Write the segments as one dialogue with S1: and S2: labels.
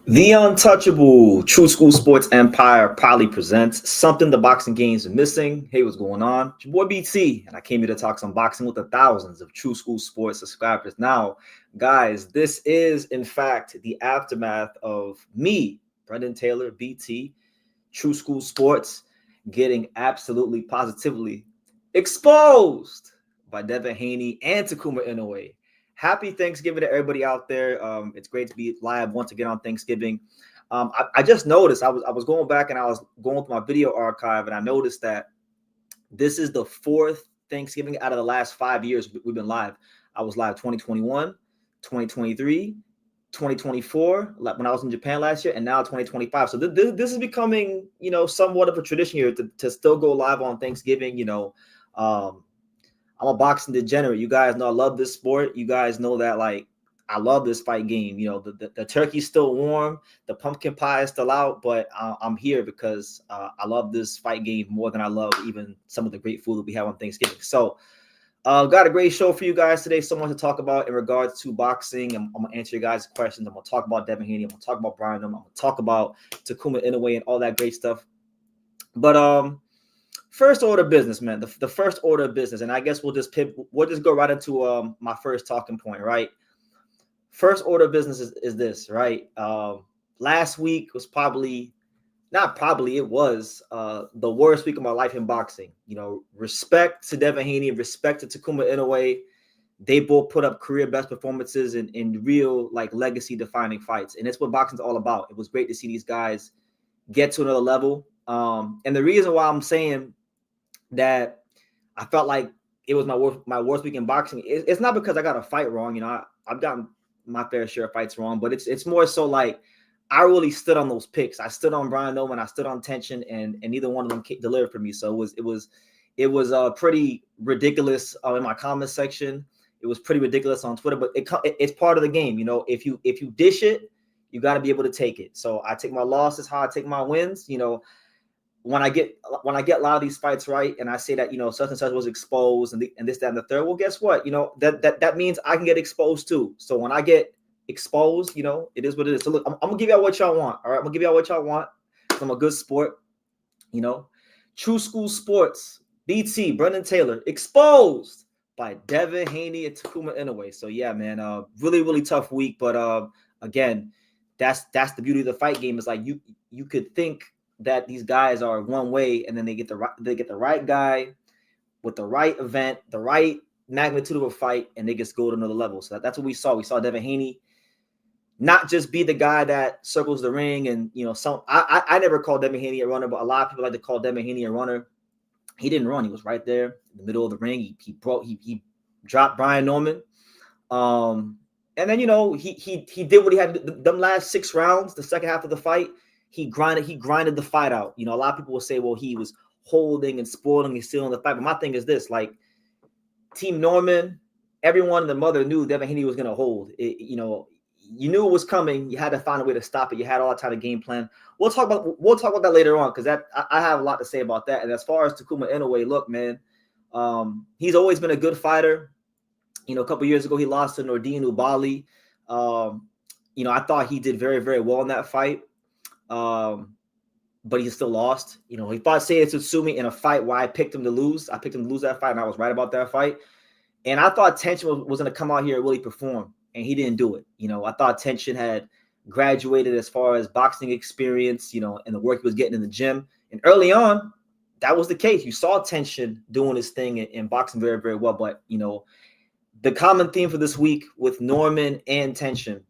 S1: The untouchable True School Sports Empire proudly presents something the boxing games are missing. Hey, what's going on? It's your boy BT, and I came here to talk some boxing with the thousands of True School Sports subscribers. Now, guys, this is in fact the aftermath of me, Brendan Taylor, BT, True School Sports, getting absolutely positively exposed by Devin Haney and Takuma Inoue. Happy Thanksgiving to everybody out there. It's great to be live once again on Thanksgiving. I just noticed I was going back and I was going through my video archive, and I noticed that this is the fourth Thanksgiving out of the last 5 years we've been live. I was live 2021, 2023, 2024 when I was in Japan last year, and now 2025. So this is becoming, somewhat of a tradition here to still go live on Thanksgiving. I'm a boxing degenerate. You guys know I love this sport. You guys know that, like, I love this fight game. The turkey's still warm, the pumpkin pie is still out, but I'm here because I love this fight game more than I love even some of the great food that we have on Thanksgiving. So got a great show for you guys today. So much to talk about in regards to boxing. I'm going to answer your guys' questions. I'm going to talk about Devin Haney. I'm going to talk about Brian. I'm going to talk about Takuma Inoue and all that great stuff. But first order of business, man. The first order of business, and I guess we'll just go right into my first talking point, right? First order of business is this, right? Last week was it was the worst week of my life in boxing. Respect to Devin Haney, respect to Takuma Inoue. They both put up career best performances in real, like, legacy defining fights, and it's what boxing's all about. It was great to see these guys get to another level. And the reason why I'm saying that I felt like it was my worst week in boxing, it's not because I got a fight wrong. I've gotten my fair share of fights wrong, but it's more so like I really stood on those picks. I stood on Brian Noman, I stood on Tension, and neither one of them delivered for me. So it was pretty ridiculous in my comment section. It was pretty ridiculous on Twitter, but it's part of the game. If you dish it, you got to be able to take it. So I take my losses how I take my wins. When I get a lot of these fights right, and I say that such and such was exposed, and this, that, and the third, well, guess what? That means I can get exposed too. So when I get exposed, it is what it is. So look, I'm gonna give y'all what y'all want. All right, I'm gonna give y'all what y'all want. I'm a good sport. True School Sports, BT, Brendan Taylor, exposed by Devin Haney and Takuma Inoue. So yeah, man, really, really tough week. But again, that's the beauty of the fight game. Is like you could think that these guys are one way, and then they get the right guy with the right event, the right magnitude of a fight, and they just go to another level. So that's what we saw. We saw Devin Haney not just be the guy that circles the ring, and I never called Devin Haney a runner, but a lot of people like to call Devin Haney a runner. He didn't run. He was right there in the middle of the ring. He dropped Brian Norman. And then he did what he had to do. Them last 6 rounds, the second half of the fight, he grinded the fight out. A lot of people will say, well, he was holding and spoiling and stealing the fight. But my thing is this, like, Team Norman, everyone and the mother knew Devin Haney was going to hold. You knew it was coming. You had to find a way to stop it. You had all that time to game plan. We'll talk about that later on, because I have a lot to say about that. And as far as Takuma Inoue, look, man, he's always been a good fighter. A couple years ago, he lost to Nordine Ubali. I thought he did very, very well in that fight. But he still lost. He fought Seiya Tsutsumi in a fight where I picked him to lose. I picked him to lose that fight, and I was right about that fight. And I thought Tension was going to come out here and really perform, and he didn't do it. I thought Tension had graduated as far as boxing experience, and the work he was getting in the gym. And early on, that was the case. You saw Tension doing his thing in boxing very, very well. But, the common theme for this week with Norman and Tension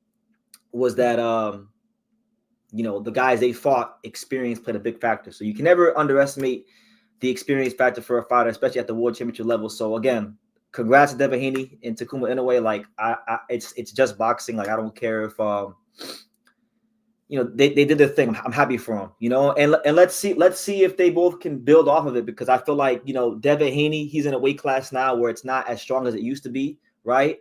S1: was that, the guys they fought, experience played a big factor. So you can never underestimate the experience factor for a fighter, especially at the world championship level. So again, congrats to Devin Haney and Takuma Inoue. Like, it's just boxing. Like, I don't care if they did their thing. I'm happy for them. And let's see if they both can build off of it, because I feel like Devin Haney, he's in a weight class now where it's not as strong as it used to be, right?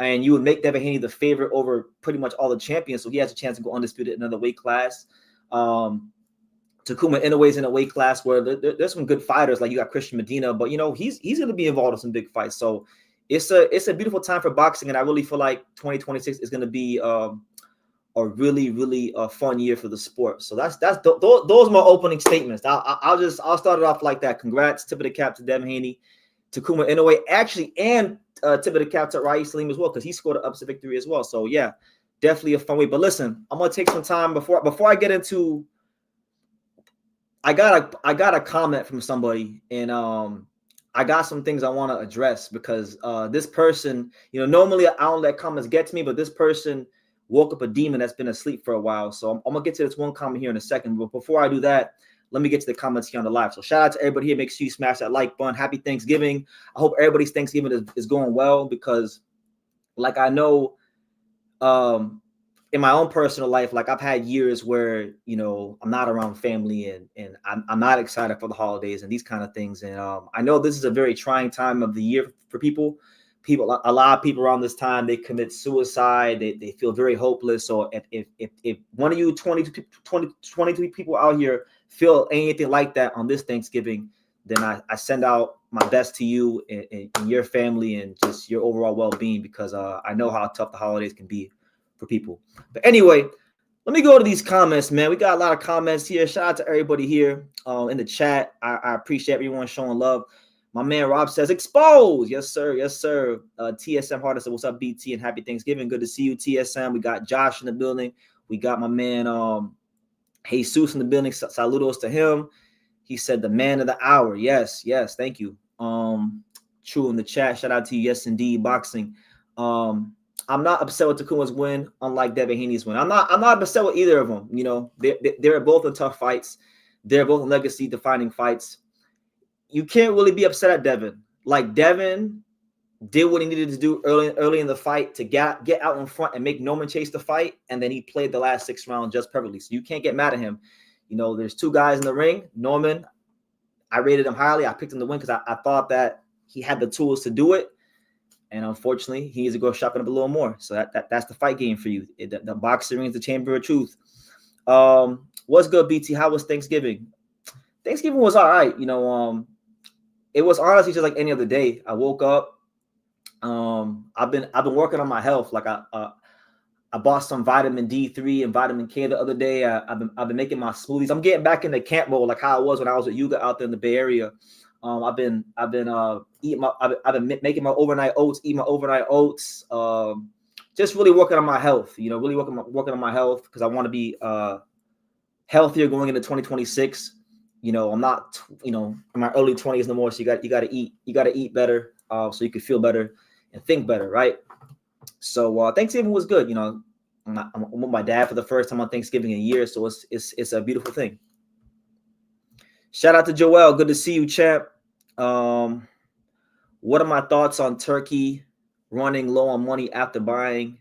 S1: And you would make Devin Haney the favorite over pretty much all the champions, so he has a chance to go undisputed in another weight class. Takuma Inoue's in a weight class where there's some good fighters, like you got Christian Medina, but he's going to be involved in some big fights. So it's a beautiful time for boxing, and I really feel like 2026 is going to be a a really, really fun year for the sport. So those are my opening statements. I'll start it off like that. Congrats, tip of the cap to Devin Haney, Takuma Inoue, actually, and tip of the cap to Rai Salim as well, because he scored an upset victory as well. So yeah, definitely a fun week. But listen, I'm gonna take some time before I get into. I got a comment from somebody, and I got some things I want to address because this person, normally I don't let comments get to me, but this person woke up a demon that's been asleep for a while. So I'm gonna get to this one comment here in a second. But before I do that, let me get to the comments here on the live. So shout out to everybody here. Make sure you smash that like button. Happy Thanksgiving. I hope everybody's Thanksgiving is going well, because like I know in my own personal life, like I've had years where, I'm not around family and I'm not excited for the holidays and these kind of things. And I know this is a very trying time of the year for people. A lot of people around this time, they commit suicide. They feel very hopeless. So if one of you 22 people out here feel anything like that on this Thanksgiving, then I send out my best to you and your family and just your overall well-being, because I know how tough the holidays can be for people. But anyway, let me go to these comments, man. We got a lot of comments here. Shout out to everybody here in the chat. I appreciate everyone showing love. My man Rob says, exposed. Yes, sir. Yes, sir. TSM Harder said, what's up, BT, and happy Thanksgiving. Good to see you, TSM. We got Josh in the building. We got my man Jesus in the building. Saludos to him. He said the man of the hour. Yes, yes. Thank you. True in the chat. Shout out to you. Yes, indeed. Boxing. I'm not upset with Takuma's win, unlike Devin Haney's win. I'm not upset with either of them. They're both in tough fights. They're both legacy-defining fights. You can't really be upset at Devin. Like, Devin did what he needed to do early in the fight to get out in front and make Norman chase the fight, and then he played the last 6 rounds just perfectly. So you can't get mad at him. There's 2 guys in the ring. Norman, I rated him highly. I picked him to win because I thought that he had the tools to do it. And unfortunately, he needs to go shopping up a little more. So that's the fight game for you. The boxing ring is the chamber of truth. What's good, BT? How was Thanksgiving? Thanksgiving was all right. It was honestly just like any other day. I woke up. I've been working on my health. Like I bought some vitamin D3 and vitamin K the other day. I've been making my smoothies. I'm getting back in the camp mode like how I was when I was with Yuga out there in the Bay Area. I've been making my overnight oats, just really working on my health, really working on my health, because I want to be healthier going into 2026. I'm not, in my early 20s no more. So you got to eat better, so you can feel better and think better, right? So Thanksgiving was good. I'm with my dad for the first time on Thanksgiving in a year, so it's a beautiful thing. Shout out to Joel. Good to see you, champ. What are my thoughts on Turkey running low on money after buying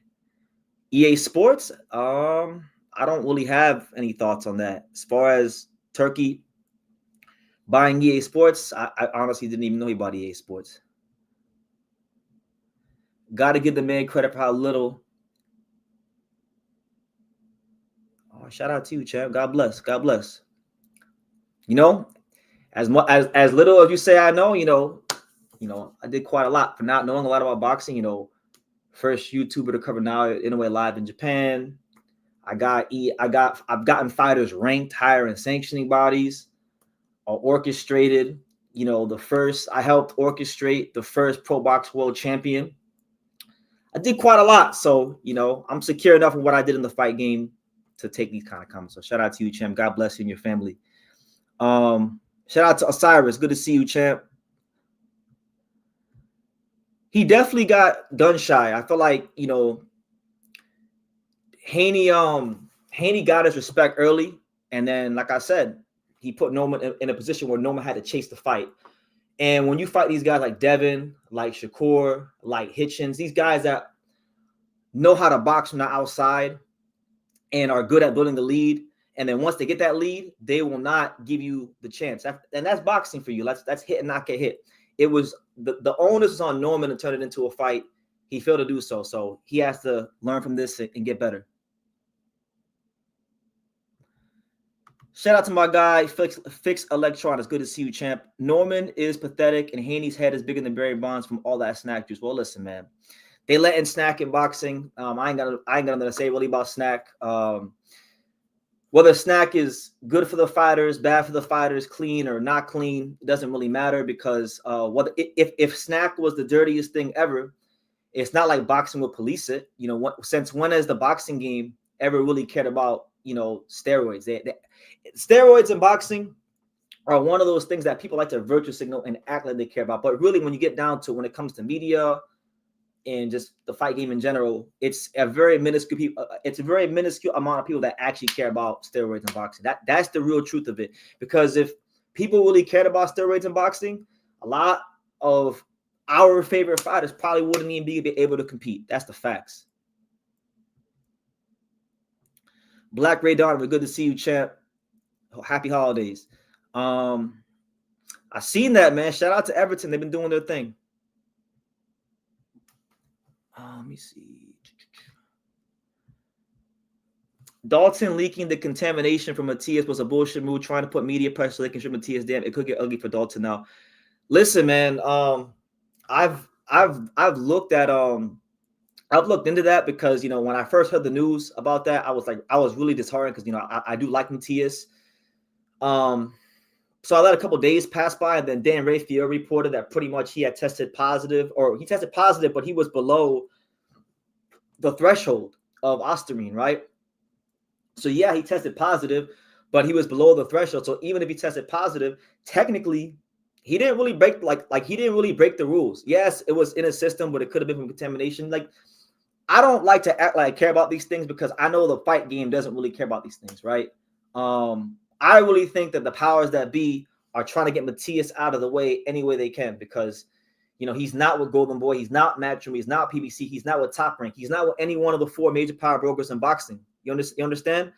S1: EA Sports? I don't really have any thoughts on that. As far as Turkey buying EA Sports, I honestly didn't even know he bought EA Sports. Got to give the man credit for how little. Oh, shout out to you, champ. God bless. God bless. As little as you say I know, I did quite a lot for not knowing a lot about boxing. First YouTuber to cover now Inoue live in Japan. I've gotten fighters ranked higher in sanctioning bodies, or orchestrated. I helped orchestrate the first Pro Box World Champion. I did quite a lot, so I'm secure enough in what I did in the fight game to take these kind of comments. So shout out to you, champ. God bless you and your family. Shout out to Osiris. Good to see you, champ. He definitely got gun shy. I feel like, Haney got his respect early. And then, like I said, he put Norman in a position where Norman had to chase the fight. And when you fight these guys like Devin, like Shakur, like Hitchens, these guys that know how to box from the outside and are good at building the lead, and then once they get that lead, they will not give you the chance. And that's boxing for you. That's hit and not get hit. It was the onus was on Norman to turn it into a fight. He failed to do so. So he has to learn from this and get better. Shout out to my guy, Fix Electron. It's good to see you, champ. Norman is pathetic, and Haney's head is bigger than Barry Bonds from all that snack juice. Well, listen, man. they let in Snack in boxing. I ain't got nothing to say really about Snack. Whether Snack is good for the fighters, bad for the fighters, clean or not clean, it doesn't really matter because if Snack was the dirtiest thing ever, it's not like boxing would police it. Since when has the boxing game ever really cared about steroids? Steroids in boxing are one of those things that people like to virtue signal and act like they care about. But really, when you get down to when it comes to media and just the fight game in general, it's a very minuscule amount of people that actually care about steroids in boxing. That's the real truth of it. Because if people really cared about steroids in boxing, a lot of our favorite fighters probably wouldn't even be able to compete. That's the facts. Black Ray Donovan, good to see you, champ. Happy holidays. I seen that, man. Shout out to Everton. They've been doing their thing. Let me see. Dalton leaking the contamination from Matias was a bullshit move, trying to put media pressure so they can strip Matias. Damn, it could get ugly for Dalton now. Listen, man. I've looked into that because when I first heard the news about that, I was really disheartened because I do like Matias. So I let a couple days pass by, and then Dan Rafael reported that pretty much he had tested positive, but he was below the threshold of ostarine, right? So yeah, he tested positive, but he was below the threshold. So even if he tested positive, technically he didn't really break he didn't really break the rules. Yes, it was in his system, but it could have been from contamination. I don't like to act like I care about these things because I know the fight game doesn't really care about these things, right? I really think that the powers that be are trying to get Matias out of the way any way they can because, he's not with Golden Boy. He's not Matchroom. He's not PBC. He's not with Top Rank. He's not with any one of the 4 major power brokers in boxing. You understand?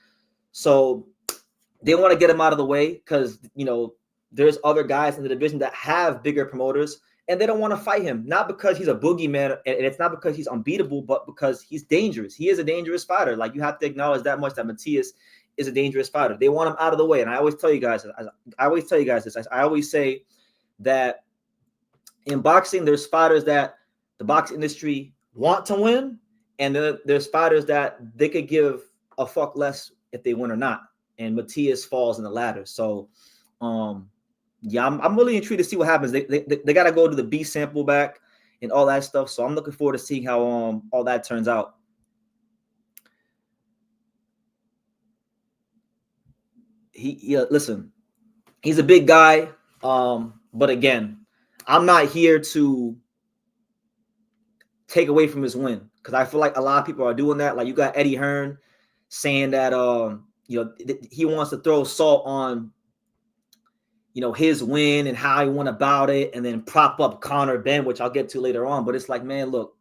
S1: So they want to get him out of the way because, there's other guys in the division that have bigger promoters and they don't want to fight him. Not because he's a boogeyman and it's not because he's unbeatable, but because he's dangerous. He is a dangerous fighter. You have to acknowledge that much, that Matias is a dangerous fighter. They want him out of the way. And I always tell you guys this. I always say that in boxing, there's fighters that the boxing industry want to win, and then there's fighters that they could give a fuck less if they win or not. And Matias falls in the latter. So, yeah, I'm really intrigued to see what happens. They got to go to the B sample back and all that stuff. So I'm looking forward to seeing how all that turns out. Listen, he's a big guy. But again, I'm not here to take away from his win because I feel like a lot of people are doing that. You got Eddie Hearn saying that he wants to throw salt on his win and how he went about it, and then prop up Conor Benn, which I'll get to later on. But it's man, look,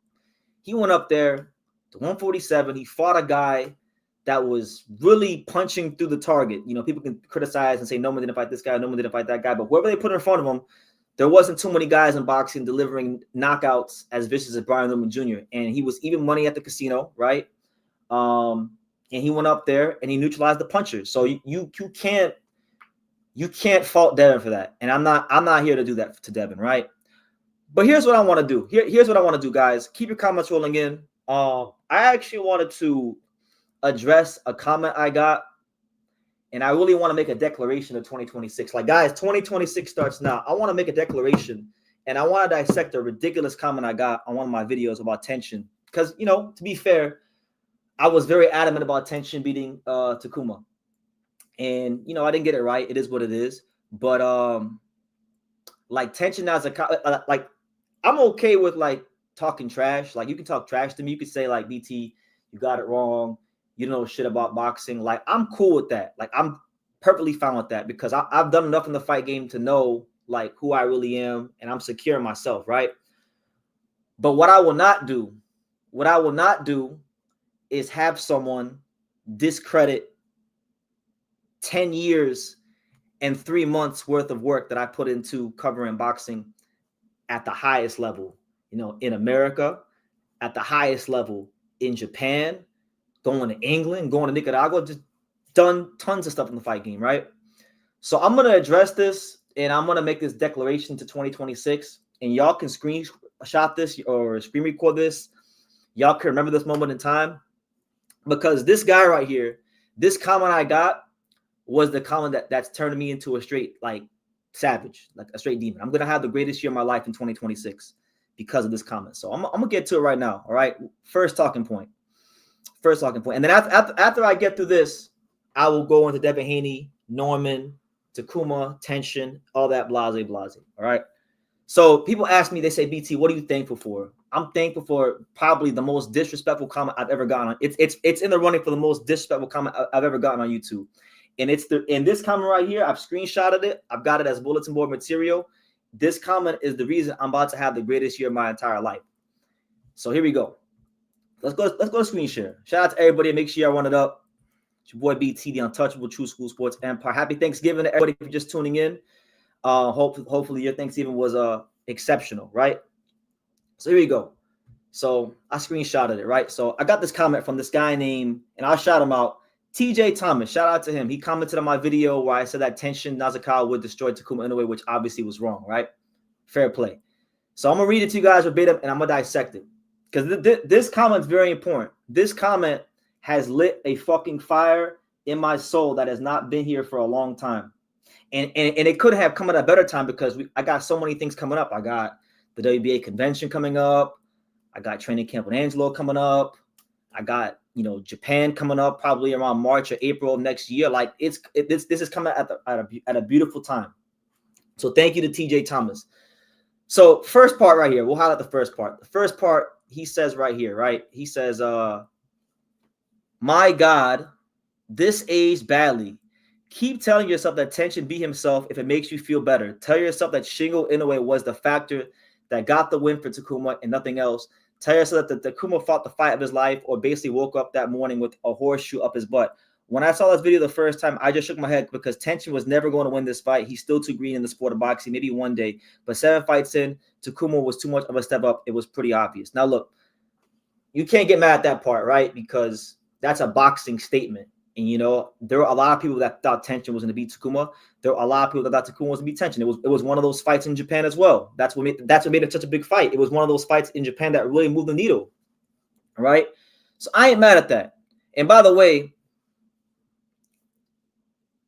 S1: he went up there to 147. He fought a guy that was really punching through the target. People can criticize and say no one didn't fight this guy, no one didn't fight that guy, but whoever they put in front of him, there wasn't too many guys in boxing delivering knockouts as vicious as Brian Lohman Jr. And he was even money at the casino, right? And he went up there and he neutralized the punchers. So you can't fault Devin for that. And I'm not here to do that to Devin, right? But here's what I want to do. Here's what I want to do, guys. Keep your comments rolling in. I actually wanted to address a comment I got, and I really want to make a declaration of 2026. Guys, 2026 starts now. I want to make a declaration, and I want to dissect a ridiculous comment I got on one of my videos about Tension. Because, to be fair, I was very adamant about Tension beating Takuma. And, I didn't get it right. It is what it is. But, Tension as I'm okay with, talking trash. You can talk trash to me. You could say, BT, you got it wrong. You know shit about boxing. I'm cool with that. I'm perfectly fine with that because I've done enough in the fight game to know who I really am, and I'm secure in myself, right? But what I will not do is have someone discredit 10 years and 3 months worth of work that I put into covering boxing at the highest level, in America, at the highest level in Japan, going to England, going to Nicaragua, just done tons of stuff in the fight game, right? So I'm going to address this, and I'm going to make this declaration to 2026, and y'all can screenshot this or screen record this Y'all can remember this moment in time because this guy right here, this comment I got was the comment that's turned me into a straight like savage, like a straight demon. I'm gonna have the greatest year of my life in 2026 because of this comment. So I'm gonna get to it right now. All right, first talking point, and then after I get through this, I will go into Devin Haney, Norman, Takuma, tension, all that blase. All right. So people ask me, they say, BT, what are you thankful for? I'm thankful for probably the most disrespectful comment I've ever gotten on. It's in the running for the most disrespectful comment I've ever gotten on YouTube. And it's in this comment right here. I've screenshotted it. I've got it as bulletin board material. This comment is the reason I'm about to have the greatest year of my entire life. So here we go. Let's go screen share. Shout out to everybody. Make sure y'all run it up. It's your boy BT, the untouchable True School Sports Empire. Happy Thanksgiving to everybody for just tuning in. Hopefully your Thanksgiving was exceptional, right? So here we go. So I screenshotted it, right? So I got this comment from this guy named, and I'll shout him out, TJ Thomas. Shout out to him. He commented on my video where I said that Tenshin Nazakawa would destroy Takuma Inoue, which obviously was wrong, right? Fair play. So I'm gonna read it to you guys verbatim, and I'm gonna dissect it because this comment is very important. This comment has lit a fucking fire in my soul that has not been here for a long time. And it could have come at a better time because I got so many things coming up. I got the WBA convention coming up. I got training camp with Angelo coming up. I got, Japan coming up probably around March or April of next year. Like this is coming at a beautiful time. So thank you to TJ Thomas. So first part right here, we'll highlight the first part. The first part, he says right here, right? He says, my God, this aged badly. Keep telling yourself that Tenshin beat himself if it makes you feel better. Tell yourself that Shingo Inoue was the factor that got the win for Takuma and nothing else. Tell yourself that Takuma fought the fight of his life or basically woke up that morning with a horseshoe up his butt. When I saw this video the first time, I just shook my head because Tenshin was never going to win this fight. He's still too green in the sport of boxing, maybe one day. But 7 fights in, Takuma was too much of a step up. It was pretty obvious. Now, look, you can't get mad at that part, right? Because that's a boxing statement. And, there were a lot of people that thought Tenshin was going to beat Takuma. There were a lot of people that thought Takuma was going to beat Tenshin. It was one of those fights in Japan as well. That's what made it such a big fight. It was one of those fights in Japan that really moved the needle. All right? So I ain't mad at that. And by the way,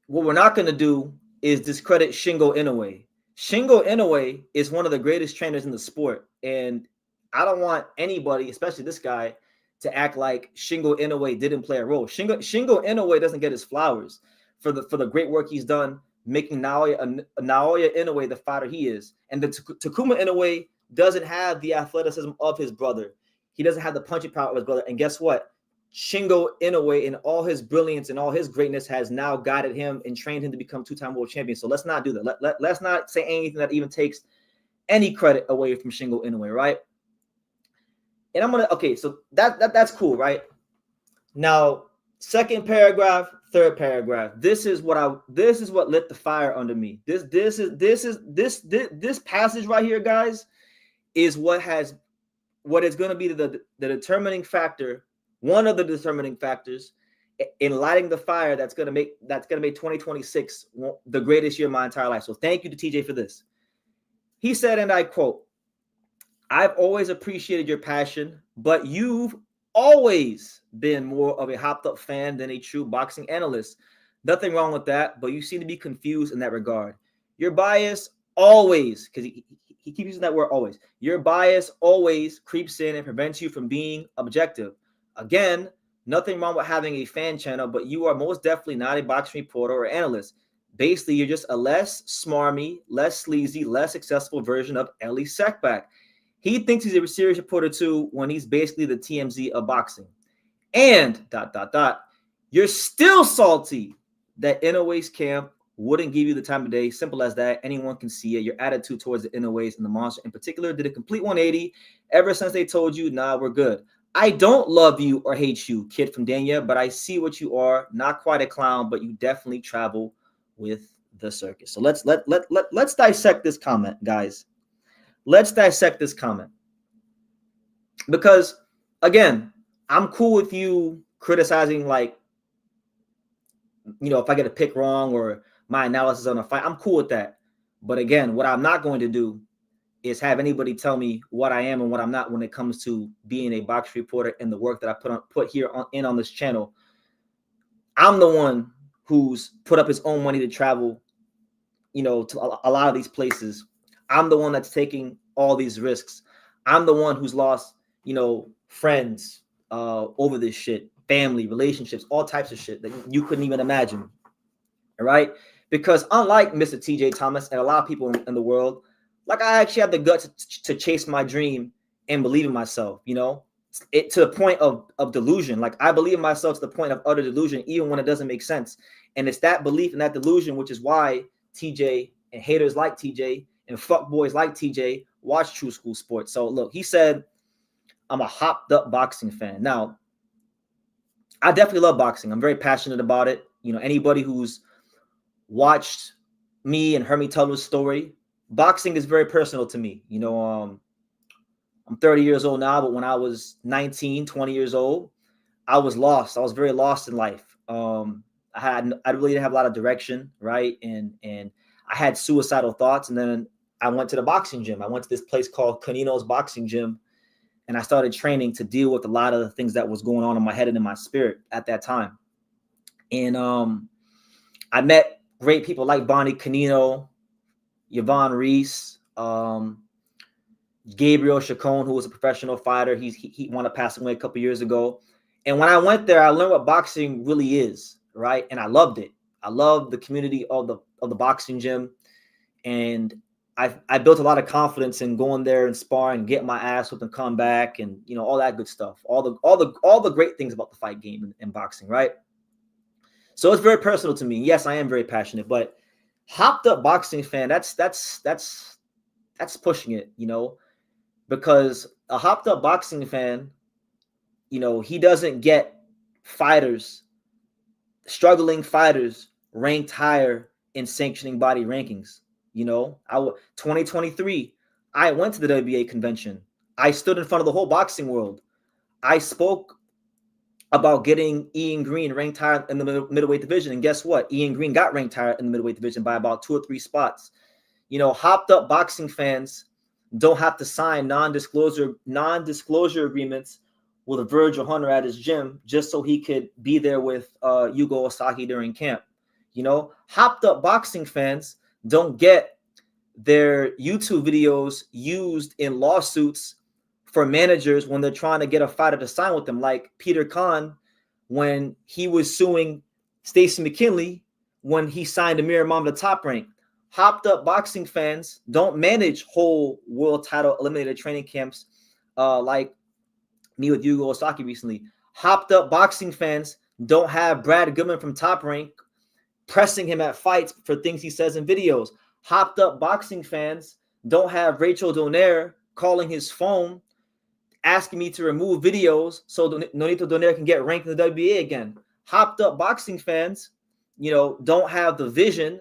S1: what we're not going to do is discredit Shingo Inoue. Shingo Inoue is one of the greatest trainers in the sport. And I don't want anybody, especially this guy, to act like Shingo Inoue didn't play a role. Shingo Inoue doesn't get his flowers for the great work he's done making Naoya Inoue the fighter he is. And the Takuma Inoue doesn't have the athleticism of his brother. He doesn't have the punching power of his brother. And guess what? Shingo Inoue, in all his brilliance and all his greatness, has now guided him and trained him to become 2-time world champion. So let's not do that. Let's not say anything that even takes any credit away from Shingo Inoue, right? And I'm okay, so that's cool, right? Now, second paragraph, third paragraph. This is what lit the fire under me. This passage right here, guys, is what is going to be the determining factor, one of the determining factors in lighting the fire that's going to make 2026 the greatest year of my entire life. So thank you to TJ for this. He said, and I quote, I've always appreciated your passion, but you've always been more of a hopped up fan than a true boxing analyst. Nothing wrong with that, but you seem to be confused in that regard. Your bias always, because he keeps using that word always, your bias always creeps in and prevents you from being objective. Again, nothing wrong with having a fan channel, but you are most definitely not a boxing reporter or analyst. Basically, you're just a less smarmy, less sleazy, less accessible version of Ellie Sackback. He thinks he's a serious reporter too when he's basically the TMZ of boxing. And ... You're still salty that Inoue's camp wouldn't give you the time of day. Simple as that. Anyone can see it. Your attitude towards the Inoue's and the Monster in particular did a complete 180 ever since they told you, nah, we're good. I don't love you or hate you, kid from Dania, but I see what you are. Not quite a clown, but you definitely travel with the circus. So let's dissect this comment, guys. Let's dissect this comment. Because, again, I'm cool with you criticizing, like, if I get a pick wrong or my analysis on a fight, I'm cool with that. But again, what I'm not going to do is have anybody tell me what I am and what I'm not when it comes to being a box reporter and the work that I put here on this channel. I'm the one who's put up his own money to travel, to a lot of these places. I'm the one that's taking all these risks. I'm the one who's lost, friends over this shit, family, relationships, all types of shit that you couldn't even imagine. All right. Because unlike Mr. TJ Thomas and a lot of people in the world, like I actually have the guts to chase my dream and believe in myself, it to the point of delusion. Like I believe in myself to the point of utter delusion, even when it doesn't make sense. And it's that belief and that delusion, which is why TJ and haters like TJ and fuckboys like TJ watch True School Sports. So look, he said, I'm a hopped up boxing fan. Now, I definitely love boxing. I'm very passionate about it. Anybody who's watched me and heard me tell this story, boxing is very personal to me. I'm 30 years old now, but when I was 19, 20 years old, I was lost. I was very lost in life. I really didn't have a lot of direction, right? And I had suicidal thoughts. And then I went to the boxing gym. I went to this place called Canino's Boxing Gym, and I started training to deal with a lot of the things that was going on in my head and in my spirit at that time. And I met great people like Bonnie Canino, Yvonne Reese, Gabriel Chacon, who was a professional fighter. He wanted to pass away a couple years ago. And when I went there, I learned what boxing really is, right? And I loved it. I loved the community of the boxing gym. And I built a lot of confidence in going there and sparring, get my ass whipped and come back, and all that good stuff. All the great things about the fight game in boxing, right? So it's very personal to me. Yes, I am very passionate, but hopped up boxing fan, that's pushing it, because a hopped up boxing fan, he doesn't get struggling fighters ranked higher in sanctioning body rankings. 2023, I went to the WBA convention. I stood in front of the whole boxing world. I spoke about getting Ian Green ranked higher in the middleweight division. And guess what? Ian Green got ranked higher in the middleweight division by about 2 or 3 spots. Hopped up boxing fans don't have to sign non-disclosure agreements with Virgil Hunter at his gym just so he could be there with Yugo Osaki during camp. Hopped up boxing fans don't get their YouTube videos used in lawsuits for managers when they're trying to get a fighter to sign with them, like Peter Kahn when he was suing Stacey McKinley when he signed Amir Imam to Top Rank. Hopped up boxing fans don't manage whole world title eliminated training camps like me with Yugo Osaki recently. Hopped up boxing fans don't have Brad Goodman from Top Rank pressing him at fights for things he says in videos. Hopped up boxing fans don't have Rachel Donaire calling his phone asking me to remove videos so Nonito Donaire can get ranked in the WBA again. Hopped up boxing fans, don't have the vision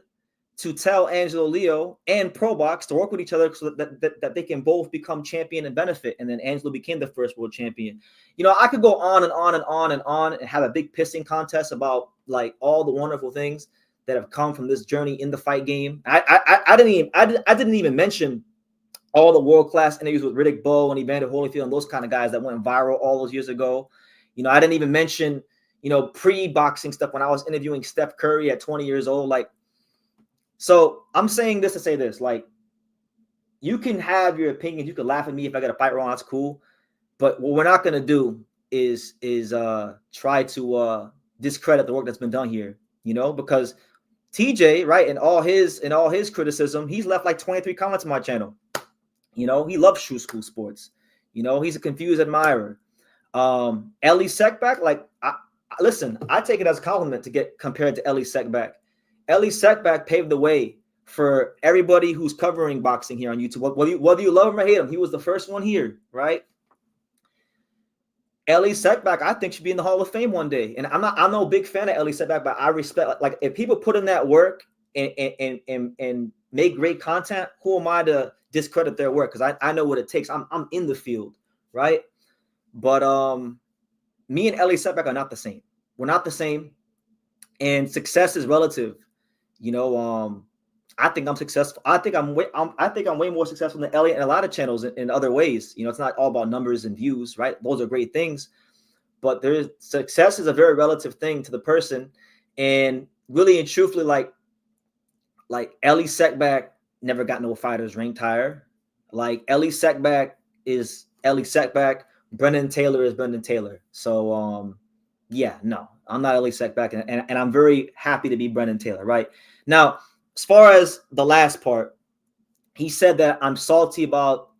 S1: to tell Angelo Leo and ProBox to work with each other so that they can both become champion and benefit. And then Angelo became the first world champion. I could go on and on and on and on and have a big pissing contest about like all the wonderful things that have come from this journey in the fight game. I didn't even mention all the world-class interviews with Riddick Bowe and Evander Holyfield and those kind of guys that went viral all those years ago. I didn't even mention, pre-boxing stuff when I was interviewing Steph Curry at 20 years old. So I'm saying this to say this, you can have your opinion. You can laugh at me if I get a fight wrong. That's cool. But what we're not going to do is try to discredit the work that's been done here, because TJ, right, in all his criticism, he's left like 23 comments on my channel. He loves True School Sports. He's a confused admirer. Ellie Sekback, listen, I take it as a compliment to get compared to Ellie Sekback. Ellie Sekback paved the way for everybody who's covering boxing here on YouTube. Whether you love him or hate him, he was the first one here, right? Ellie Sekback, I think, should be in the Hall of Fame one day. And I'm no big fan of Ellie Sekback, but I respect, if people put in that work and make great content, who am I to discredit their work? Because I know what it takes. I'm in the field, right? But me and Ellie Sekback are not the same. We're not the same. And success is relative. I think I'm successful. I think I'm way more successful than Elliot and a lot of channels in other ways. You know, it's not all about numbers and views, right? Those are great things, but there's success is a very relative thing to the person. And really and truthfully, like Ellie Setback never got no fighter's ring tire. Like Ellie Setback is Ellie Setback. Brendan Taylor is Brendan Taylor. So yeah, no, I'm not Ellie Setback, and I'm very happy to be Brendan Taylor. Right now, as far as the last part, he said that I'm salty about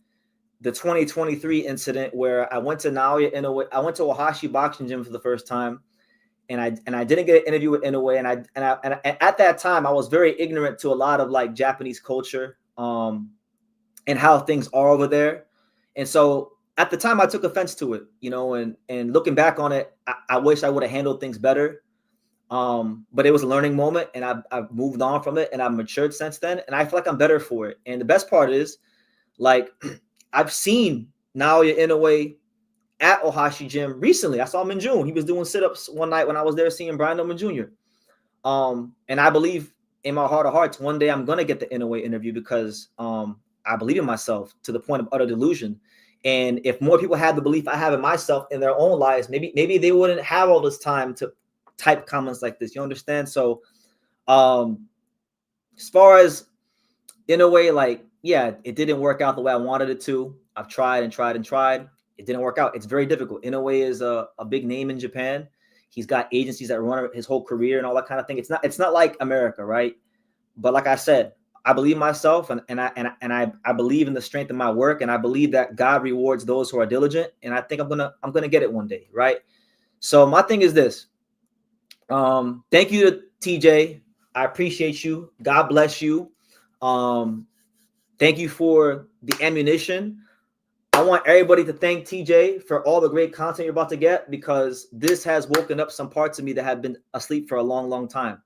S1: the 2023 incident where I went to Naoya Inoue. I went to Ohashi Boxing Gym for the first time, and I didn't get an interview with Inoue. And at that time I was very ignorant to a lot of like Japanese culture, and how things are over there. And so at the time I took offense to it, you know, and looking back on it, I wish I would have handled things better. But it was a learning moment, and I've moved on from it, and I've matured since then, and I feel like I'm better for it. And the best part is, like, I've seen Naoya Inoue at Ohashi Gym recently. I saw him in June. He was doing sit-ups one night when I was there seeing Brian Newman Jr. And I believe in my heart of hearts, one day I'm gonna get the Inoue interview because I believe in myself to the point of utter delusion. And if more people had the belief I have in myself in their own lives, maybe they wouldn't have all this time to type comments like this. You understand? So as far as Inoue, like, yeah, it didn't work out the way I wanted it to. I've tried and tried and tried. It didn't work out. It's very difficult. Inoue is a big name in Japan. He's got agencies that run his whole career and all that kind of thing. It's not like America, right? But like I said, I believe in myself, and I believe in the strength of my work, and I believe that God rewards those who are diligent. And I think I'm gonna get it one day, right? So my thing is this. Thank you to TJ. I appreciate you. God bless you. Thank you for the ammunition. I want everybody to thank TJ for all the great content you're about to get, because this has woken up some parts of me that have been asleep for a long, long time.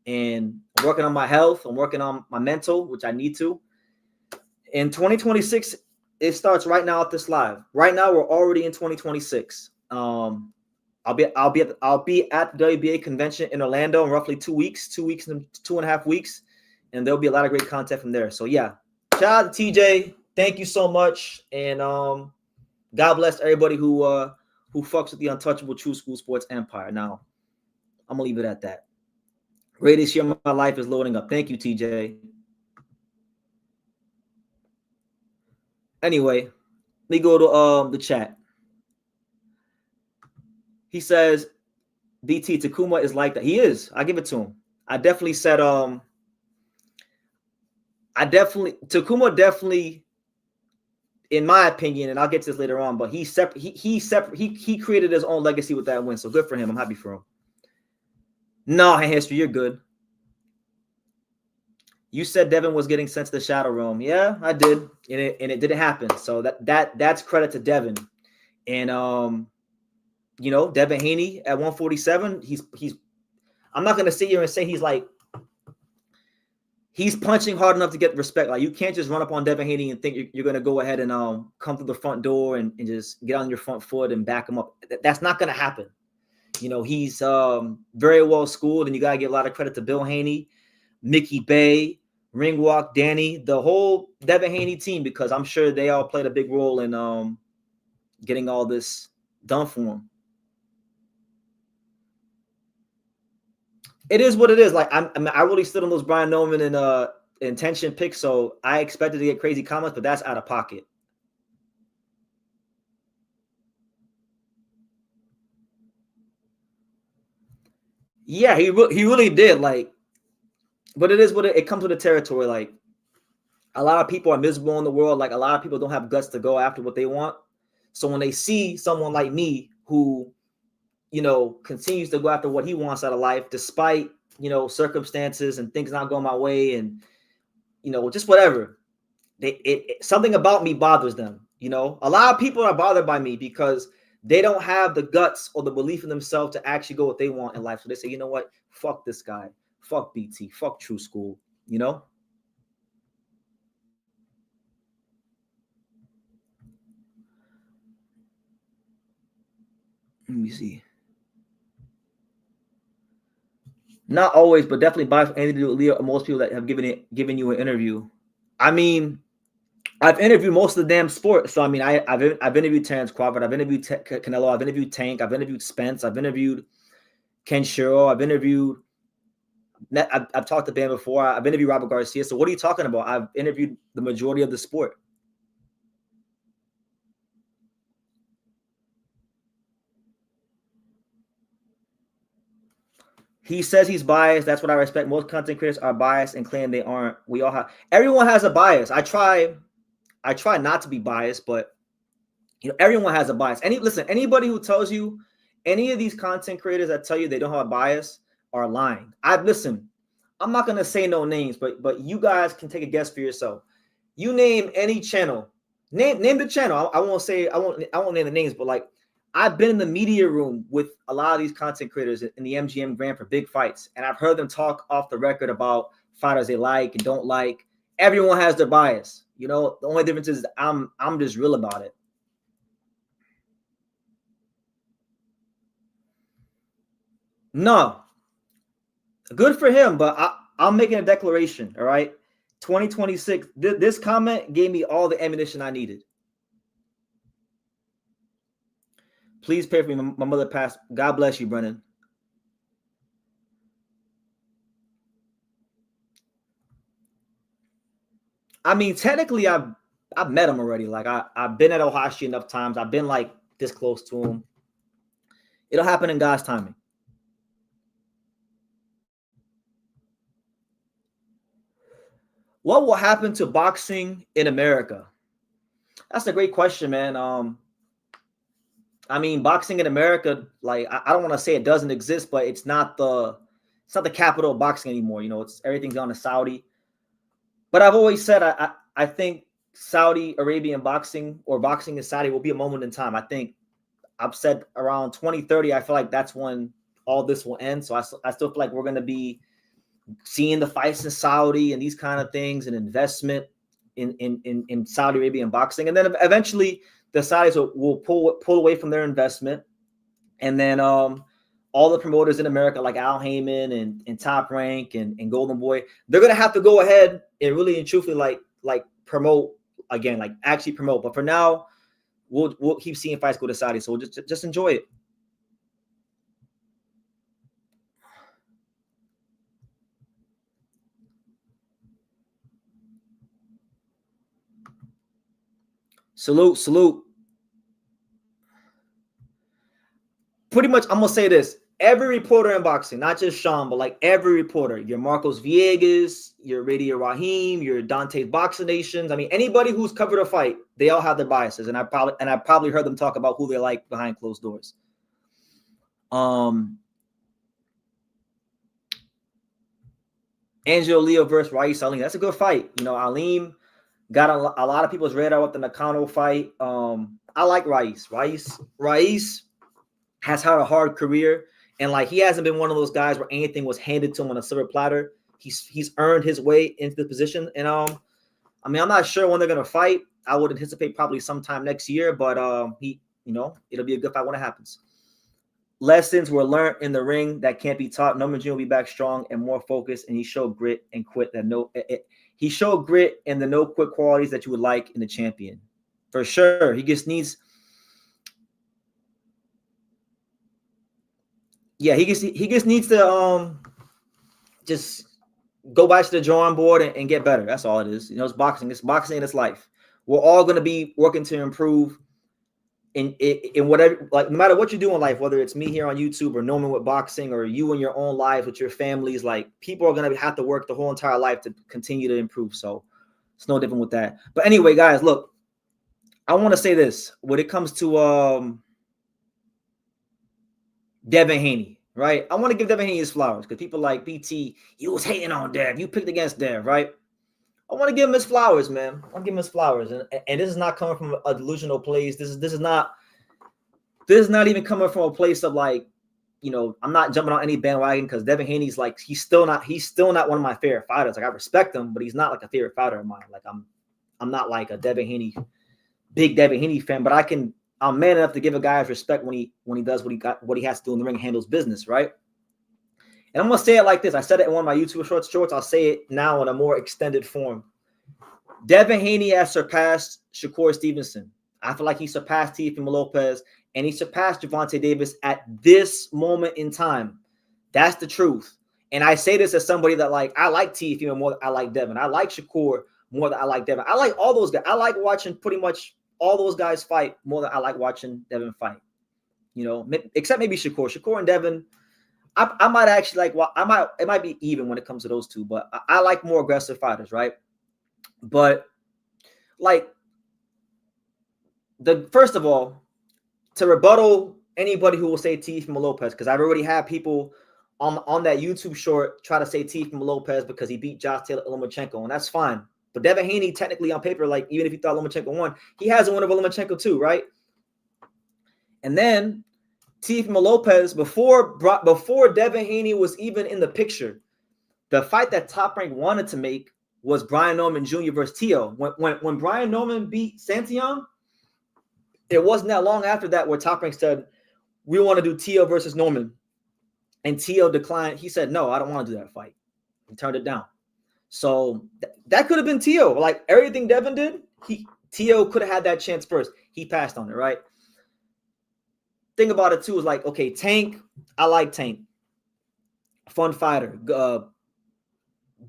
S1: And I'm working on my health. I'm working on my mental, which I need to. In 2026, it starts right now at this live. Right now, we're already in 2026. I'll be at the WBA convention in Orlando in roughly 2 weeks, 2.5 weeks, and there'll be a lot of great content from there. So yeah, shout out to TJ. Thank you so much, and God bless everybody who fucks with the untouchable True School Sports Empire. Now, I'm gonna leave it at that. Greatest year of my life is loading up. Thank you, TJ. Anyway, let me go to the chat. He says DT Takuma is like that. He is. I give it to him. I definitely said Takuma definitely, in my opinion, and I'll get to this later on, but he created his own legacy with that win. So good for him. I'm happy for him. No, history, you're good. You said Devin was getting sent to the Shadow Realm. Yeah, I did, and it didn't happen. So that's credit to Devin. And you know, Devin Haney at 147. He's. I'm not gonna sit here and say he's punching hard enough to get respect. Like, you can't just run up on Devin Haney and think you're gonna go ahead and come through the front door and just get on your front foot and back him up. That's not gonna happen. You know, he's very well schooled, and you gotta give a lot of credit to Bill Haney, Mickey Bay, Ringwalk, Danny, the whole Devin Haney team, because I'm sure they all played a big role in getting all this done for him. It is what it is. Like, I really stood on those Brian Noman and intention picks, so I expected to get crazy comments, but that's out of pocket. Yeah, he really did. Like, but it is what it comes with the territory. Like, a lot of people are miserable in the world. Like, a lot of people don't have guts to go after what they want. So when they see someone like me who, you know, continues to go after what he wants out of life, despite, you know, circumstances and things not going my way, and, you know, just whatever, something about me bothers them. You know, a lot of people are bothered by me because they don't have the guts or the belief in themselves to actually go what they want in life. So they say, you know what, fuck this guy, fuck BT, fuck True School, you know. Let me see. Not always, but definitely biased for anything to do with Leo. Most people that have given you an interview. I mean, I've interviewed most of the damn sport. So I mean, I've interviewed Terrence Crawford, I've interviewed Canelo, I've interviewed Tank, I've interviewed Spence, I've interviewed Kenshiro, I've talked to Bam before. I've interviewed Robert Garcia. So what are you talking about? I've interviewed the majority of the sport. He says he's biased. That's what I respect. Most content creators are biased and claim they aren't. We all have. Everyone has a bias. I try not to be biased, but everyone has a bias. Anybody who tells you, any of these content creators that tell you they don't have a bias are lying. I'm not gonna say no names, but you guys can take a guess for yourself. You name any channel, name the channel. I won't name the names, but like, I've been in the media room with a lot of these content creators in the MGM Grand for big fights, and I've heard them talk off the record about fighters they like and don't like. Everyone has their bias. The only difference is I'm just real about it. No, good for him, but I'm making a declaration. All right, 2026. This comment gave me all the ammunition I needed. Please pray for me. My mother passed. God bless you, Brennan. I mean, technically, I've met him already. Like I've been at Ohashi enough times. I've been like this close to him. It'll happen in God's timing. What will happen to boxing in America? That's a great question, man. I mean, boxing in America, like I don't want to say it doesn't exist, but it's not the capital of boxing anymore. It's everything's gone to Saudi. But I've always said I think Saudi Arabian boxing or boxing in Saudi will be a moment in time. I think I've said around 2030. I feel like that's when all this will end. So I still feel like we're going to be seeing the fights in Saudi and these kind of things, and investment in Saudi Arabian boxing, and then eventually the Saudis will pull away from their investment, and then all the promoters in America like Al Heyman and Top Rank and Golden Boy, they're gonna have to go ahead and really and truthfully like promote again, like actually promote. But for now, we'll keep seeing fights go to Saudi, so we'll just enjoy it. Salute. Pretty much, I'm gonna say this: every reporter in boxing, not just Sean, but like every reporter, your Marcos Villegas, your Radio Raheem, your Dante's Boxing Nations. I mean, anybody who's covered a fight, they all have their biases, and I probably heard them talk about who they like behind closed doors. Angelo Leo versus Raees Alim. That's a good fight. Alim got a lot of people's radar with the Nakano fight. I like Raees. Raees has had a hard career, and like he hasn't been one of those guys where anything was handed to him on a silver platter. He's earned his way into the position, and I mean, I'm not sure when they're gonna fight. I would anticipate probably sometime next year, but it'll be a good fight when it happens. Lessons were learned in the ring that can't be taught. Norman Jr. will be back strong and more focused, and he showed grit and quit he showed grit and the no quit qualities that you would like in the champion. For sure. He just needs he just needs to just go back to the drawing board and get better. That's all it is. It's boxing. It's boxing in its life. We're all going to be working to improve in whatever, like no matter what you do in life, whether it's me here on YouTube or Norman with boxing, or you in your own life with your families, like people are going to have to work the whole entire life to continue to improve. So it's no different with that. But anyway, guys, look, I want to say this when it comes to Devin Haney, right? I want to give Devin Haney his flowers because people like BT, you was hating on Dev. You picked against Dev, right? I want to give him his flowers, man. I want to give him his flowers. And this is not coming from a delusional place. This is not even coming from a place of like, I'm not jumping on any bandwagon because Devin Haney's like, he's still not one of my favorite fighters. Like I respect him, but he's not like a favorite fighter of mine. Like I'm not like a big Devin Haney fan, but I'm man enough to give a guy his respect when he does what he has to do in the ring and handles business, right? And I'm going to say it like this. I said it in one of my YouTube shorts. I'll say it now in a more extended form. Devin Haney has surpassed Shakur Stevenson. I feel like he surpassed Teofimo Lopez, and he surpassed Gervonta Davis at this moment in time. That's the truth. And I say this as somebody that, like, I like Teofimo more than I like Devin. I like Shakur more than I like Devin. I like all those guys. I like watching pretty much all those guys fight more than I like watching Devin fight. You know, except maybe Shakur. Shakur and Devin, I might actually like. It might be even when it comes to those two, but I like more aggressive fighters, right? But like, first of all, to rebuttal anybody who will say Teofimo Lopez, because I've already had people on that YouTube short try to say Teofimo Lopez because he beat Josh Taylor Lomachenko, and that's fine. But Devin Haney, technically on paper, like, even if you thought Lomachenko won, he has a win over Lomachenko too, right? And then Teofimo Lopez, before Devin Haney was even in the picture, the fight that Top Rank wanted to make was Brian Norman Jr. versus Tio. When Brian Norman beat Santillan, it wasn't that long after that where Top Rank said, we want to do Tio versus Norman. And Tio declined. He said, no, I don't want to do that fight. He turned it down. So that could have been Tio. Like, everything Devin did, Tio could have had that chance first. He passed on it, right? Thing about it too is, like, okay, Tank, I like Tank. Fun fighter.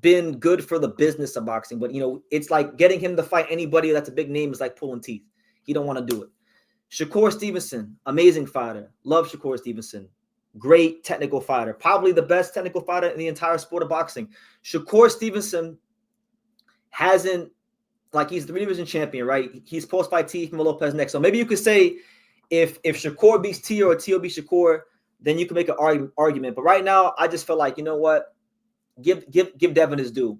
S1: Been good for the business of boxing, but, you know, it's like getting him to fight anybody that's a big name is like pulling teeth. He don't want to do it. Shakur Stevenson, amazing fighter. Love Shakur Stevenson. Great technical fighter. Probably the best technical fighter in the entire sport of boxing. Shakur Stevenson hasn't, like, he's the 3-division champion, right? He's supposed to fight Teofimo Lopez next. So maybe you could say if Shakur beats Tio or Tio beats Shakur, then you can make an argument. But right now, I just feel like, you know what? Give Devin his due.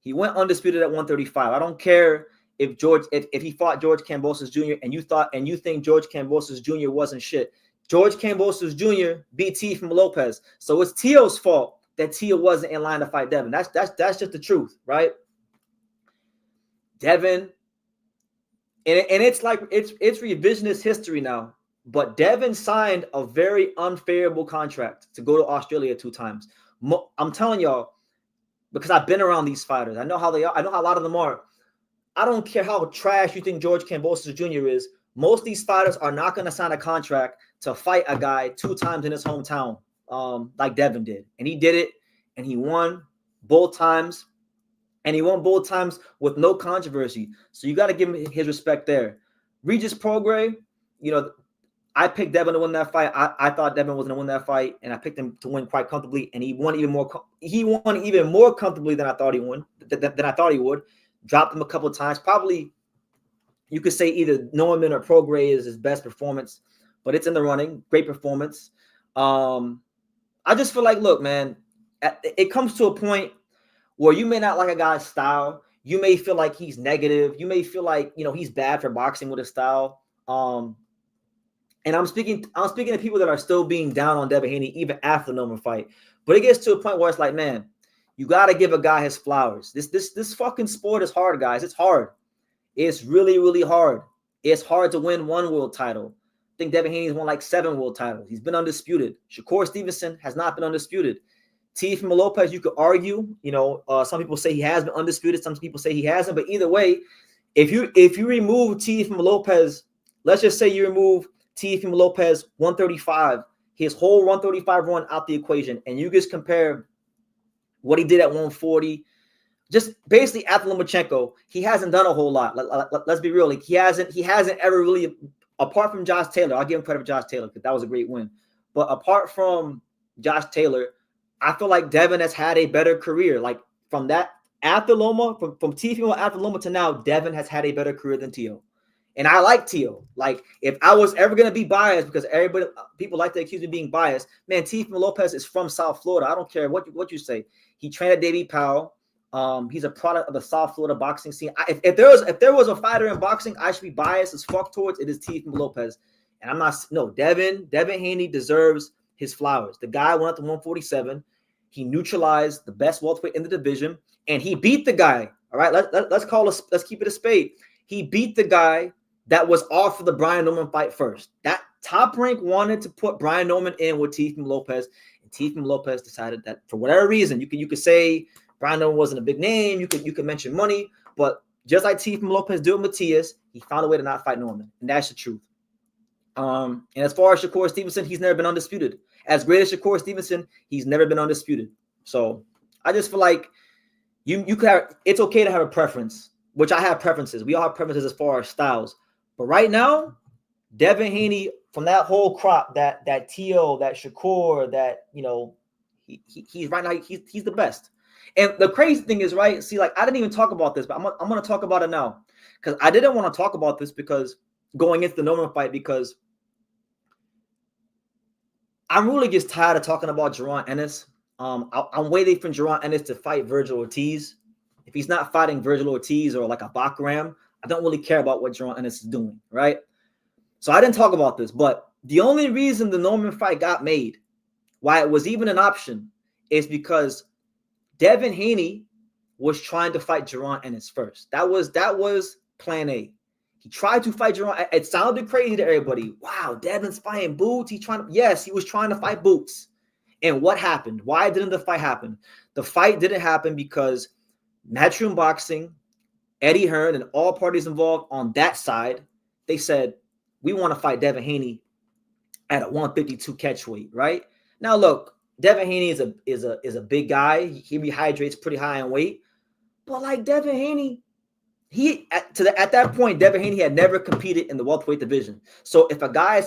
S1: He went undisputed at 135. I don't care if he fought George Kambosos Jr. and you think George Kambosos Jr. wasn't shit. George Kambosos Jr. beat Teofimo Lopez. So it's Tio's fault that Tio wasn't in line to fight Devin. That's just the truth, right? Devin, and it's like it's revisionist history now. But Devin signed a very unfavorable contract to go to Australia 2 times. I'm telling y'all, because I've been around these fighters. I know how they are. I know how a lot of them are. I don't care how trash you think George Kambosos Jr. is. Most of these fighters are not going to sign a contract to fight a guy 2 times in his hometown, like Devin did. And he did it, and he won both times. And he won both times with no controversy. So you got to give him his respect there. Regis Prograis, you know, I picked Devin to win that fight. I thought Devin was going to win that fight, and I picked him to win quite comfortably. And he won even more. He won even more comfortably than I thought he would. Dropped him a couple of times. Probably, you could say either Norman or Prograis is his best performance, but it's in the running. Great performance. I just feel like, look, man, it comes to a point where you may not like a guy's style. You may feel like he's negative. You may feel like, you know, he's bad for boxing with his style. And I'm speaking to people that are still being down on Devin Haney even after the Norman fight. But it gets to a point where it's like, man, you got to give a guy his flowers. This fucking sport is hard, guys. It's hard. It's really, really hard. It's hard to win 1 world title. I think Devin Haney's won like 7 world titles. He's been undisputed. Shakur Stevenson has not been undisputed. Teofimo Lopez, you could argue, you know, some people say he has been undisputed. Some people say he hasn't. But either way, if you remove Teofimo Lopez, let's just say you remove Teofimo Lopez 135, his whole 135 run out the equation, and you just compare what he did at 140, just basically after Lomachenko, he hasn't done a whole lot. Let's be real. Like, he hasn't ever really, apart from Josh Taylor, I'll give him credit for Josh Taylor because that was a great win. But apart from Josh Taylor, I feel like Devin has had a better career. Like, from that after Loma, from Teofimo after Loma to now, Devin has had a better career than Tio. And I like Tio. Like, if I was ever going to be biased, because people like to accuse me of being biased, man, Teofimo Lopez is from South Florida. I don't care what you say. He trained at Davey Powell. He's a product of the South Florida boxing scene. If there was a fighter in boxing I should be biased as fuck towards, it is Teofimo Lopez. And I'm not. No, Devin Haney deserves his flowers. The guy went up to 147. He neutralized the best welterweight in the division, and he beat the guy. All right, let's keep it a spade. He beat the guy that was off for the Brian Norman fight first. That Top Rank wanted to put Brian Norman in with Teofimo Lopez. And Teofimo Lopez decided that for whatever reason, you could say Brian Norman wasn't a big name. You could mention money, but just like Teofimo Lopez did with Matias, he found a way to not fight Norman, and that's the truth. And as far as Shakur Stevenson, he's never been undisputed. As great as Shakur Stevenson, he's never been undisputed. So I just feel like you could have, it's okay to have a preference, which I have preferences. We all have preferences as far as styles. But right now, Devin Haney, from that whole crop, that T.O., that Shakur, that, he's right now, he's the best. And the crazy thing is, right, see, like, I didn't even talk about this, but I'm going to talk about it now. Because I didn't want to talk about this because going into the Norman fight, because I'm really just tired of talking about Jaron Ennis. I'm waiting for Jaron Ennis to fight Virgil Ortiz. If he's not fighting Virgil Ortiz or like a Bakram, I don't really care about what Jaron Ennis is doing, right? So I didn't talk about this, but the only reason the Norman fight got made, why it was even an option, is because Devin Haney was trying to fight Jaron Ennis first. That was plan A. He tried to fight Jaron. It sounded crazy to everybody. Wow, Devin's fighting Boots. Yes, he was trying to fight Boots. And what happened? Why didn't the fight happen? The fight didn't happen because Matchroom Boxing, Eddie Hearn, and all parties involved on that side, they said, we want to fight Devin Haney at a 152 catch weight, right? Now, look, Devin Haney is a big guy. He rehydrates pretty high in weight. But like Devin Haney, at that point, Devin Haney had never competed in the welterweight division. So if a guy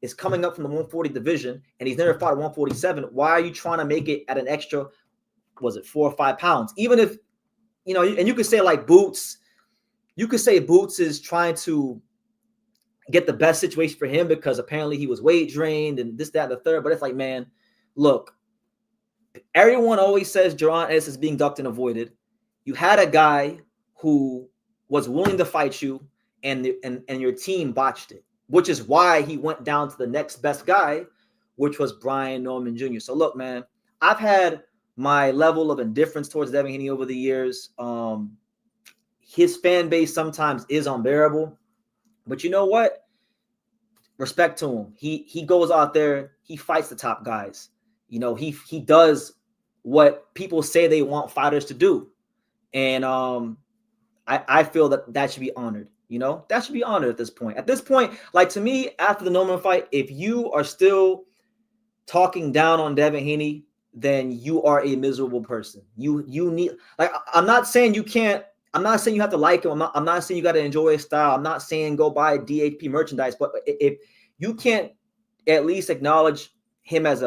S1: is coming up from the 140 division and he's never fought at 147, why are you trying to make it at an extra, was it 4 or 5 pounds? Even if, and you could say like Boots, Boots is trying to get the best situation for him because apparently he was weight drained and this, that, and the third. But it's like, man, look, everyone always says Jaron Ennis is being ducked and avoided. You had a guy who was willing to fight you and your team botched it, which is why he went down to the next best guy, which was Brian Norman Jr. So look, man, I've had my level of indifference towards Devin Haney over the years. His fan base sometimes is unbearable, but you know what? Respect to him. He goes out there, he fights the top guys. He does what people say they want fighters to do. And I feel that should be honored. That should be honored at this point. At this point, like to me, after the Norman fight, if you are still talking down on Devin Haney, then you are a miserable person. You need, like, I'm not saying you can't. I'm not saying you have to like him. I'm not saying you got to enjoy his style. I'm not saying go buy DHP merchandise. But if you can't at least acknowledge him as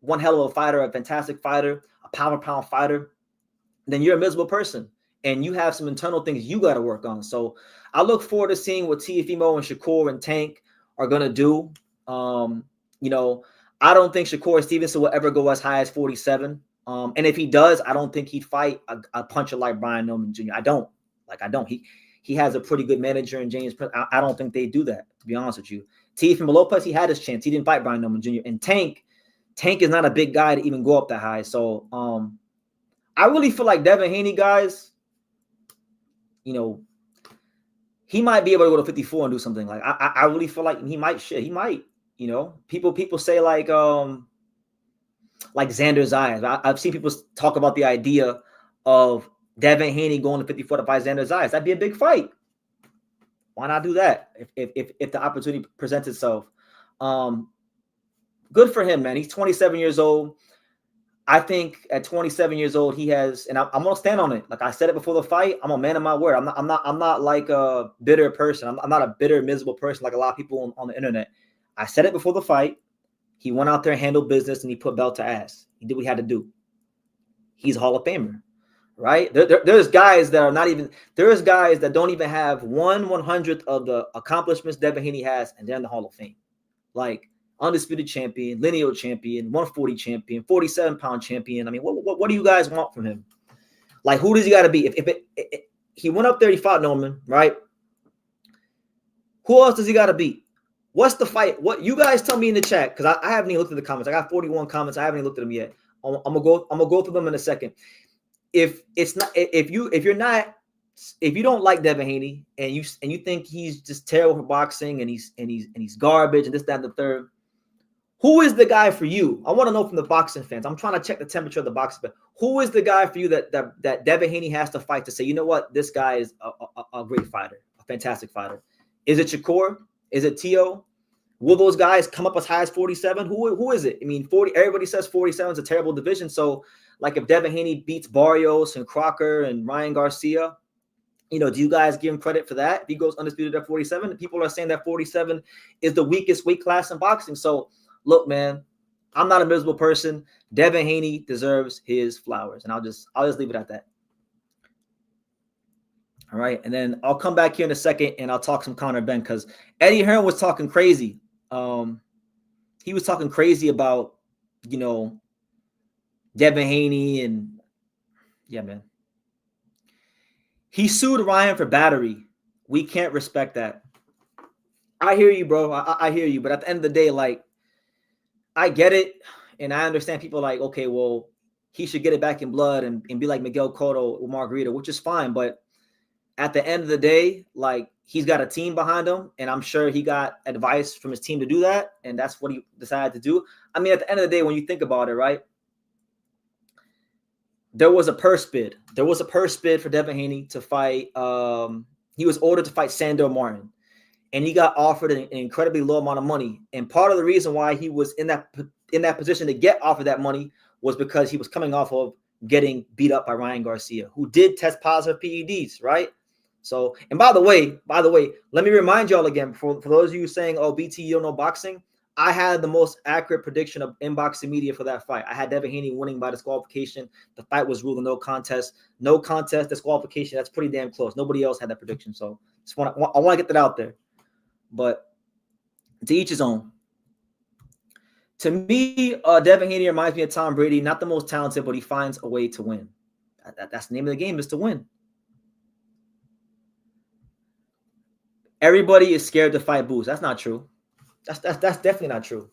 S1: one hell of a fighter, a fantastic fighter, a pound-for-pound fighter, then you're a miserable person. And you have some internal things you got to work on. So I look forward to seeing what Teofimo and Shakur and Tank are going to do. I don't think Shakur Stevenson will ever go as high as 47. And if he does, I don't think he'd fight a puncher like Brian Norman Jr. I don't. He has a pretty good manager in James Prince. I don't think they do that, to be honest with you. Teofimo Lopez, he had his chance. He didn't fight Brian Norman Jr. And Tank is not a big guy to even go up that high. So I really feel like Devin Haney, guys, he might be able to go to 54 and do something. Like I really feel like he might. He might. People say like Xander Zayas. I've seen people talk about the idea of Devin Haney going to 54 to fight Xander Zayas. That'd be a big fight. Why not do that if the opportunity presents itself? Good for him, man. He's 27 years old. I think at 27 years old, he has, and I'm gonna stand on it. Like I said it before the fight, I'm a man of my word. I'm not like a bitter person. I'm not a bitter, miserable person like a lot of people on the internet. I said it before the fight. He went out there and handled business, and he put belt to ass. He did what he had to do. He's a Hall of Famer, right? There's guys that are not even. There's guys that don't even have 1/100th of the accomplishments Devin Haney has, and they're in the Hall of Fame. Like undisputed champion, lineal champion, 140 champion, 47-pound champion. I mean, what do you guys want from him? Like, who does he got to be? If he went up there, he fought Norman, right? Who else does he got to beat? What's the fight? What you guys tell me in the chat, because I haven't even looked at the comments. I got 41 comments. I haven't even looked at them yet. I'm gonna go through them in a second. If you don't like Devin Haney and you think he's just terrible for boxing and he's garbage and this, that, and the third, Who is the guy for you? I want to know from the boxing fans. I'm trying to check the temperature of the boxing fan. Who is the guy for you that Devin Haney has to fight to say, you know what, this guy is a great fighter, a fantastic fighter? Is it Shakur? Is it Tio? Will those guys come up as high as 47? Who is it? I mean, 40. Everybody says 47 is a terrible division. So, like, if Devin Haney beats Barrios and Crocker and Ryan Garcia, you know, do you guys give him credit for that? If he goes undisputed at 47, people are saying that 47 is the weakest weight class in boxing. So, look, man, I'm not a miserable person. Devin Haney deserves his flowers, and I'll just leave it at that. All right, and then I'll come back here in a second, and I'll talk some Conor Benn because Eddie Hearn was talking crazy. He was talking crazy about, you know, Devin Haney, and yeah, man. He sued Ryan for battery. We can't respect that. I hear you, bro. I hear you, but at the end of the day, like, I get it, and I understand people like, okay, well, he should get it back in blood and be like Miguel Cotto or Margarita, which is fine, but at the end of the day, like, he's got a team behind him, and I'm sure he got advice from his team to do that, and that's what he decided to do. I mean, at the end of the day, when you think about it, right, there was a purse bid. There was a purse bid for Devin Haney to fight. He was ordered to fight Sandor Martin, and he got offered an incredibly low amount of money. And part of the reason why he was in that position to get offered that money was because he was coming off of getting beat up by Ryan Garcia, who did test positive PEDs, right? So, and by the way, let me remind y'all again, for those of you saying, oh, BT, you don't know boxing, I had the most accurate prediction of in-boxing media for that fight. I had Devin Haney winning by disqualification. The fight was ruled a no contest. No contest, disqualification. That's pretty damn close. Nobody else had that prediction. So I want to get that out there. But to each his own. To me, Devin Haney reminds me of Tom Brady. Not the most talented, but he finds a way to win. That's the name of the game, is to win. Everybody is scared to fight Boots. That's not true. That's definitely not true.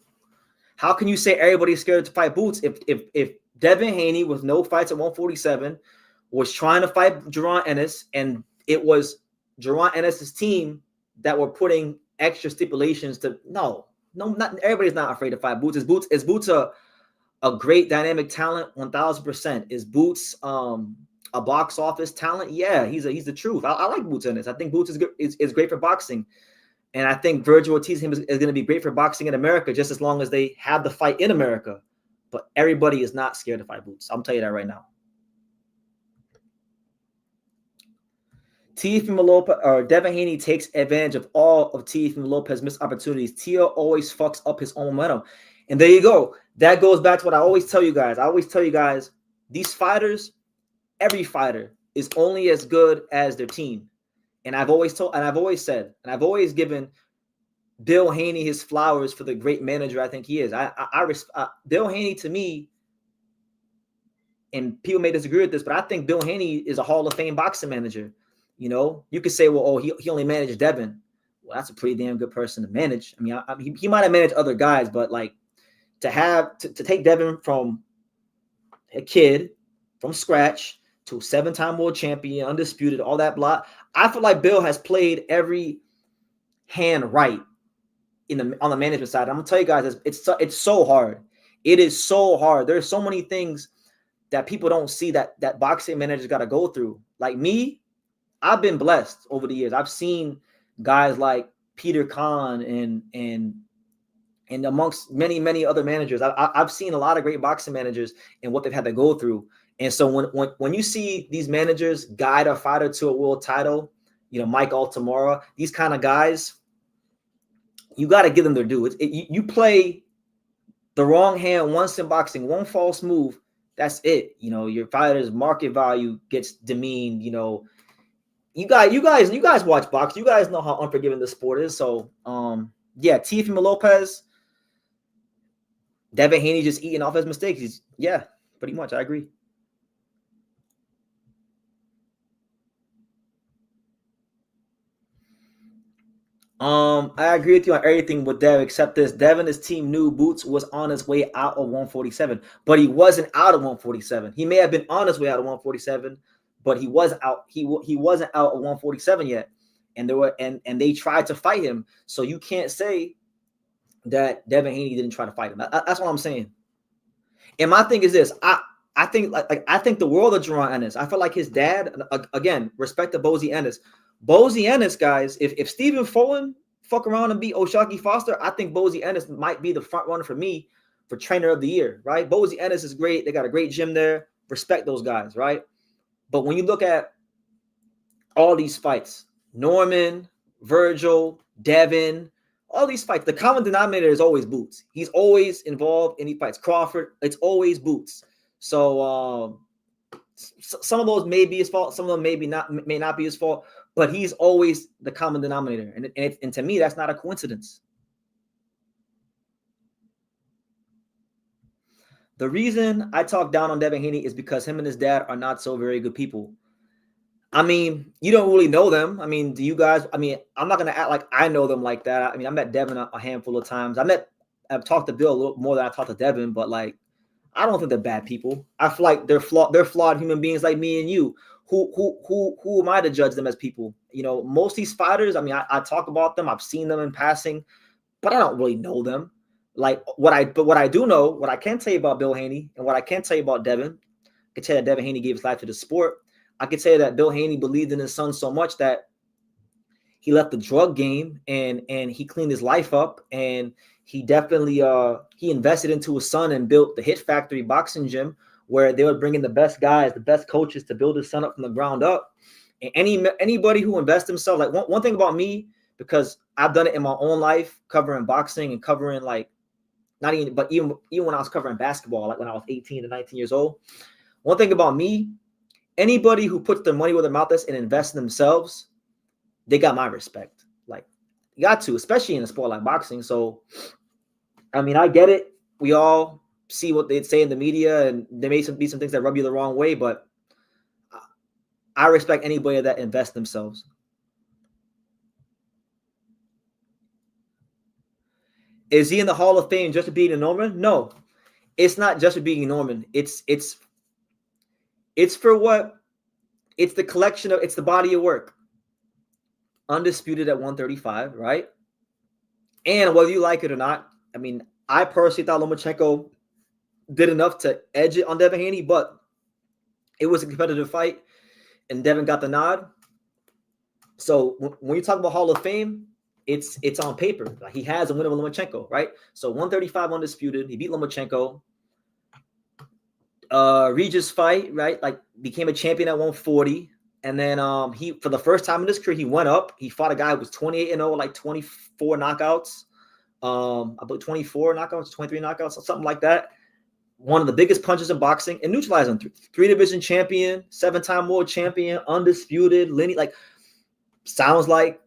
S1: How can you say everybody's scared to fight Boots if Devin Haney with no fights at 147 was trying to fight Jaron Ennis, and it was Jaron Ennis's team that were putting extra stipulations to not everybody's not afraid to fight Boots. Is Boots a great dynamic talent? 1000%. Is Boots a box office talent? Yeah, he's the truth. I like Boots Ennis. I think Boots is great for boxing. And I think Virgil Ortiz is going to be great for boxing in America, just as long as they have the fight in America. But everybody is not scared to fight Boots. I'll tell you that right now. Teofimo Lopez or Devin Haney takes advantage of all of Teofimo Lopez's missed opportunities. Tio always fucks up his own momentum. And there you go. That goes back to what I always tell you guys. I always tell you guys, these fighters, every fighter is only as good as their team. And I've always said, and I've always given Bill Haney his flowers for the great manager I think he is. Bill Haney, to me, and people may disagree with this, but I think Bill Haney is a Hall of Fame boxing manager. You know, you could say, well, oh, he only managed Devin. Well, that's a pretty damn good person to manage. I mean, he might have managed other guys, but like to take Devin from a kid from scratch to a 7-time world champion, undisputed, all that blah. I feel like Bill has played every hand right on the management side. I'm gonna tell you guys, it's so hard. It is so hard. There's so many things that people don't see that boxing managers got to go through. Like me, I've been blessed over the years. I've seen guys like Peter Kahn and amongst many other managers. I've seen a lot of great boxing managers and what they've had to go through. And so when you see these managers guide a fighter to a world title, you know, Mike Altamora, these kind of guys, you got to give them their due. You play the wrong hand once in boxing, one false move, that's it. You know, your fighter's market value gets demeaned. You know, you guys watch boxing. You guys know how unforgiving this sport is. So, yeah, Teofimo Lopez, Devin Haney just eating off his mistakes. Yeah, pretty much. I agree. I agree with you on everything with Devin except this. Devin, his team knew Boots was on his way out of 147, but he wasn't out of 147. He may have been on his way out of 147, but he was out. He wasn't out of 147 yet, and they tried to fight him. So you can't say that Devin Haney didn't try to fight him. That's what I'm saying. And my thing is this: I think I think the world of Jerron Ennis. I feel like his dad. Again, respect to Bozy Ennis. Bozy Ennis, guys. If Stephen Fulton fuck around and beat O'Shaquie Foster, I think Bozy Ennis might be the front runner for me for trainer of the year. Right? Bozy Ennis is great. They got a great gym there. Respect those guys. Right? But when you look at all these fights, Norman, Virgil, Devin, all these fights, the common denominator is always Boots. He's always involved in these fights. Crawford, it's always Boots. So some of those may be his fault. Some of them may not be his fault. But he's always the common denominator. And to me, that's not a coincidence. The reason I talk down on Devin Haney is because him and his dad are not so very good people. I mean, you don't really know them. I mean, do you guys? I mean, I'm not going to act like I know them like that. I mean, I met Devin a handful of times. I've talked to Bill a little more than I talked to Devin, but like, I don't think they're bad people. I feel like they're flawed human beings like me and you. Who am I to judge them as people? You know, most of these fighters, I mean, I talk about them. I've seen them in passing, but I don't really know them. Like what I do know, what I can tell you about Bill Haney and what I can tell you about Devin, I can tell you that Devin Haney gave his life to the sport. I can tell you that Bill Haney believed in his son so much that he left the drug game and he cleaned his life up, and he definitely he invested into his son and built the Hit Factory boxing gym where they would bring in the best guys, the best coaches to build his son up from the ground up. And anybody who invests himself, like one thing about me, because I've done it in my own life, covering boxing and covering like not even, but even when I was covering basketball, like when I was 18 to 19 years old, one thing about me, anybody who puts their money where their mouth is and invests in themselves, they got my respect. Like, you got to, especially in a sport like boxing. So, I mean, I get it. We all see what they say in the media, and there may be some things that rub you the wrong way, but I respect anybody that invests themselves. Is he in the Hall of Fame just for beating Norman? No, it's not just for beating Norman. It's for what? It's the collection of, it's the body of work. Undisputed at 135, right? And whether you like it or not, I mean, I personally thought Lomachenko did enough to edge it on Devin Haney, but it was a competitive fight, and Devin got the nod. So when you talk about Hall of Fame, it's on paper. Like, he has a win over Lomachenko, right? So 135 undisputed. He beat Lomachenko. Regis fight, right? Like, became a champion at 140. And then he, for the first time in his career, he went up. He fought a guy who was 28-0, like 24 knockouts. I believe 24 knockouts, 23 knockouts, something like that. One of the biggest punches in boxing, and neutralized him. Three division champion, 7-time world champion, undisputed, lineage. Like, sounds like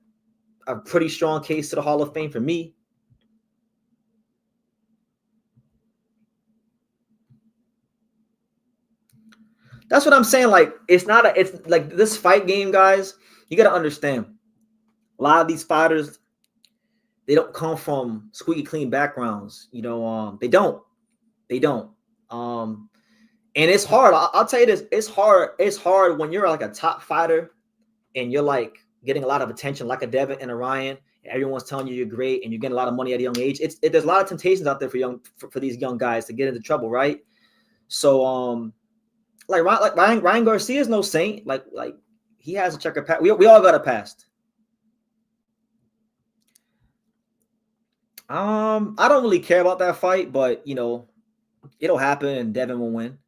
S1: a pretty strong case to the Hall of Fame for me. That's what I'm saying. Like, it's like this fight game, guys. You got to understand, a lot of these fighters, they don't come from squeaky clean backgrounds. You know, they don't. And it's hard. I'll tell you this. It's hard. It's hard when you're like a top fighter and you're like getting a lot of attention, like a Devin and a Ryan. And everyone's telling you you're great and you're getting a lot of money at a young age. There's a lot of temptations out there for these young guys to get into trouble, right? So like Ryan Garcia is no saint. Like he has a checkered past. We all got a past. I don't really care about that fight, but you know, it'll happen and Devin will win.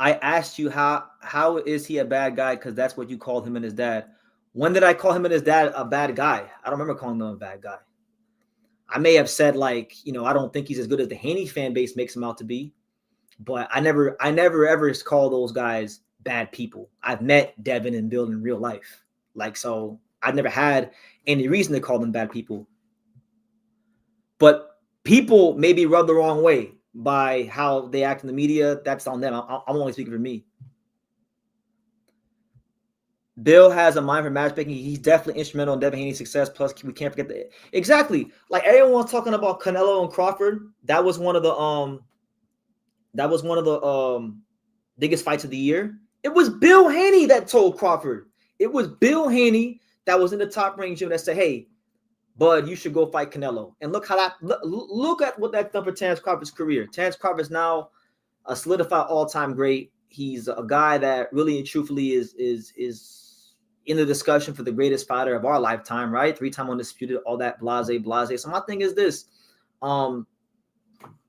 S1: I asked you how is he a bad guy, because that's what you called him and his dad. When did I call him and his dad a bad guy? I don't remember calling them a bad guy. I may have said, like, you know, I don't think he's as good as the Haney fan base makes him out to be, but I never ever call those guys bad people. I've met Devin and Bill in real life. Like, so I've never had any reason to call them bad people. But people may be rubbed the wrong way by how they act in the media. That's on them. I'm only speaking for me. Bill has a mind for matchmaking. He's definitely instrumental in Devin Haney's success. Plus, we can't forget that. Exactly. Like, everyone's talking about Canelo and Crawford. That was one of the biggest fights of the year. It was Bill Haney that told Crawford. It was Bill Haney that was in the Top Range gym that said, "Hey, bud, you should go fight Canelo." And look at what that done for Terence Crawford's career. Terence Crawford is now a solidified all-time great. He's a guy that really and truthfully is in the discussion for the greatest fighter of our lifetime, right? 3-time undisputed, all that blase. So my thing is this: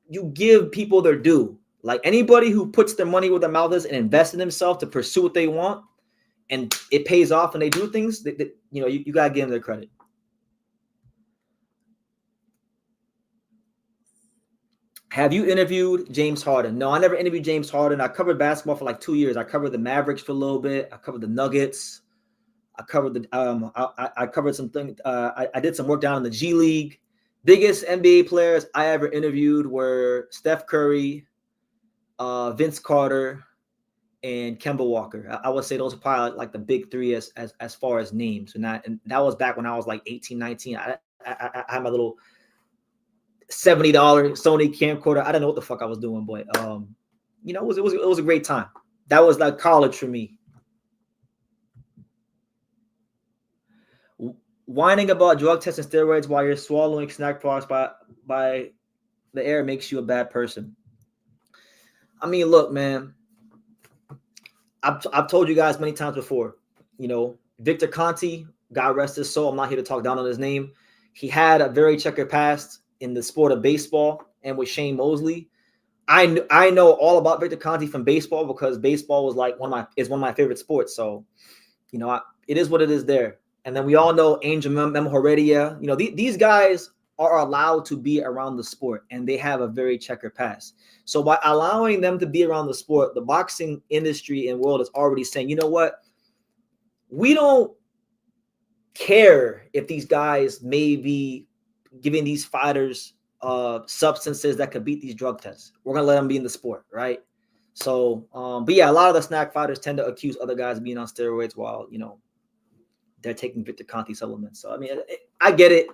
S1: you give people their due. Like anybody who puts their money where their mouth is and invests in themselves to pursue what they want, and it pays off and they do things, you gotta give them their credit. Have you interviewed James Harden? No, I never interviewed James Harden. I covered basketball for like 2 years. I covered the Mavericks for a little bit. I covered the Nuggets. I covered the I covered some things. I did some work down in the G League. Biggest NBA players I ever interviewed were Steph Curry, Vince Carter, and Kemba Walker. I would say those are probably like the big three as far as names. And that was back when I was like 18, 19. I had my little $70 Sony camcorder. I don't know what the fuck I was doing, but it was a great time. That was like college for me. Whining about drug tests and steroids while you're swallowing snack products by the air makes you a bad person. I mean, look, man. I've told you guys many times before. Victor Conti, God rest his soul. I'm not here to talk down on his name. He had a very checkered past in the sport of baseball and with Shane Mosley. I know all about Victor Conti from baseball because baseball was like one of my favorite sports. So, it is what it is there. And then we all know Angel Memo Heredia. These guys are allowed to be around the sport and they have a very checkered past. So by allowing them to be around the sport, the boxing industry and world is already saying, you know what? We don't care if these guys may be giving these fighters substances that could beat these drug tests. We're going to let them be in the sport, right? So, but yeah, a lot of the snack fighters tend to accuse other guys of being on steroids while, they're taking Victor Conti supplements. So, I mean, I get it.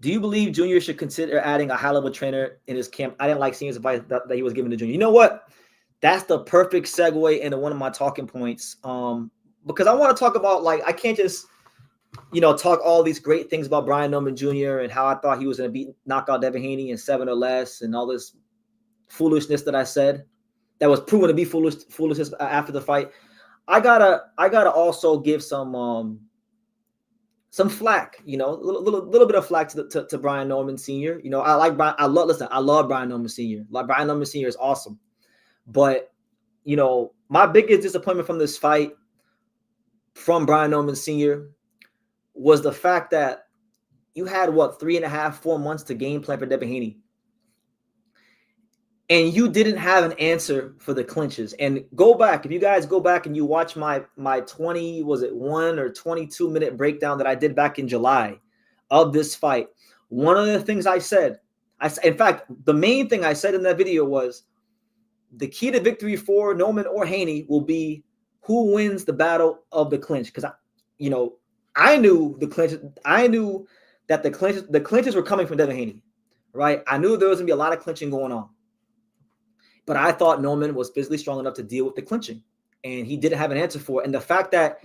S1: Do you believe Junior should consider adding a high-level trainer in his camp? I didn't like seeing his advice that he was giving to Junior. You know what? That's the perfect segue into one of my talking points. Because I want to talk about, I can't just, talk all these great things about Brian Norman Jr. and how I thought he was going to knock out Devin Haney in 7 or less and all this foolishness that I said that was proven to be foolishness after the fight. I gotta also give some flack, a little bit of flack to Brian Norman Sr. I love Brian Norman Sr. Like Brian Norman Sr. is awesome, but my biggest disappointment from this fight from Brian Norman Sr. was the fact that you had 3.5, 4 months to game plan for Devin Haney. And you didn't have an answer for the clinches. And if you guys go back and you watch my 1 or 22 minute breakdown that I did back in July of this fight, one of the things I said, in fact, the main thing I said in that video was the key to victory for Norman or Haney will be who wins the battle of the clinch. Because I knew the clinches. I knew that the clinches were coming from Devin Haney, right? I knew there was gonna be a lot of clinching going on. But I thought Norman was physically strong enough to deal with the clinching, and he didn't have an answer for it. And the fact that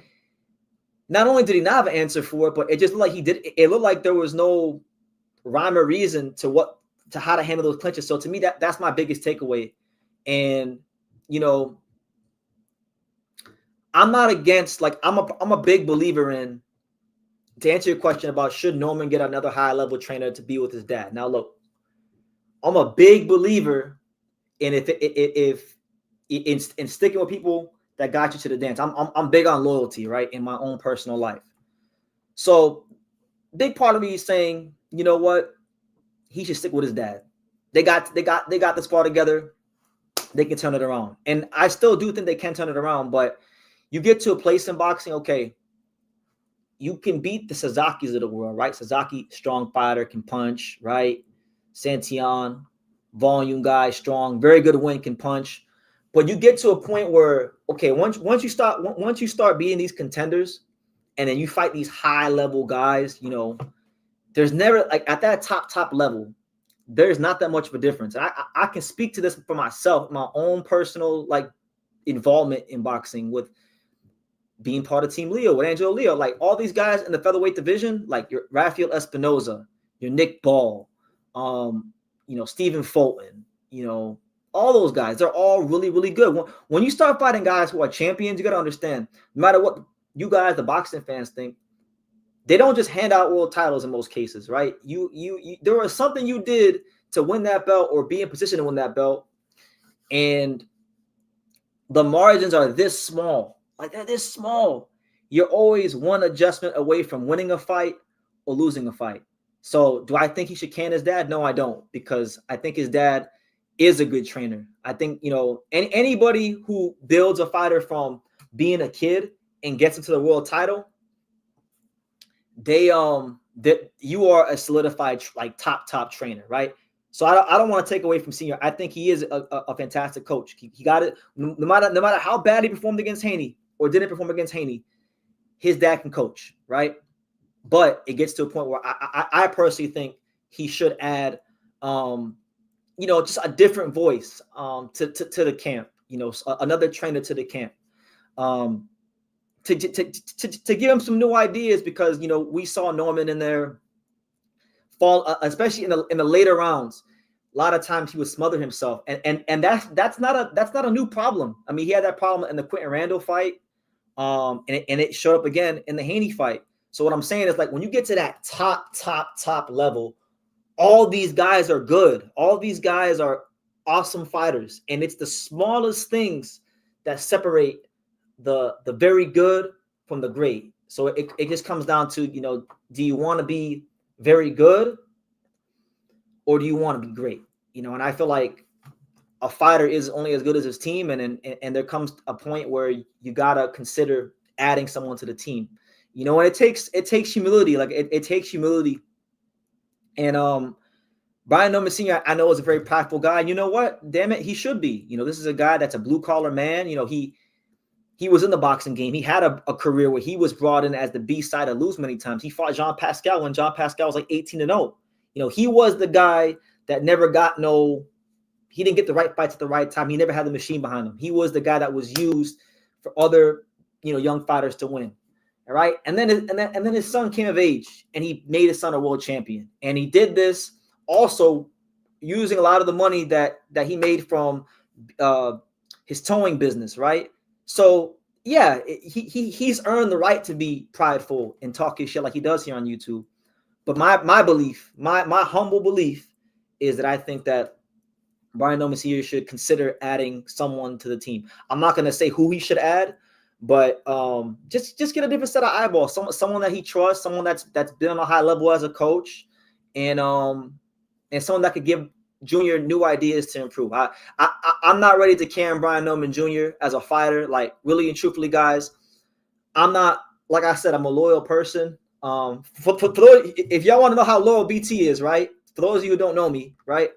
S1: not only did he not have an answer for it, but it just looked like he did. It looked like there was no rhyme or reason to how to handle those clinches. So to me, that's my biggest takeaway. And I'm not against I'm a big believer in, to answer your question about should Norman get another high level trainer to be with his dad. Now look, I'm a big believer. And if in sticking with people that got you to the dance, I'm big on loyalty, right? In my own personal life. So big part of me is saying, you know what? He should stick with his dad. They got the squad together. They can turn it around. And I still do think they can turn it around, but you get to a place in boxing, okay, you can beat the Sasakis of the world, right? Sasaki, strong fighter, can punch, right? Santillan, volume guy, strong, very good win, can punch. But you get to a point where, okay, once you start beating these contenders, and then you fight these high level guys, there's never at that top level, there's not that much of a difference. And I can speak to this for myself, my own personal like involvement in boxing with being part of Team Leo with Angelo Leo. Like all these guys in the featherweight division, like your Rafael Espinoza, your Nick Ball, Stephen Fulton, all those guys, they're all really, really good. When you start fighting guys who are champions, you got to understand, no matter what you guys, the boxing fans, think, they don't just hand out world titles in most cases, right? You there was something you did to win that belt or be in position to win that belt, and the margins are this small. Like they're this small. You're always one adjustment away from winning a fight or losing a fight. So do I think he should can his dad? No, I don't, because I think his dad is a good trainer. I think, anybody who builds a fighter from being a kid and gets into the world title, that you are a solidified like top trainer, right? So I don't want to take away from Senior. I think he is a fantastic coach. He got it. No matter how bad he performed against Haney or didn't perform against Haney, his dad can coach, right? But it gets to a point where I personally think he should add, just a different voice to the camp. Another trainer to the camp. To give him some new ideas, because we saw Norman in there fall, especially in the later rounds. A lot of times he would smother himself, and that's not a new problem. I mean, he had that problem in the Quentin Randall fight, and it showed up again in the Haney fight. So what I'm saying is, like, when you get to that top level, all these guys are good. All these guys are awesome fighters, and it's the smallest things that separate the very good from the great. So it just comes down to, do you want to be very good or do you want to be great? And I feel like a fighter is only as good as his team, and there comes a point where you gotta consider adding someone to the team. And it takes humility. Like it takes humility. And Brian Norman Sr., I know, is a very practical guy. And you know what? Damn it, he should be. This is a guy that's a blue collar man. He was in the boxing game. He had a career where he was brought in as the B-side to lose many times. He fought Jean Pascal when Jean Pascal was like 18-0. He was the guy that never got he didn't get the right fights at the right time. He never had the machine behind him. He was the guy that was used for other, young fighters to win. All right. And then his son came of age and he made his son a world champion. And he did this also using a lot of the money that he made from his towing business, right? So yeah, he's earned the right to be prideful and talk his shit like he does here on YouTube. But my belief, my humble belief, is that I think that Brian Norman Sr. should consider adding someone to the team. I'm not gonna say who he should add, but just get a different set of eyeballs. Someone that he trusts, someone that's been on a high level as a coach, and someone that could give Junior new ideas to improve. I'm not ready to can Brian Norman Jr. as a fighter. Like, really and truthfully, guys, I'm not, like I said, I'm a loyal person. For those, if y'all want to know how loyal BT is, right? For those of you who don't know me, right?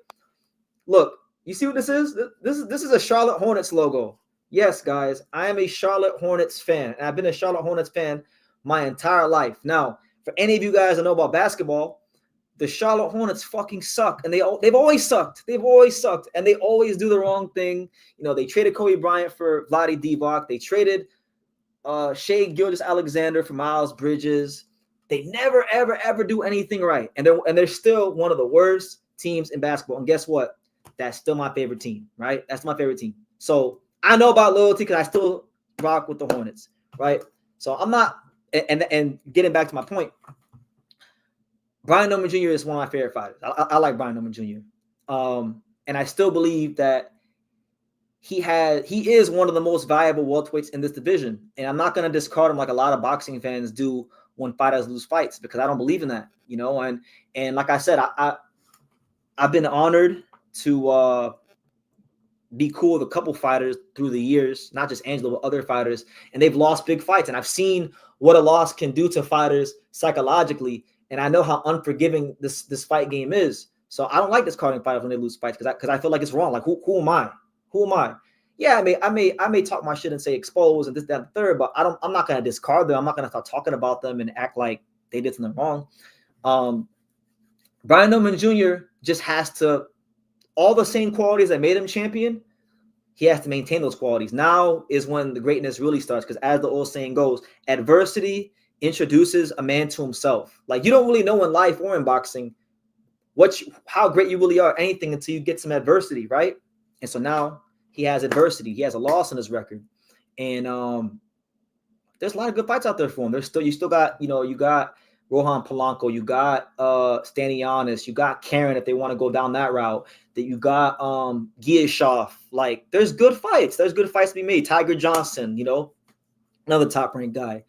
S1: Look, you see what this is? This is a Charlotte Hornets logo. Yes, guys, I am a Charlotte Hornets fan, and I've been a Charlotte Hornets fan my entire life. Now, for any of you guys that know about basketball, the Charlotte Hornets fucking suck, and they've always sucked. They've always sucked, and they always do the wrong thing. They traded Kobe Bryant for Vlade Divac. They traded Shai Gilgeous-Alexander for Miles Bridges. They never, ever, ever do anything right, and they're still one of the worst teams in basketball. And guess what? That's still my favorite team, right? That's my favorite team. So I know about loyalty because I still rock with the Hornets, right? So I'm not, and getting back to my point, Brian Norman Jr. is one of my favorite fighters. I like Brian Norman Jr. And I still believe that he is one of the most valuable welterweights in this division. And I'm not going to discard him like a lot of boxing fans do when fighters lose fights, because I don't believe in that, And like I said, I've been honored to be cool with a couple fighters through the years, not just Angelo, but other fighters, and they've lost big fights. And I've seen what a loss can do to fighters psychologically, and I know how unforgiving this fight game is. So I don't like discarding fighters when they lose fights because I feel like it's wrong. Like, who am I? Who am I? Yeah, I may talk my shit and say expose and this, that, and the third, but I'm not gonna discard them. I'm not gonna start talking about them and act like they did something wrong. Brian Norman Jr., just has to, all the same qualities that made him champion, he has to maintain those qualities. Now is when the greatness really starts, because as the old saying goes, adversity introduces a man to himself. Like, you don't really know in life or in boxing how great you really are, anything, until you get some adversity, right? And so now he has adversity. He has a loss in his record. And there's a lot of good fights out there for him. You still got, you got Rohan Polanco, you got Stanianis, you got Karen if they want to go down that route. That you got Giashov. Like, there's good fights. There's good fights to be made. Tiger Johnson, another top-ranked guy.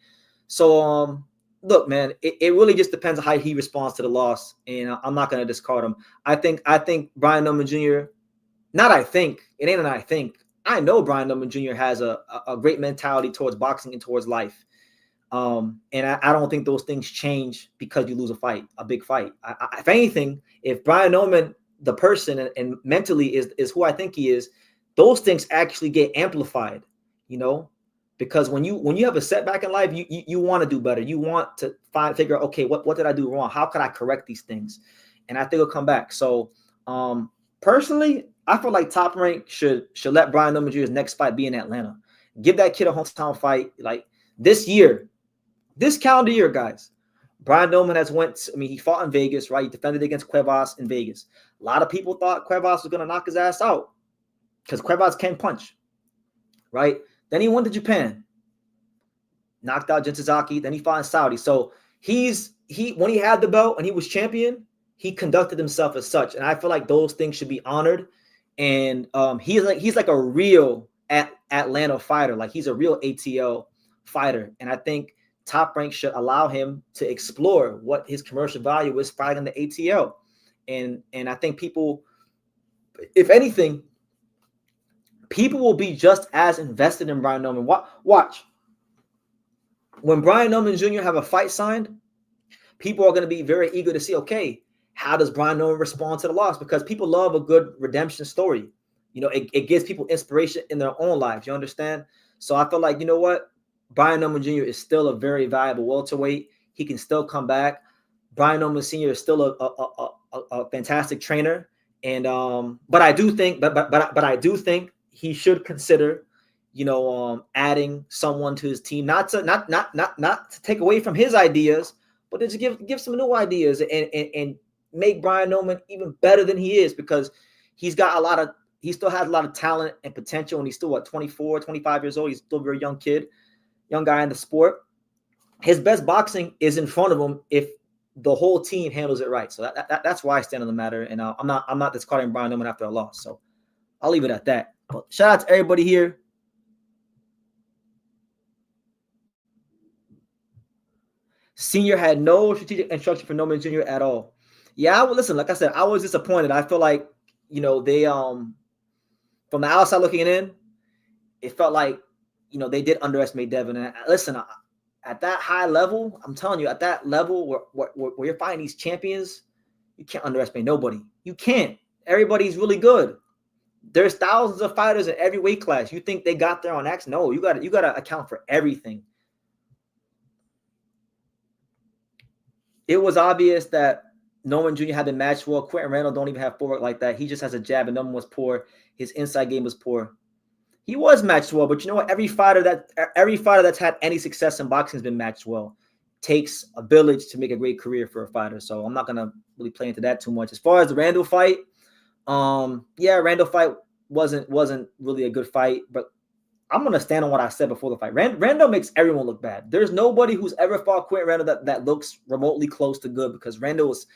S1: So look, man, it really just depends on how he responds to the loss, and I'm not going to discard him. I think Brian Pillman Jr. It ain't an I think. I know Brian Pillman Jr. has a great mentality towards boxing and towards life. And I don't think those things change because you lose a big fight. If anything, if Brian Pillman, the person and mentally is who I think he is, those things actually get amplified, because when you have a setback in life, you want to do better. You want to figure out, okay, what did I do wrong? How could I correct these things? And I think it'll come back. So personally, I feel like Top Rank should let Brian Pillman Jr.'s next fight be in Atlanta. Give that kid a hometown fight. Like, this calendar year, guys, Brian Pillman he fought in Vegas, right? He defended against Cuevas in Vegas. A lot of people thought Cuevas was going to knock his ass out because Cuevas can punch, right? Then he went to Japan, knocked out Jintozaki. Then he fought in Saudi. So when he had the belt and he was champion, he conducted himself as such. And I feel like those things should be honored. And he's like a real Atlanta fighter. Like, he's a real ATL fighter. And I think Top Rank should allow him to explore what his commercial value is fighting the ATL. And I think people, if anything, people will be just as invested in Brian Pillman. Watch. When Brian Pillman Jr. have a fight signed, people are going to be very eager to see, okay, how does Brian Pillman respond to the loss? Because people love a good redemption story. It gives people inspiration in their own lives. You understand? So I feel like, you know what? Brian Pillman Jr. is still a very valuable welterweight. He can still come back. Brian Pillman Sr. is still a fantastic trainer. And but I do think I do think he should consider, adding someone to his team, not to take away from his ideas, but to give some new ideas and make Brian Pillman even better than he is, because he still has a lot of talent and potential, and he's still 24, 25 years old. He's still a very young guy in the sport. His best boxing is in front of him if the whole team handles it right. So that's why I stand on the matter, and I'm not discarding Brian Pillman after a loss. So I'll leave it at that. But shout out to everybody here. Senior had no strategic instruction for Pillman Jr. at all. Yeah, well, listen, like I said, I was disappointed. I feel like, they from the outside looking in, it felt like, they did underestimate Devin. And listen, at that high level, I'm telling you, at that level where you're fighting these champions, you can't underestimate nobody. You can't. Everybody's really good. There's thousands of fighters in every weight class. You think they got there on X? No, you got to account for everything. It was obvious that Pillman Jr. had been matched well. Quentin Randall don't even have footwork like that. He just has a jab, and Pillman was poor. His inside game was poor. He was matched well, but you know what? Every fighter that's had any success in boxing has been matched well. Takes a village to make a great career for a fighter. So I'm not gonna really play into that too much. As far as the Randall fight, Randall fight wasn't really a good fight, but I'm gonna stand on what I said before the fight. Randall makes everyone look bad. There's nobody who's ever fought Quentin Randall that looks remotely close to good, because Randall is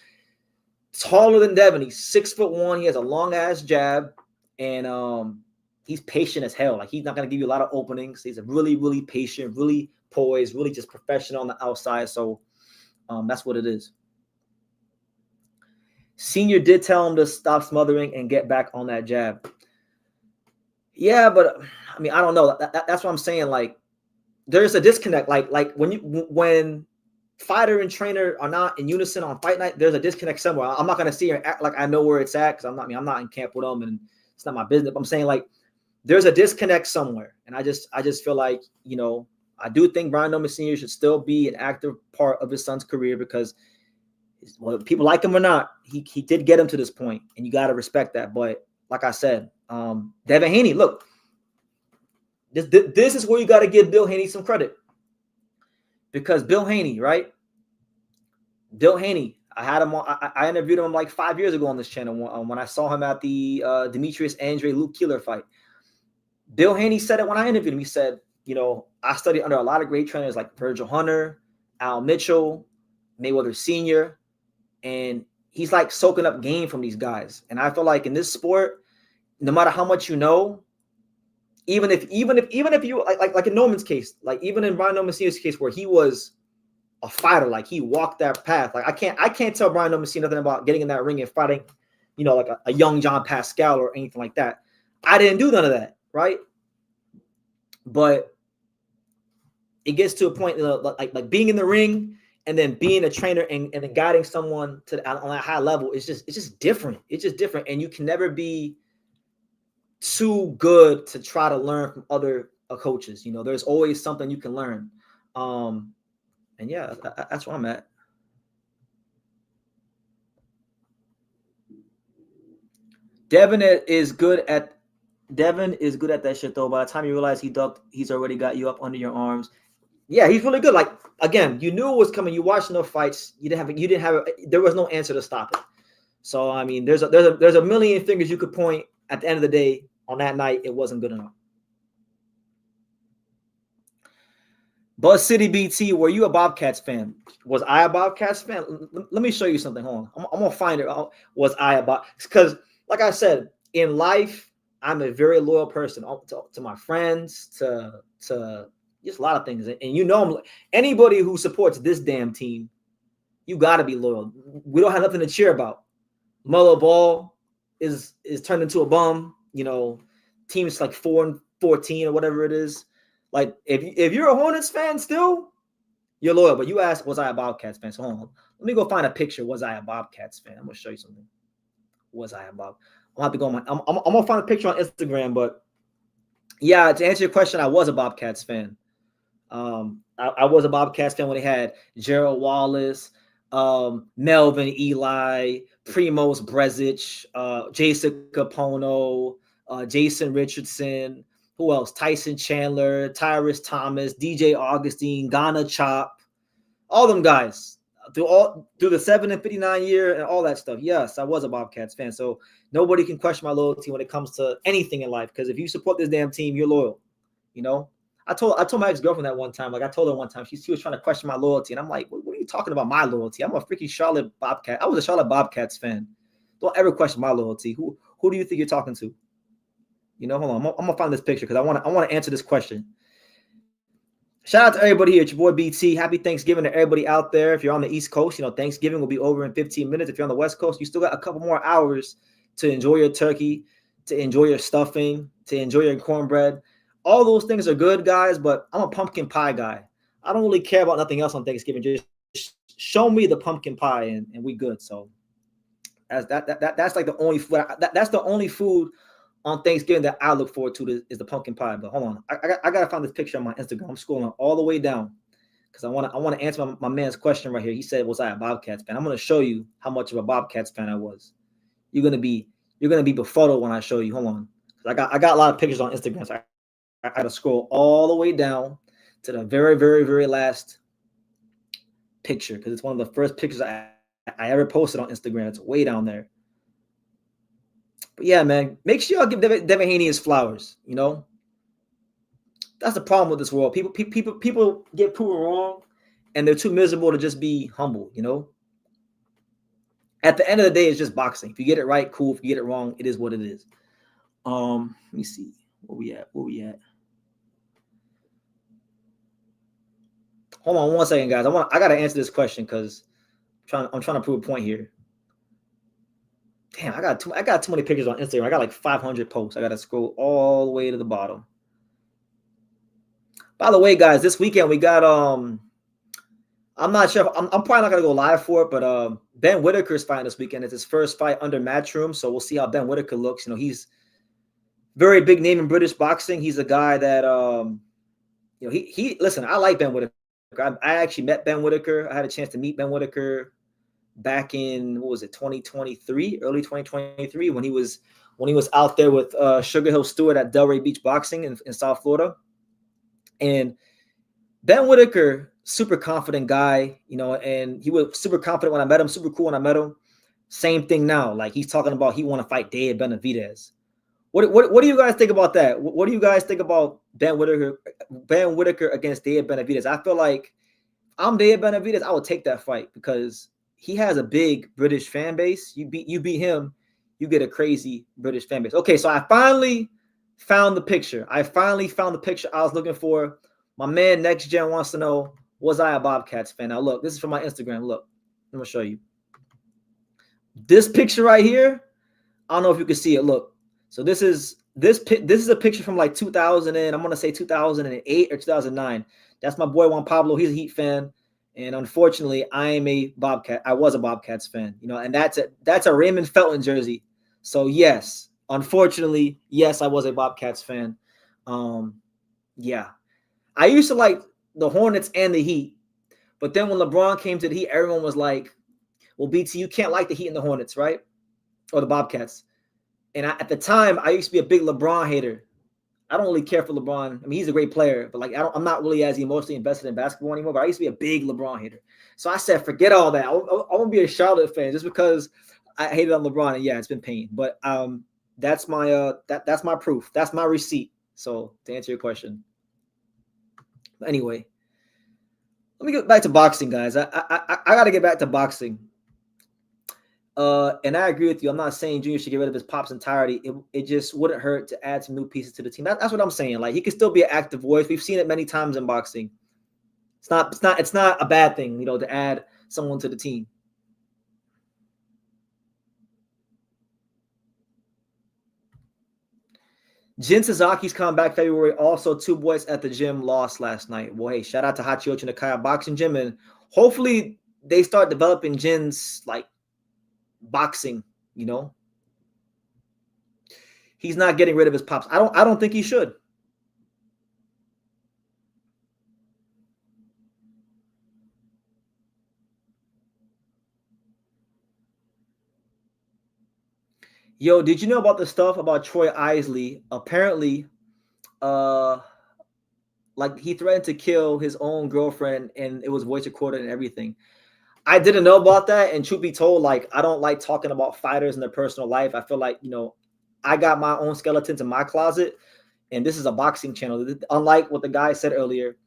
S1: taller than Devin. He's 6'1". He has a long ass jab, and he's patient as hell. Like, he's not going to give you a lot of openings. He's a really, really patient, really poised, really just professional on the outside. So that's what it is. Senior did tell him to stop smothering and get back on that jab. Yeah, but I mean, I don't know. That's what I'm saying. Like, there's a disconnect. Like when fighter and trainer are not in unison on fight night, there's a disconnect somewhere. I'm not going to see and act like I know where it's at, because I'm not in camp with them, and it's not my business. But I'm saying, like, there's a disconnect somewhere. And I just feel like, I do think Brian Pillman Sr. should still be an active part of his son's career, because Whether people like him or not, he did get him to this point, and you got to respect that. But like I said, Devin Haney, look, this is where you got to give Bill Haney some credit, because Bill Haney, right? Bill Haney, I had him on. I interviewed him like 5 years ago on this channel when I saw him at the Demetrius Andre Luke Keeler fight. Bill Haney said it when I interviewed him. He said, I studied under a lot of great trainers like Virgil Hunter, Al Mitchell, Mayweather Sr., and he's like soaking up game from these guys. And I feel like in this sport, no matter how much you know, even if you like in Norman's case, like even in Brian Norman Sr.'s case where he was a fighter, like he walked that path. Like I can't tell Brian Norman Sr. nothing about getting in that ring and fighting, like a young John Pascal or anything like that. I didn't do none of that, right? But it gets to a point like being in the ring and then being a trainer and then guiding someone on a high level is just different. It's just different, and you can never be too good to try to learn from other coaches. There's always something you can learn. And yeah, that's where I'm at. Devin is good at that shit though. By the time you realize he ducked, he's already got you up under your arms. Yeah, he's really good. Like again, you knew it was coming. You watched enough fights. There was no answer to stop it. So I mean, there's a million fingers you could point. At the end of the day, on that night, it wasn't good enough. Buzz City BT, were you a Bobcats fan? Was I a Bobcats fan? Let me show you something. Hold on. I'm gonna find it. Was I a Because, like I said, in life, I'm a very loyal person to my friends, to just a lot of things. And anybody who supports this damn team, you got to be loyal. We don't have nothing to cheer about. Melo Ball is turned into a bum. Teams like 4-14 or whatever it is. Like if you're a Hornets fan still, you're loyal. But you asked, was I a Bobcats fan? So hold on. Let me go find a picture. Was I a Bobcats fan? I'm gonna show you something. Was I a Bob? I'll have to go on I'm gonna find a picture on Instagram. But yeah, to answer your question, I was a Bobcats fan. I was a Bobcats fan when they had Gerald Wallace, Melvin Eli, Primoz Brezic, Jason Capono, Jason Richardson. Who else? Tyson Chandler, Tyrus Thomas, DJ Augustine, Ghana Chop, all them guys through the 7 and 59 year and all that stuff. Yes, I was a Bobcats fan. So nobody can question my loyalty when it comes to anything in life. Because if you support this damn team, you're loyal. I told my ex-girlfriend that one time. Like I told her one time, she was trying to question my loyalty, and I'm like, what are you talking about? My loyalty? I'm a freaking Charlotte Bobcat. I was a Charlotte Bobcats fan. Don't ever question my loyalty. Who do you think you're talking to? Hold on. I'm gonna find this picture because I want to answer this question. Shout out to everybody here. It's your boy BT. Happy Thanksgiving to everybody out there. If you're on the East Coast, Thanksgiving will be over in 15 minutes. If you're on the West Coast, you still got a couple more hours to enjoy your turkey, to enjoy your stuffing, to enjoy your cornbread. All those things are good, guys, but I'm a pumpkin pie guy. I don't really care about nothing else on Thanksgiving. Just show me the pumpkin pie and we good. So that's like the only food. That's the only food on Thanksgiving that I look forward to is the pumpkin pie. But hold on, I gotta find this picture on my Instagram. I'm scrolling all the way down because I want to answer my man's question right here. He said, "Was I a Bobcats fan?" I'm gonna show you how much of a Bobcats fan I was. You're gonna be befuddled when I show you. Hold on, I got a lot of pictures on Instagram. So I got to scroll all the way down to the very, very, very last picture because it's one of the first pictures I ever posted on Instagram. It's way down there. But yeah, man, make sure y'all give Devin Haney his flowers. That's the problem with this world. People get proven wrong, and they're too miserable to just be humble. At the end of the day, it's just boxing. If you get it right, cool. If you get it wrong, it is what it is. Let me see where we at. Hold on 1 second, guys. I gotta answer this question because I'm trying to prove a point here. Damn, I got too many pictures on Instagram. I got like 500 posts. I gotta scroll all the way to the bottom. By the way, guys, this weekend we got I'm not sure. I'm probably not gonna go live for it, but Ben Whitaker's fighting this weekend. It's his first fight under Matchroom, so we'll see how Ben Whitaker looks. He's very big name in British boxing. He's a guy that he listen. I like Ben Whitaker. I actually met Ben Whitaker. I had a chance to meet Ben Whitaker back in, what was it, 2023, early 2023, when he was out there with Sugar Hill Stewart at Delray Beach Boxing in South Florida. And Ben Whitaker, super confident guy, and he was super confident when I met him, super cool when I met him. Same thing now. Like, he's talking about he want to fight Dave Benavidez. What do you guys think about that? What do you guys think about Ben Whitaker against Dave Benavidez? I feel like I'm Dave Benavidez, I would take that fight because he has a big British fan base. You beat him, you get a crazy British fan base. Okay, so I finally found the picture. I was looking for. My man Next Gen wants to know, was I a Bobcats fan? Now look, this is from my Instagram. Look, I'm gonna show you. This picture right here, I don't know if you can see it. Look, so this is a picture from like 2000 and I'm gonna say 2008 or 2009. That's my boy Juan Pablo. He's a Heat fan, and unfortunately, I was a Bobcats fan. And that's a Raymond Felton jersey. So yes, unfortunately, yes, I was a Bobcats fan. Yeah. I used to like the Hornets and the Heat, but then when LeBron came to the Heat, everyone was like, well, BT, you can't like the Heat and the Hornets, right? Or the Bobcats. And at the time, I used to be a big LeBron hater. I don't really care for LeBron. I mean, he's a great player, but I'm not really as emotionally invested in basketball anymore, but I used to be a big LeBron hater. So I said, forget all that. I want to be a Charlotte fan just because I hated on LeBron. And yeah, it's been pain, but that's my that's my proof. That's my receipt. So to answer your question. But anyway, let me get back to boxing, guys. I got to get back to boxing. And I agree with you. I'm not saying Junior should get rid of his pops entirety. It just wouldn't hurt to add some new pieces to the team. That's what I'm saying. Like, he could still be an active voice. We've seen it many times in boxing. It's not a bad thing, to add someone to the team. Jin Suzuki's coming back February. Also, two boys at the gym lost last night. Well, hey, shout out to Hachiochi Nakaya Boxing Gym, and hopefully they start developing Jin's like boxing. He's not getting rid of his pops. I don't think he should. Yo, did you know about the stuff about Troy Isley? Apparently, like, he threatened to kill his own girlfriend, and it was voice recorded and everything. I didn't know about that, and truth be told, like, I don't like talking about fighters and their personal life. I feel like, I got my own skeletons in my closet, and this is a boxing channel. Unlike what the guy said earlier,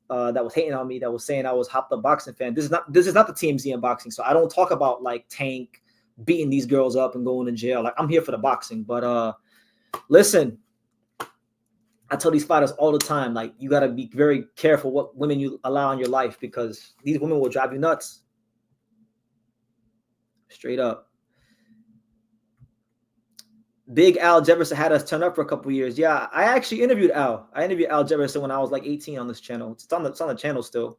S1: that was hating on me, that was saying I was hopped up boxing fan. This is not the TMZ in boxing, so I don't talk about like Tank beating these girls up and going to jail. Like, I'm here for the boxing. But listen, I tell these fighters all the time, like, you got to be very careful what women you allow in your life, because these women will drive you nuts. Straight up. Big Al Jefferson had us turn up for a couple of years. Yeah, I actually interviewed Al. I interviewed Al Jefferson when I was like 18 on this channel. It's on the channel still.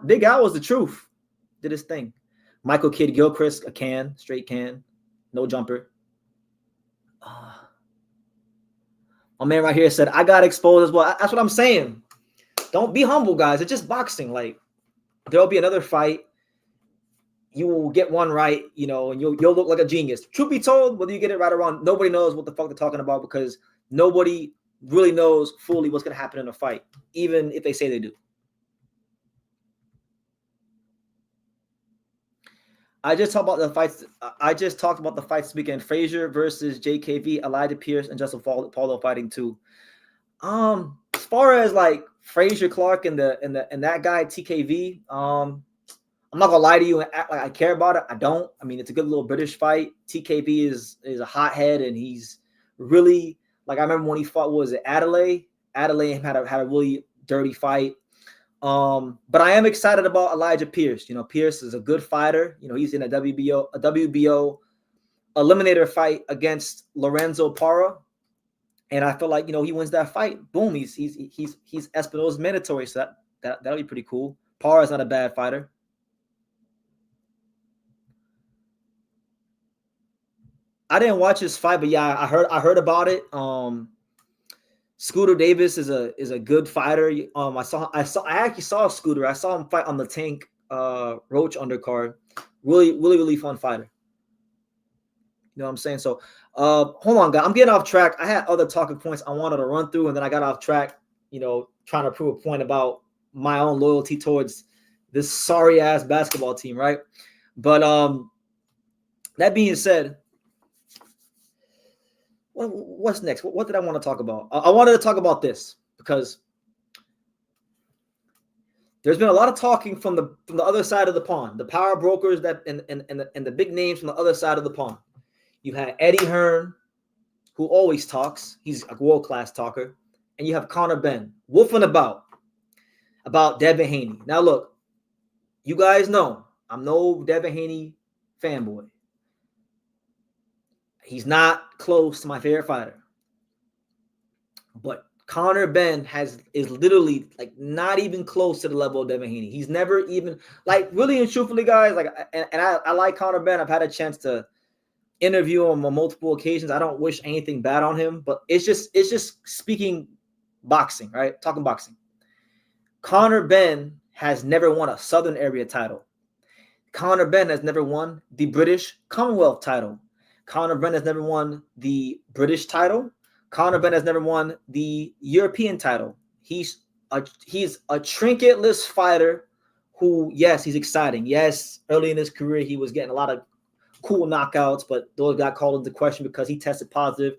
S1: Big Al was the truth. Did his thing. Michael Kidd Gilchrist, a straight can, no jumper. My man right here said, I got exposed as well. That's what I'm saying. Don't be humble, guys. It's just boxing. Like, there'll be another fight. You will get one right, and you'll look like a genius. Truth be told, whether you get it right or wrong, nobody knows what the fuck they're talking about, because nobody really knows fully what's going to happen in a fight, even if they say they do. I just talked about the fights this weekend. Frazier versus JKV, Elijah Pierce, and Justin Paulo fighting too. As far as like Frazier Clark and that guy TKV, I'm not gonna lie to you and act like I care about it. I don't. I mean, it's a good little British fight. TKV is a hothead, and he's really, like, I remember when he fought, what was it, Adelaide? Adelaide had a really dirty fight. But I am excited about Elijah Pierce. Pierce is a good fighter. He's in a WBO eliminator fight against Lorenzo Parra, and I feel like he wins that fight. Boom, he's Espinosa's mandatory, so that'll be pretty cool. Parra's not a bad fighter. I didn't watch his fight, but yeah, I heard about it. Scooter Davis is a good fighter. I actually saw Scooter. I saw him fight on the Tank Roach undercard. Really fun fighter. You know what I'm saying? So, hold on, guys. I'm getting off track. I had other talking points I wanted to run through, and then I got off track, trying to prove a point about my own loyalty towards this sorry-ass basketball team, right? But that being said, what's next? What did I want to talk about? I wanted to talk about this because there's been a lot of talking from the other side of the pond, the power brokers that and the big names from the other side of the pond. You had Eddie Hearn, who always talks. He's a world-class talker. And you have Conor Ben, wolfing about Devin Haney. Now, look, you guys know I'm no Devin Haney fanboy. He's not close to my favorite fighter. But Conor Ben is literally like not even close to the level of Devin Haney. He's never even, like, really and truthfully, guys, like, and I like Conor Ben. I've had a chance to interview him on multiple occasions. I don't wish anything bad on him, but it's just speaking boxing, right? Talking boxing. Conor Ben has never won a Southern area title. Conor Ben has never won the British Commonwealth title. Conor Ben has never won the British title. Conor Ben has never won the European title. He's a trinketless fighter who, yes, he's exciting. Yes, early in his career, he was getting a lot of cool knockouts, but those got called into question because he tested positive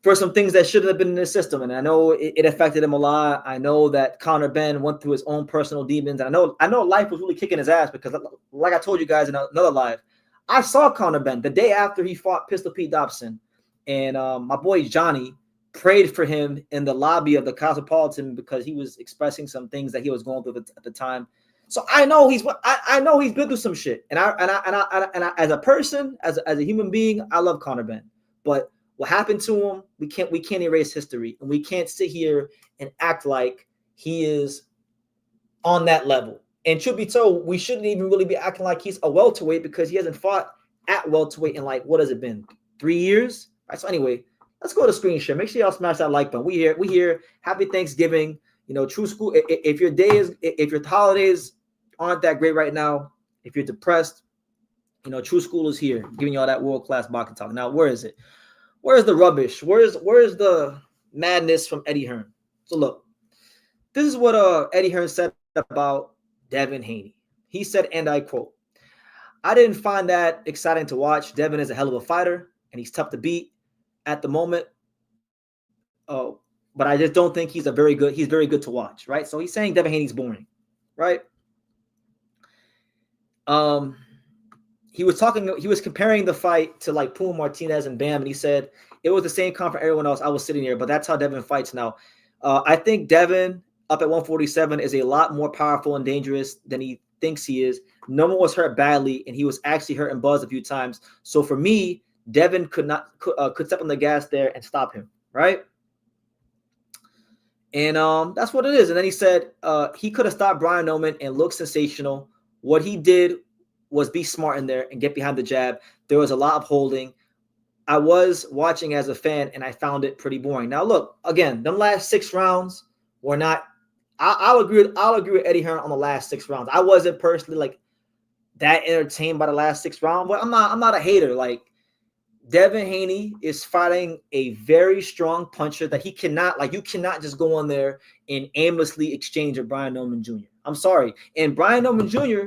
S1: for some things that shouldn't have been in his system. And I know it affected him a lot. I know that Conor Ben went through his own personal demons. And I know life was really kicking his ass because, like I told you guys in another live, I saw Conor Ben the day after he fought Pistol Pete Dobson. And my boy Johnny prayed for him in the lobby of the Cosmopolitan because he was expressing some things that he was going through at the time. So I know he's been through some shit, and I as a person, as a human being, I love Conor Ben. But what happened to him, we can't erase history, and we can't sit here and act like he is on that level. And truth be told, we shouldn't even really be acting like he's a welterweight because he hasn't fought at welterweight in, like, what has it been, 3 years? All right, so anyway, let's go to screen share. Make sure y'all smash that like button. We here. Happy Thanksgiving. True school. If your holidays aren't that great right now, if you're depressed, True School is here, giving y'all that world-class boxing talk. Now, where is it? Where's the rubbish? Where's the madness from Eddie Hearn? So look, this is what Eddie Hearn said about Devin Haney. He said, and I quote, "I didn't find that exciting to watch. Devin is a hell of a fighter, and he's tough to beat at the moment. But I just don't think he's very good to watch," right? So he's saying Devin Haney's boring, right? He was comparing the fight to, like, Puma Martinez and Bam, and he said it was the same comp for everyone else. I was sitting there, but that's how Devin fights now. I think Devin up at 147 is a lot more powerful and dangerous than he thinks he is. No one was hurt badly, and he was actually hurt and buzzed a few times. So for me, Devin could step on the gas there and stop him, right? And that's what it is. And then he said he could have stopped Brian Noman and looked sensational. What he did was be smart in there and get behind the jab. There was a lot of holding. I was watching as a fan, and I found it pretty boring. Now, look, again, them last 6 rounds were not. I'll agree with Eddie Hearn on the last 6 rounds. I wasn't personally, like, that entertained by the last 6 rounds, but I'm not a hater. Like, Devin Haney is fighting a very strong puncher that you cannot just go on there and aimlessly exchange with Brian Noman Jr. I'm sorry. And Brian Noman Jr.,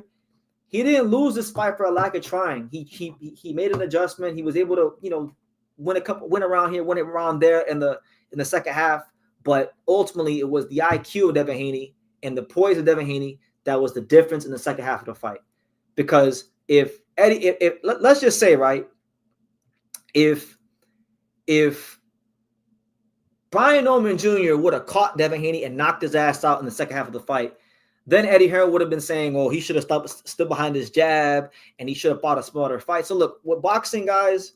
S1: he didn't lose this fight for a lack of trying. He made an adjustment. He was able to, win around here, win around there in the second half. But ultimately, it was the IQ of Devin Haney and the poise of Devin Haney that was the difference in the second half of the fight. Because if let's just say, right, if Brian Noman Jr. would have caught Devin Haney and knocked his ass out in the second half of the fight, then Eddie Hearn would have been saying, "Oh, he should have stood behind his jab, and he should have fought a smarter fight." So look, with boxing, guys,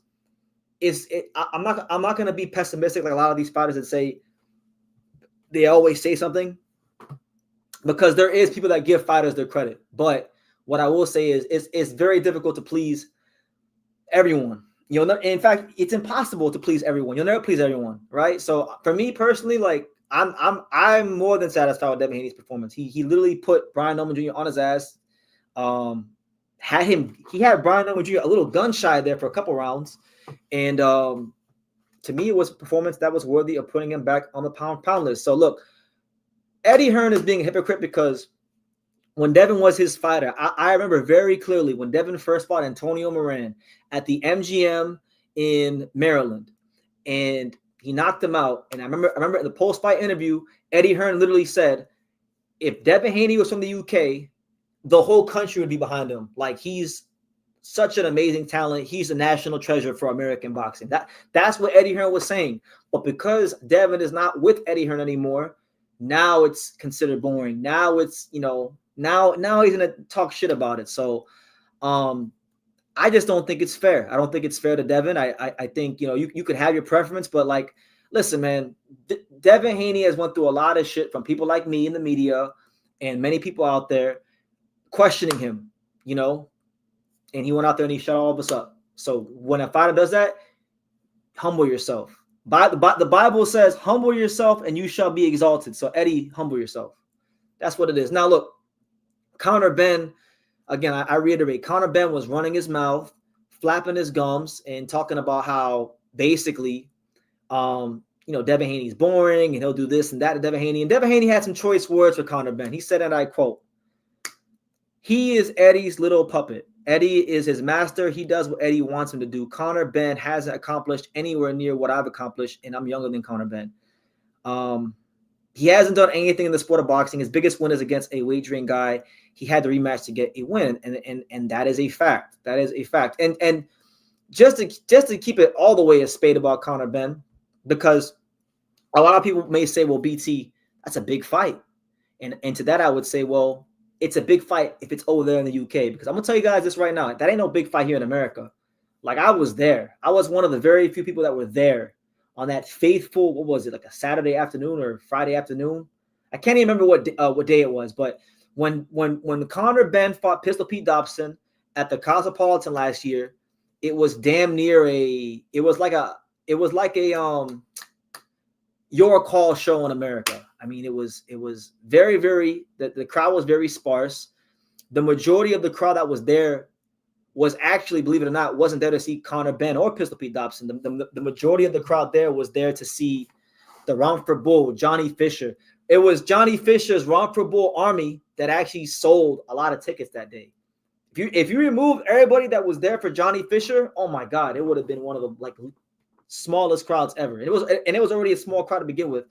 S1: I'm not going to be pessimistic like a lot of these fighters that say they always say something, because there is people that give fighters their credit. But what I will say is it's very difficult to please everyone. In fact, it's impossible to please everyone. You'll never please everyone, right? So for me personally, like, I'm more than satisfied with Devin Haney's performance. He literally put Brian Noman Jr. on his ass. He had Brian Inoue Jr. a little gun shy there for a couple rounds, and to me, it was a performance that was worthy of putting him back on the pound list. So look, Eddie Hearn is being a hypocrite because when Devin was his fighter, I remember very clearly when Devin first fought Antonio Moran at the MGM in Maryland, and he knocked him out. And I remember in the post-fight interview, Eddie Hearn literally said, if Devin Haney was from the UK, the whole country would be behind him. Like, he's such an amazing talent. He's a national treasure for American boxing. That's what Eddie Hearn was saying. But because Devin is not with Eddie Hearn anymore, now it's considered boring. Now it's, now he's gonna talk shit about it. So I just don't think it's fair. I don't think it's fair to Devin. I think, you could have your preference, but like, listen, man, Devin Haney has went through a lot of shit from people like me in the media and many people out there questioning him, and he went out there and he shut all of us up. So when a fighter does that, humble yourself. The Bible says, humble yourself and you shall be exalted. So Eddie, humble yourself. That's what it is. Now look, Conor Benn, again, I reiterate, Conor Benn was running his mouth, flapping his gums, and talking about how basically, Devin Haney's boring and he'll do this and that to Devin Haney. And Devin Haney had some choice words for Conor Benn. He said, and I quote, "He is Eddie's little puppet. Eddie is his master. He does what Eddie wants him to do. Conor Benn hasn't accomplished anywhere near what I've accomplished, and I'm younger than Conor Benn. He hasn't done anything in the sport of boxing. His biggest win is against a wagering guy. He had the rematch to get a win, and that is a fact. That is a fact. And just to keep it all the way a spade about Conor Benn, because a lot of people may say, well, BT, that's a big fight. And to that I would say, well, it's a big fight if it's over there in the UK, because I'm going to tell you guys this right now. That ain't no big fight here in America. Like, I was there. I was one of the very few people that were there on that faithful, what was it, like a Saturday afternoon or Friday afternoon? I can't even remember what day it was, but when Conor Benn fought Pistol Pete Dobson at the Cosmopolitan last year, it was damn near like a Your Call show in America. I mean, it was very, very, the crowd was very sparse. The majority of the crowd that was there was actually, believe it or not, wasn't there to see Conor Benn or Pistol Pete Dobson. The majority of the crowd there was there to see the Romford Bull, Johnny Fisher. It was Johnny Fisher's Romford Bull army that actually sold a lot of tickets that day. If you remove everybody that was there for Johnny Fisher, oh my God, it would have been one of the smallest crowds ever. It was already a small crowd to begin with.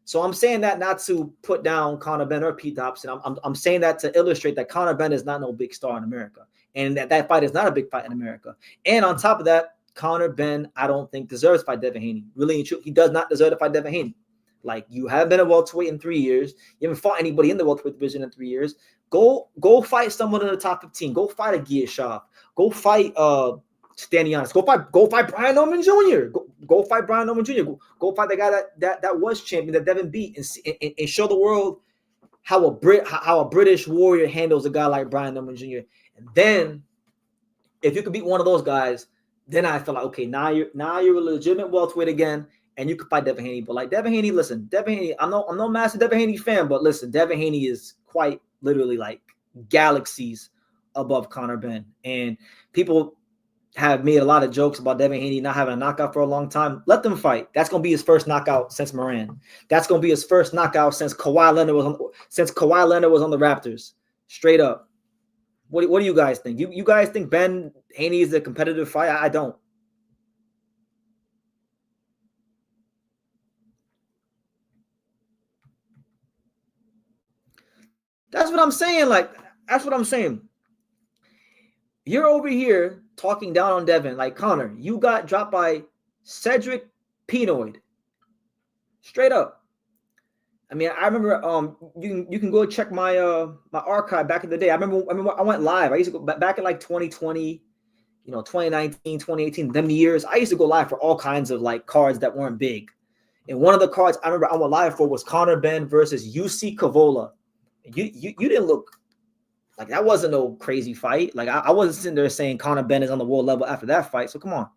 S1: So I'm saying that not to put down Conor Benn or Pete Dobson. I'm saying that to illustrate that Conor Benn is not no big star in America, and that fight is not a big fight in America. And on top of that, Conor Benn, I don't think deserves to fight Devin Haney. Really and truly, he does not deserve to fight Devin Haney. Like, you haven't been a welterweight in 3 years. You haven't fought anybody in the welterweight division in 3 years. Go fight someone in the top 15. Go fight a Giashov. Go fight Stanianis. Go fight Brian Norman Jr. Go fight Brian Norman Jr. Go fight the guy that was champion that Devin beat, and show the world how a British warrior handles a guy like Brian Norman Jr. And then, if you could beat one of those guys, then I feel like, okay, now you're a legitimate welterweight again, and you could fight Devin Haney. But like Devin Haney, listen, Devin Haney, I'm no massive Devin Haney fan, but listen, Devin Haney is quite literally like galaxies above Conor Benn, and people have made a lot of jokes about Devin Haney not having a knockout for a long time. Let them fight. That's going to be his first knockout since Moran. That's going to be his first knockout since Kawhi Leonard was on the Raptors. Straight up. What do you guys think? You guys think Ben Haney is a competitive fight? I don't. That's what I'm saying. That's what I'm saying. You're over here talking down on Devin. Like, Conor, you got dropped by Cedric Penoid. Straight up. I mean, I remember you can go check my my archive back in the day. I remember I went live. I used to go back in like 2020, 2019, 2018, them years. I used to go live for all kinds of like cards that weren't big. And one of the cards I remember I went live for was Conor Benn versus UC Cavola. You didn't look like that wasn't no crazy fight. Like, I wasn't sitting there saying Conor Benn is on the world level after that fight. So come on.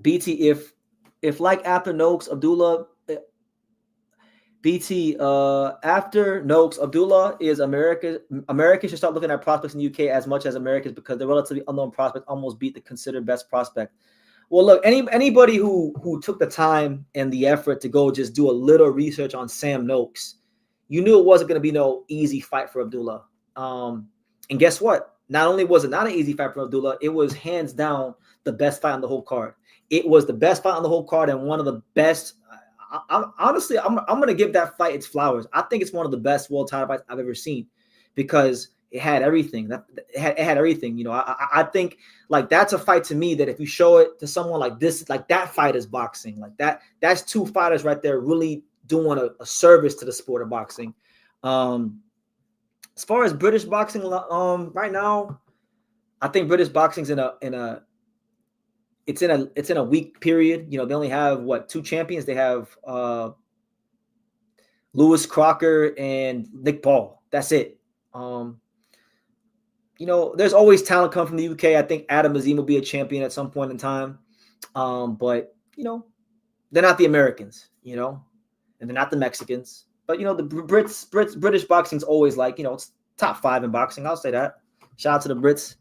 S1: BT, if like after Noakes, Abdullah, BT, after Noakes, Abdullah is America. Americans should start looking at prospects in the UK as much as Americans because the relatively unknown prospect almost beat the considered best prospect. Well, look, anybody who took the time and the effort to go just do a little research on Sam Noakes, you knew it wasn't going to be no easy fight for Abdullah. And guess what? Not only was it not an easy fight for Abdullah, it was hands down the best fight on the whole card. It was the best fight on the whole card and one of the best. Honestly, I'm going to give that fight its flowers. I think it's one of the best world title fights I've ever seen because it had everything. It had everything. You know, I think like that's a fight to me that if you show it to someone like this, like that fight is boxing. Like that's two fighters right there really doing a service to the sport of boxing. As far as British boxing, right now, I think British boxing's in a weak period. You know, they only have two champions. They have Lewis Crocker and Nick Paul. That's it. You know, there's always talent coming from the UK. I think Adam Azim will be a champion at some point in time. But, you know, they're not the Americans, you know, and they're not the Mexicans. But, you know, the British boxing's always like, you know, it's top 5 in boxing. I'll say that. Shout out to the Brits.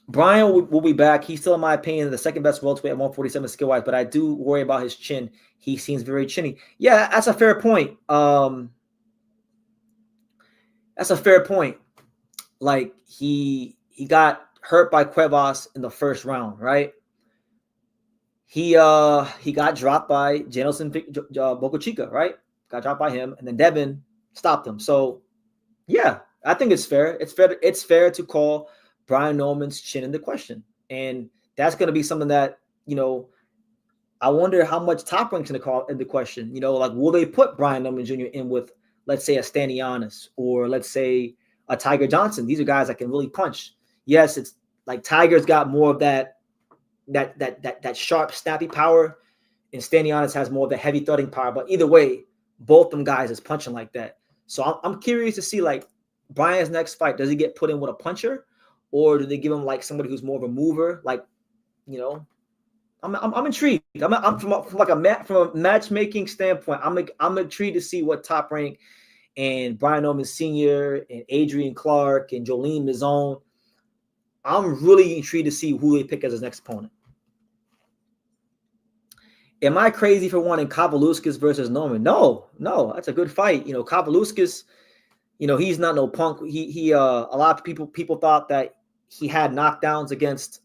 S1: Brian will be back. He's still, in my opinion, the second best welterweight at 147 skill-wise, but I do worry about his chin. He seems very chinny. Yeah, that's a fair point. That's a fair point. Like, he got hurt by Cuevas in the first round, right? He got dropped by Janelson Bocachica, right? Got dropped by him, and then Devin stopped him. So, yeah, I think it's fair. It's fair to call Brian Norman's chin into question. And that's going to be something that, you know, I wonder how much Top Rank's going to call into question. You know, like, will they put Brian Norman Jr. in with, let's say, a Stanianis or let's say a Tiger Johnson? These are guys that can really punch. Yes, it's like Tiger's got more of that sharp, snappy power, and Stanianis has more of the heavy thudding power. But either way, both them guys is punching like that. So I'm curious to see, like, Brian's next fight. Does he get put in with a puncher? Or do they give him like somebody who's more of a mover? Like, you know, I'm intrigued. I'm from a matchmaking standpoint. I'm intrigued to see what Top Rank and Brian Norman Sr. and Adrian Clark and Jolene Mizone. I'm really intrigued to see who they pick as his next opponent. Am I crazy for wanting Kavaluskas versus Norman? No, that's a good fight. You know, Kavaluskas, you know, he's not no punk. A lot of people thought that he had knockdowns against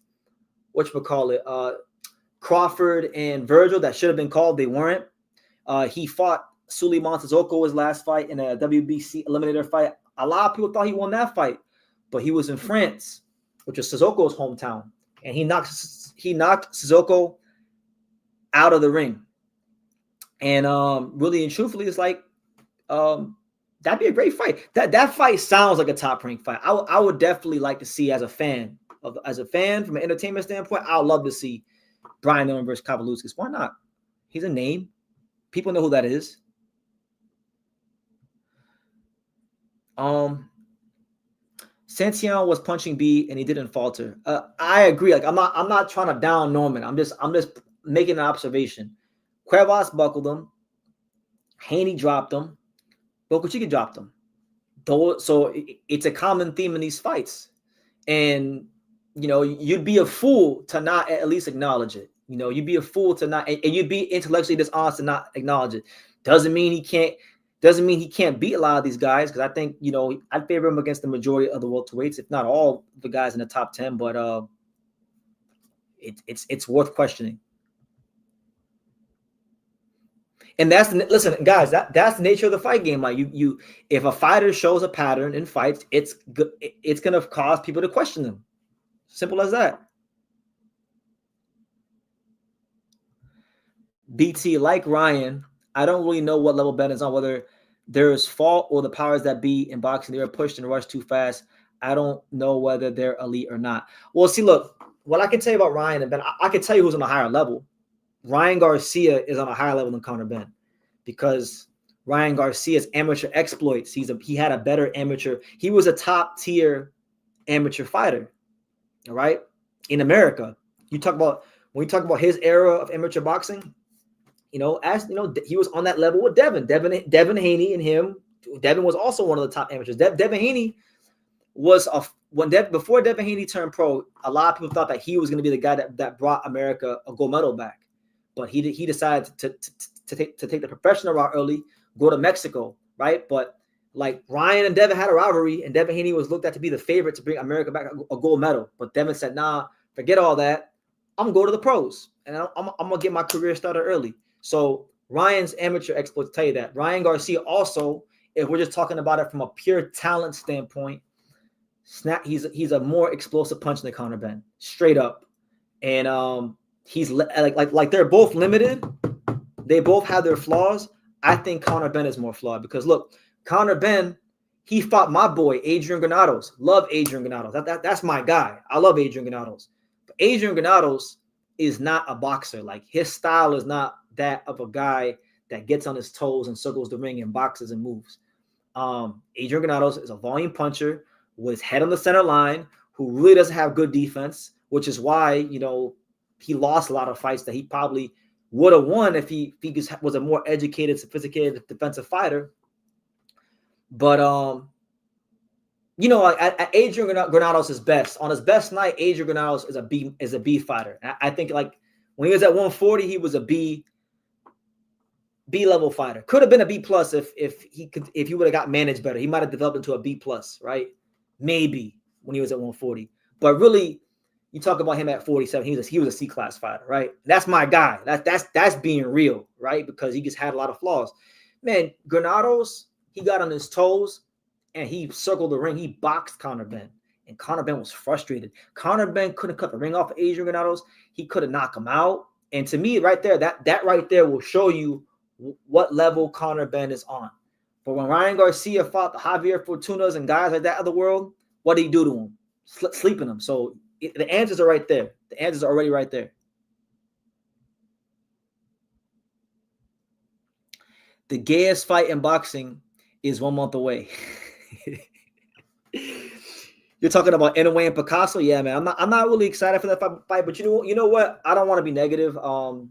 S1: Crawford and Virgil that should have been called. They weren't. He fought Suleiman Sissoko his last fight in a WBC eliminator fight. A lot of people thought he won that fight, but he was in France, which is Sissoko's hometown, and he knocked Sissoko out of the ring. And really and truthfully, it's like that'd be a great fight. That fight sounds like a Top Rank fight. I would definitely like to see as a fan from an entertainment standpoint. I would love to see Brian Norman versus Kavaluskas. Why not? He's a name. People know who that is. Santiago was punching B and he didn't falter. I agree. Like, I'm not trying to down Norman. I'm just making an observation. Cuevas buckled him. Haney dropped him. Bocachica dropped him. So it's a common theme in these fights. And, you know, you'd be a fool to not at least acknowledge it. You know, you'd be a fool to not, and you'd be intellectually dishonest to not acknowledge it. Doesn't mean he can't beat a lot of these guys, because I think, you know, I'd favor him against the majority of the welterweights, if not all the guys in the top 10. But it's worth questioning. And listen, guys, that's the nature of the fight game. Like, you if a fighter shows a pattern in fights, it's gonna cause people to question them. Simple as that. BT, like Ryan, I don't really know what level Ben is on, whether there's fault or the powers that be in boxing. They were pushed and rushed too fast. I don't know whether they're elite or not. Well, see, look, what I can tell you about Ryan and Ben, I can tell you who's on a higher level. Ryan Garcia is on a higher level than Conor Ben, because Ryan Garcia's amateur exploits. He had a better amateur. He was a top tier amateur fighter. All right, in America, you talk about when we talk about his era of amateur boxing, you know, as you know, he was on that level with Devin Haney and him. Devin was also one of the top amateurs. Devin Haney was before Devin Haney turned pro, a lot of people thought that he was going to be the guy that brought America a gold medal back, but he decided to take the professional route early, go to Mexico, right? But like Ryan and Devin had a rivalry, and Devin Haney was looked at to be the favorite to bring America back a gold medal, but Devin said, "Nah, forget all that. I'm gonna go to the pros, and I'm gonna get my career started early." So Ryan's amateur exploits tell you that. Ryan Garcia also, if we're just talking about it from a pure talent standpoint, he's a more explosive punch than Conor Benn, straight up. And he's like they're both limited. They both have their flaws. I think Conor Benn is more flawed because look, Conor Benn, he fought my boy Adrian Granados. Love Adrian Granados. That's my guy. I love Adrian Granados. But Adrian Granados is not a boxer. Like his style is not that of a guy that gets on his toes and circles the ring and boxes and moves. Adrian Granados is a volume puncher with his head on the center line, who really doesn't have good defense, which is why, you know, he lost a lot of fights that he probably would have won if he was a more educated, sophisticated defensive fighter. But you know, at Adrian Granados' best, on his best night, Adrian Granados is a B fighter. I think like when he was at 140, he was a B level fighter. Could have been a B plus if he would have got managed better. He might have developed into a B plus, right? Maybe when he was at 140. But really, you talk about him at 47, he was a C class fighter, right? That's my guy. That's being real, right? Because he just had a lot of flaws. Man, Granados, he got on his toes and he circled the ring. He boxed Conor Benn, and Conor Benn was frustrated. Conor Benn couldn't cut the ring off of Adrian Granados. He couldn't knock him out. And to me, right there, that right there will show you what level Conor Benn is on. But when Ryan Garcia fought the Javier Fortunas and guys like that of the world, what did he do to him? Sleeping them. So the answers are right there. The answers are already right there. The gayest fight in boxing is 1 month away. You're talking about Inoue and Picasso? Yeah, man. I'm not really excited for that fight, but you know what? I don't want to be negative. Like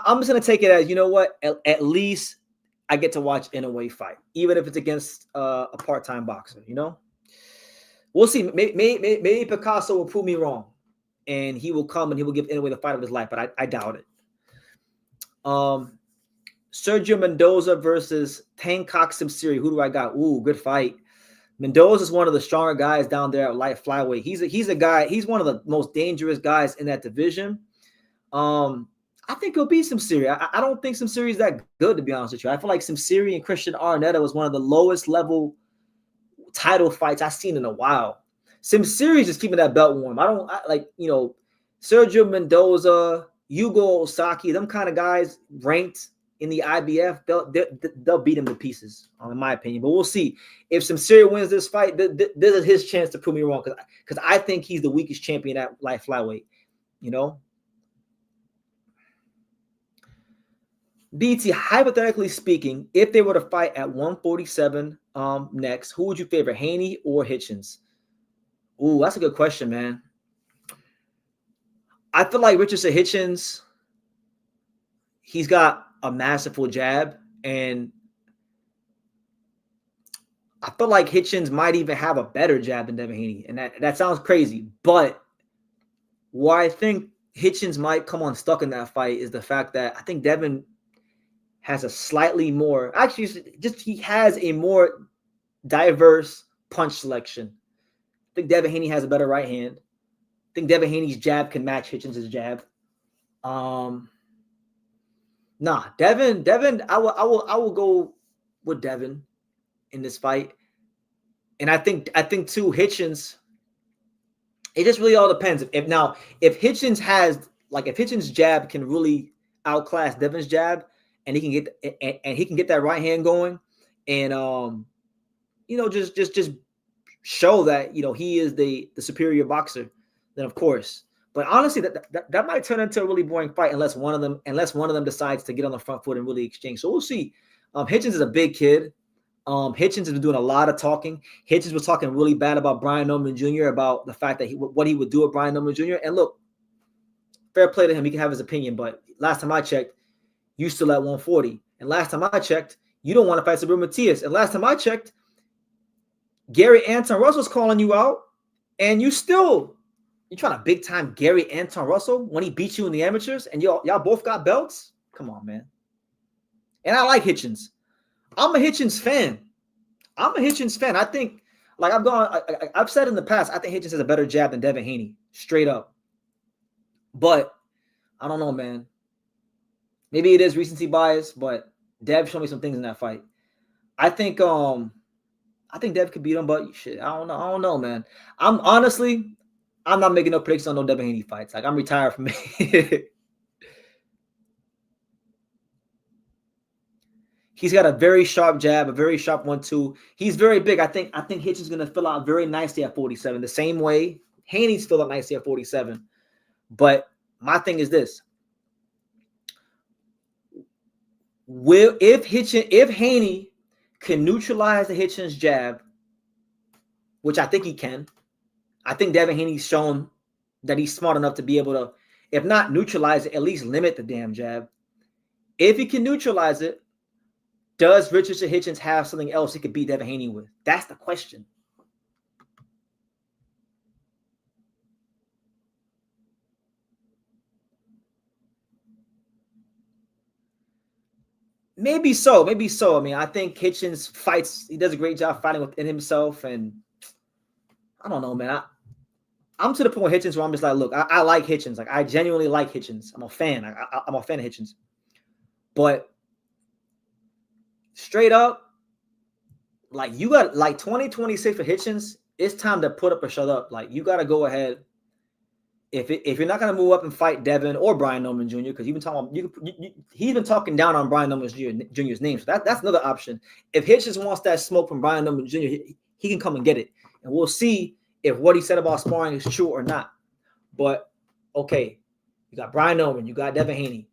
S1: I'm just gonna take it as, you know what? At least I get to watch Inoue fight, even if it's against a part-time boxer. You know, we'll see. Maybe Picasso will prove me wrong, and he will come and he will give Inoue the fight of his life. But I doubt it. Sergio Mendoza versus Tangkok Simsiri. Who do I got? Ooh, good fight. Mendoza is one of the stronger guys down there at light flyweight. He's a guy. He's one of the most dangerous guys in that division. I think it'll be Simsiri. I don't think Simsiri is that good, to be honest with you. I feel like Simsiri and Christian Arnetta was one of the lowest level title fights I've seen in a while. Simsiri is just keeping that belt warm. Sergio Mendoza, Yugo Osaki, them kind of guys ranked in the IBF, they'll beat him to pieces, in my opinion. But we'll see. If Simsiri wins this fight, this is his chance to prove me wrong, because I think he's the weakest champion at light flyweight, you know? BT, hypothetically speaking, if they were to fight at 147 next, who would you favor, Haney or Hitchens? Ooh, that's a good question, man. I feel like Richardson Hitchens, he's got a masterful jab, and I feel like Hitchens might even have a better jab than Devin Haney, and that sounds crazy, but where I think Hitchens might come unstuck in that fight is the fact that I think Devin has a slightly more, actually, just he has a more diverse punch selection. I think Devin Haney has a better right hand. I think Devin Haney's jab can match Hitchens' jab. Devin, I will go with Devin in this fight. And I think too, Hitchens, it just really all depends. If Hitchens if Hitchens' jab can really outclass Devin's jab, and he can get that right hand going, and just show that he is the superior boxer, then of course. But honestly, that might turn into a really boring fight unless one of them decides to get on the front foot and really exchange. So we'll see. Hitchens is a big kid. Hitchens has been doing a lot of talking. Hitchens was talking really bad about Brian Norman Jr., about the fact that what he would do with Brian Norman Jr. And look, fair play to him. He can have his opinion, but last time I checked, you still at 140. And last time I checked, you don't want to fight Subriel Matias. And last time I checked, Gary Anton Russell's calling you out, and you're trying to big time Gary Anton Russell when he beat you in the amateurs, and y'all both got belts? Come on, man. And I like Hitchens. I'm a Hitchens fan. I think, like I've said in the past, I think Hitchens has a better jab than Devin Haney, straight up. But I don't know, man. Maybe it is recency bias, but Dev showed me some things in that fight. I think Dev could beat him, but shit, I don't know, man. I'm not making no predictions on no Devin Haney fights. Like, I'm retired from it. He's got a very sharp jab, a very sharp 1-2. He's very big. I think Hitchens is going to fill out very nicely at 47, the same way Haney's filled out nicely at 47. But my thing is this: if Haney can neutralize the Hitchens jab, which I think he can, I think Devin Haney's shown that he's smart enough to be able to, if not neutralize it, at least limit the damn jab. If he can neutralize it, does Richardson Hitchens have something else he could beat Devin Haney with? That's the question. Maybe so. I mean, I think Hitchens fights. He does a great job fighting within himself, and I don't know, man. I'm to the point with Hitchens where I'm just like, look, I like Hitchens. Like, I genuinely like Hitchens. I'm a fan. I'm a fan of Hitchens. But straight up, like, you got like 2026 for Hitchens. It's time to put up or shut up. Like, you got to go ahead. If you're not going to move up and fight Devin or Brian Norman Jr., because you've been talking, he's been talking down on Brian Norman Jr.'s name, so that's another option. If Hitchens wants that smoke from Brian Norman Jr., he can come and get it, and we'll see if what he said about sparring is true or not. But okay, you got Brian Norman, you got Devin Haney,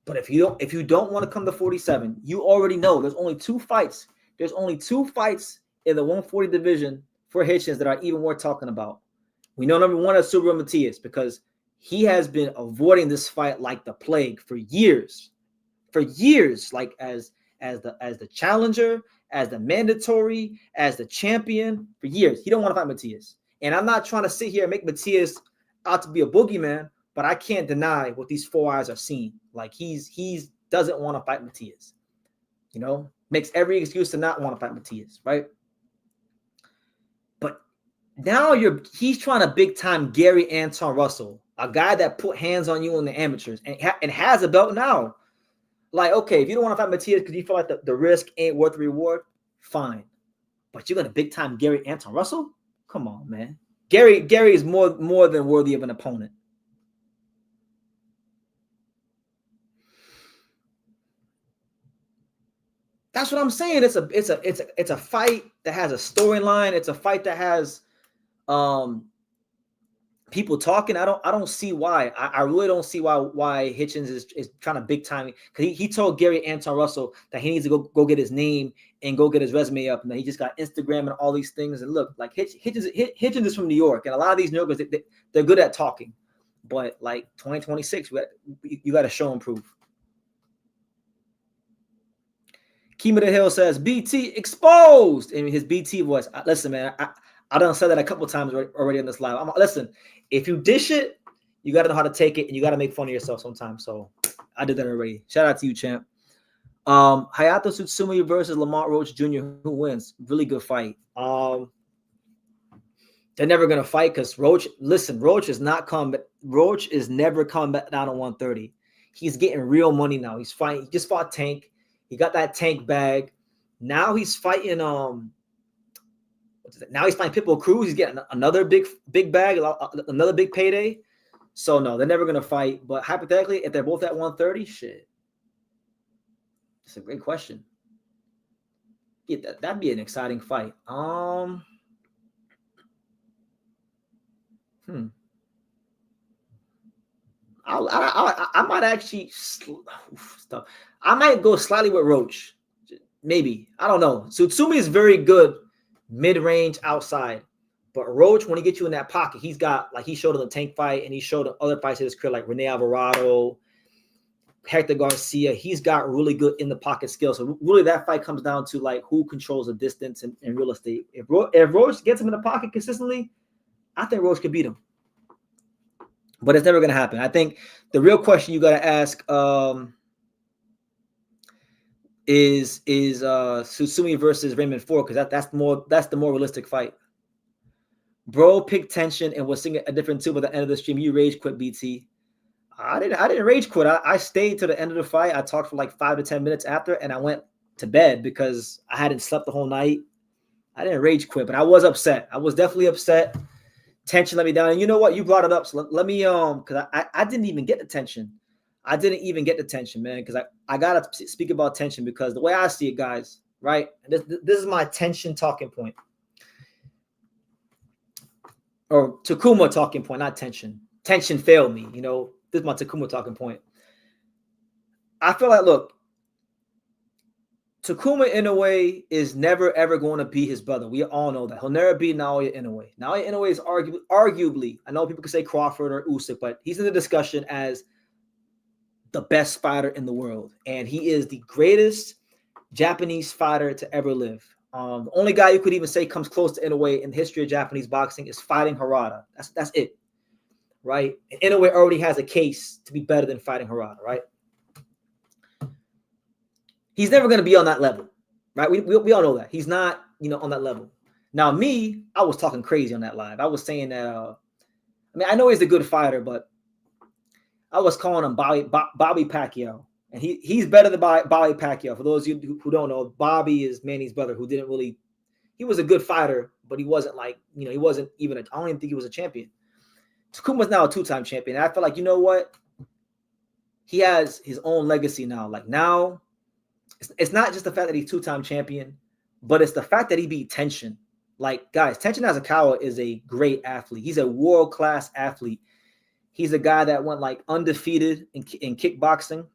S1: but if you don't want to come to 47, you already know there's only two fights. There's only two fights in the 140 division for Hitchens that are even worth talking about. We know number one is Subriel Matias, because he has been avoiding this fight like the plague for years, like as the challenger, as the mandatory, as the champion for years. He don't want to fight Matias. And I'm not trying to sit here and make Matias out to be a boogeyman, but I can't deny what these four eyes are seeing. Like, he's doesn't want to fight Matias. You know, makes every excuse to not want to fight Matias, right? But now he's trying to big time Gary Anton Russell, a guy that put hands on you in the amateurs and has a belt now. Like, okay, if you don't want to fight Matias because you feel like the risk ain't worth the reward, fine. But you're gonna big time Gary Anton Russell? Come on, man. Gary is more than worthy of an opponent. That's what I'm saying. It's a fight that has a storyline. It's a fight that has people talking. I don't see why. I really don't see why Hitchens is trying to big time, because he told Gary Anton Russell that he needs to go get his name and go get his resume up, and then he just got Instagram and all these things. And look, like Hitchens is from New York, and a lot of these New Yorkers, they're good at talking, but like 2026, you got to show and prove. Kima the Hill says, BT exposed in his BT voice. Listen, man, I done said that a couple times already on this live. Listen, if you dish it, you got to know how to take it, and you got to make fun of yourself sometimes. So I did that already. Shout out to you, champ. Hayato Tsutsumi versus Lamont Roach Jr. Who wins? Really good fight. They're never gonna fight because Roach is never come back down to 130. He's getting real money now. He's fighting. He just fought Tank. He got that Tank bag. Now he's fighting. Now he's fighting Pitbull Cruz. He's getting another big bag, another big payday. So no, they're never gonna fight. But hypothetically, if they're both at 130, shit, it's a great question. Yeah, that'd be an exciting fight. I might actually stuff. I might go slightly with Roach. Maybe. I don't know. Tsutsumi is very good mid-range outside. But Roach, when he gets you in that pocket, he's got, like he showed in the Tank fight, and he showed in other fights in his career, like Rene Alvarado, Hector Garcia. He's got really good in the pocket skills. So really, that fight comes down to like who controls the distance and real estate. If Roach gets him in the pocket consistently, I think Roach could beat him. But it's never going to happen. I think the real question you got to ask is Susumi versus Raymond Ford, because that's the more realistic fight. Bro picked tension and was singing a different tune at the end of the stream. You rage quit, BT. I didn't rage quit. I stayed to the end of the fight. I talked for like 5 to 10 minutes after, and I went to bed because I hadn't slept the whole night. I didn't rage quit, but I was upset. I was definitely upset. Tension let me down. And you know what? You brought it up. So let me because I didn't even get the tension. I didn't even get the tension, man, because I gotta speak about tension, because the way I see it, guys, right? This is my tension talking point. Or Takuma talking point, not tension. Tension failed me, you know. This is my Takuma talking point. I feel like, look, Takuma Inoue is never, ever going to beat his brother. We all know that. He'll never beat Naoya Inoue. Naoya Inoue is arguably, I know people can say Crawford or Usyk, but he's in the discussion as the best fighter in the world. And he is the greatest Japanese fighter to ever live. The only guy you could even say comes close to Inoue in the history of Japanese boxing is fighting Harada. That's it, right? And Inoue already has a case to be better than fighting Harada, right? He's never going to be on that level, right? We all know that. He's not, on that level. Now, me, I was talking crazy on that live. I was saying that, I know he's a good fighter, but I was calling him Bobby Pacquiao. And he's better than Bobby Pacquiao. For those of you who don't know, Bobby is Manny's brother, who didn't really – he was a good fighter, but he wasn't like – he wasn't even – I don't even think he was a champion. Takuma's now a 2-time champion. And I feel like, you know what? He has his own legacy now. Like now, it's not just the fact that he's 2-time champion, but it's the fact that he beat Tenshin. Like, guys, Tenshin Nasukawa is a great athlete. He's a world-class athlete. He's a guy that went like undefeated in kickboxing.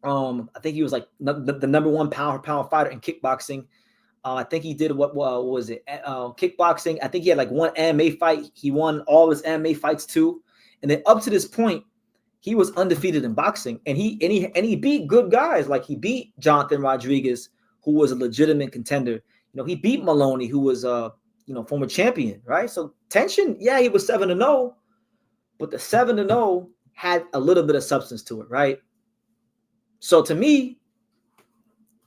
S1: I think he was like the number 1 pound for pound fighter in kickboxing. I think he did what was it? Kickboxing. I think he had like 1 MMA fight. He won all his MMA fights too. And then up to this point, he was undefeated in boxing. And he beat good guys. Like he beat Jonathan Rodriguez, who was a legitimate contender. He beat Maloney, who was former champion, right? So Tenshin, yeah, he was 7-0, but the 7-0 had a little bit of substance to it, right? So to me,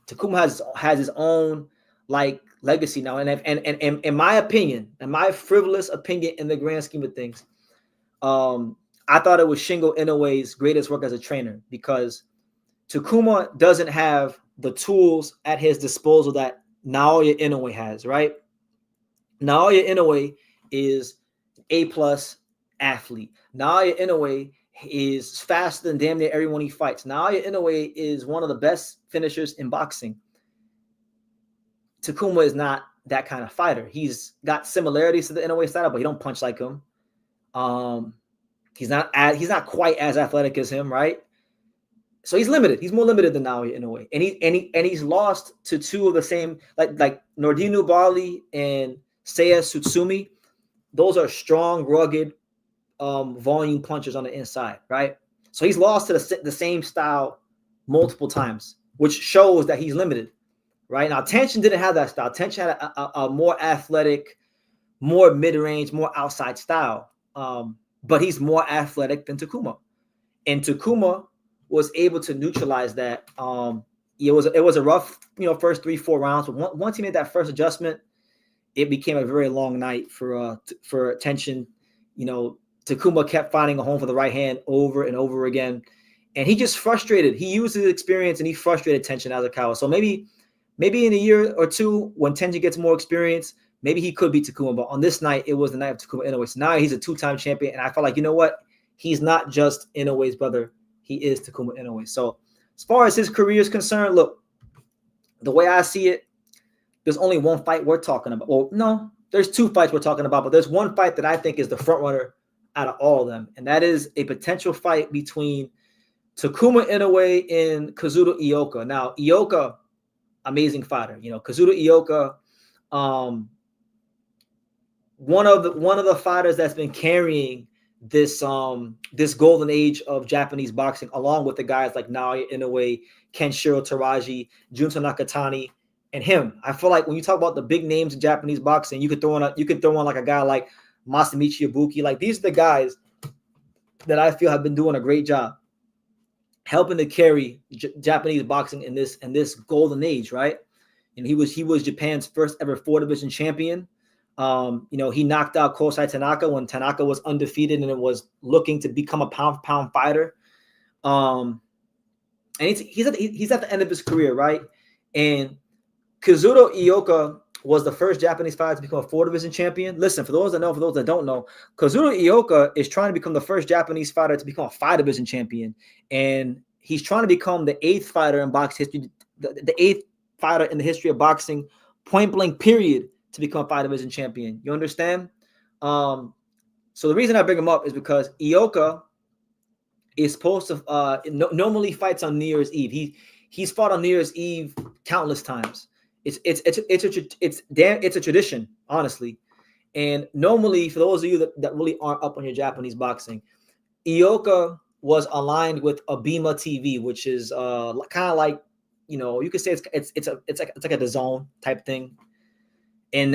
S1: Takuma has his own like legacy now, and in my opinion, in my frivolous opinion, in the grand scheme of things, I thought it was Shingo Inoue's greatest work as a trainer, because Takuma doesn't have the tools at his disposal that Naoya Inoue has, right? Naoya Inoue is an A+ athlete. Naoya Inoue is faster than damn near everyone he fights. Naoya Inoue is one of the best finishers in boxing. Takuma is not that kind of fighter. He's got similarities to the Inoue style, but he don't punch like him. He's not quite as athletic as him, right? So he's limited. He's more limited than Naoya Inoue, and he's lost to 2 of the same, like Nordinu Bali and Seiya Tsutsumi. Those are strong, rugged, volume punchers on the inside, right? So he's lost to the same style multiple times, which shows that he's limited, right? Now, Tenshin didn't have that style. Tenshin had a more athletic, more mid-range, more outside style, but he's more athletic than Takuma. And Takuma was able to neutralize that. It was a rough, first 3-4 rounds, but once he made that first adjustment, it became a very long night for Tenshin. Takuma kept finding a home for the right hand over and over again. And he just frustrated. He used his experience and he frustrated Tenshin Nasukawa. So maybe in a year or two, when Tenshin gets more experience, maybe he could beat Takuma. But on this night, it was the night of Takuma Inoue. So now he's a 2-time champion. And I felt like, you know what? He's not just Inoue's brother. He is Takuma Inoue. So as far as his career is concerned, look, the way I see it, there's only one fight we're talking about. Well, no, there's 2 fights we're talking about, but there's one fight that I think is the front runner out of all of them, and that is a potential fight between Takuma Inoue and Kazuto Ioka. Now, Ioka, amazing fighter. Kazuto Ioka, one of the fighters that's been carrying this golden age of Japanese boxing, along with the guys like Naoya Inoue, Kenshiro Teraji, Junto Nakatani, and him. I feel like when you talk about the big names in Japanese boxing, you could throw on like a guy like Masamichi Ibuki. Like, these are the guys that I feel have been doing a great job helping to carry Japanese boxing in this golden age, right? And he was Japan's first ever 4-division champion. He knocked out Kosai Tanaka when Tanaka was undefeated and it was looking to become a pound-for-pound fighter. And he's at the end of his career, right? And Kazuto Ioka was the first Japanese fighter to become a 4-division champion. Listen, for those that know, for those that don't know, Kazuto Ioka is trying to become the first Japanese fighter to become a 5-division champion. And he's trying to become the 8th fighter in box history, the 8th fighter in the history of boxing, point blank period, to become a 5-division champion. You understand? So the reason I bring him up is because Ioka is supposed to normally fights on New Year's Eve. He's fought on New Year's Eve countless times. It's a tradition, honestly. And normally, for those of you that really aren't up on your Japanese boxing, Ioka was aligned with Abima TV, which is kind of like, you could say it's like a DAZN type thing. And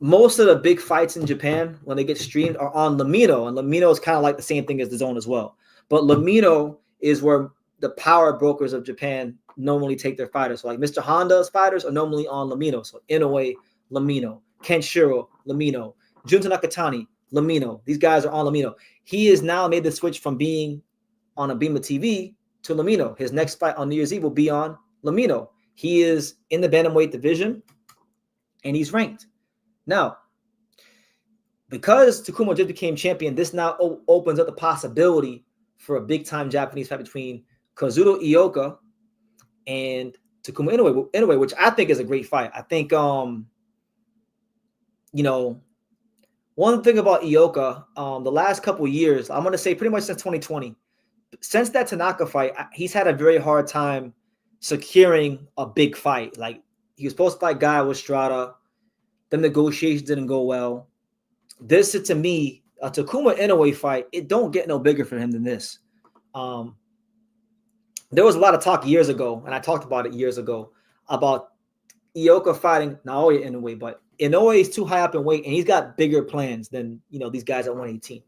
S1: most of the big fights in Japan, when they get streamed, are on Lamino. And Lamino is kind of like the same thing as DAZN as well. But Lamino is where the power brokers of Japan normally take their fighters. So like Mr. Honda's fighters are normally on Lamino. So Inoue, Lamino. Kenshiro, Lamino. Junta Nakatani, Lamino. These guys are on Lamino. He has now made the switch from being on Abima TV to Lamino. His next fight on New Year's Eve will be on Lamino. He is in the bantamweight division, and he's ranked. Now, because Takuma just became champion, this now opens up the possibility for a big-time Japanese fight between Kazuto Ioka and Takuma Inoue, which I think is a great fight. I think, one thing about Ioka, the last couple of years, I'm going to say pretty much since 2020, since that Tanaka fight, he's had a very hard time securing a big fight. Like, he was supposed to fight Guy Estrada. The negotiations didn't go well. This, to me, a Takuma Inoue fight, it don't get no bigger for him than this. There was a lot of talk years ago, and I talked about it years ago, about Ioka fighting Naoya Inoue, but Inoue is too high up in weight, and he's got bigger plans than these guys at 118.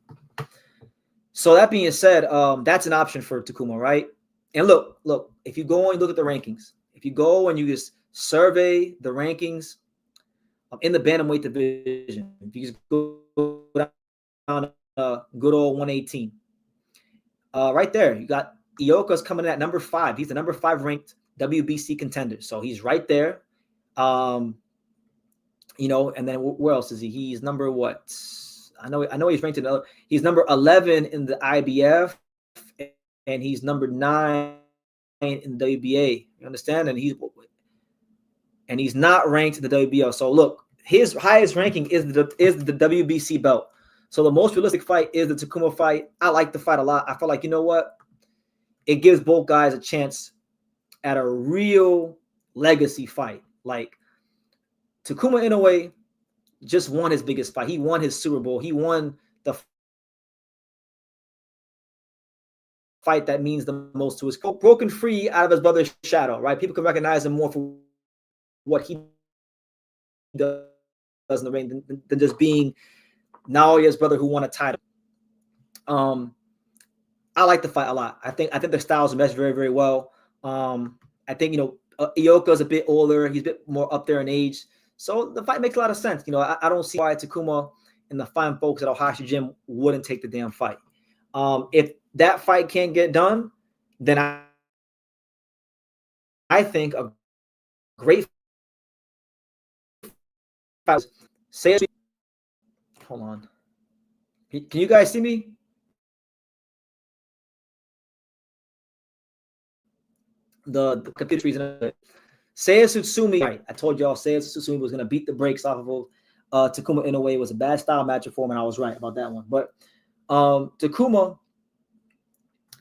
S1: So that being said, that's an option for Takuma, right? And look, if you go and look at the rankings, if you go and you just survey the rankings in the bantamweight division, if you just go down good old 118, right there, you got Ioka's coming in at number 5. He's the number 5 ranked WBC contender, so he's right there. And then where else is he? He's number what? I know he's ranked he's number 11 in the IBF, and he's number 9 in the WBA. You understand? And he's not ranked in the WBO. So look, his highest ranking is the WBC belt. So the most realistic fight is the Takuma fight. I like the fight a lot. I feel like, you know what? It gives both guys a chance at a real legacy fight. Like, Takuma Inoue just won his biggest fight. He won his Super Bowl. He won the fight that means the most to his broken free out of his brother's shadow, right? People can recognize him more for what he does in the ring than just being Naoya's brother who won a title. I like the fight a lot. I think the styles mesh very, very well. I think, Ioka's a bit older. He's a bit more up there in age. So the fight makes a lot of sense. I don't see why Takuma and the fine folks at Ohashi Gym wouldn't take the damn fight. If that fight can't get done, then I think a great fight. Hold on. Can you guys see me? The computer reason. Seiya Tsutsumi, right? I told y'all Seiya Tsutsumi was gonna beat the brakes off of Takuma Inoue. It was a bad style matchup for him, and I was right about that one. But Takuma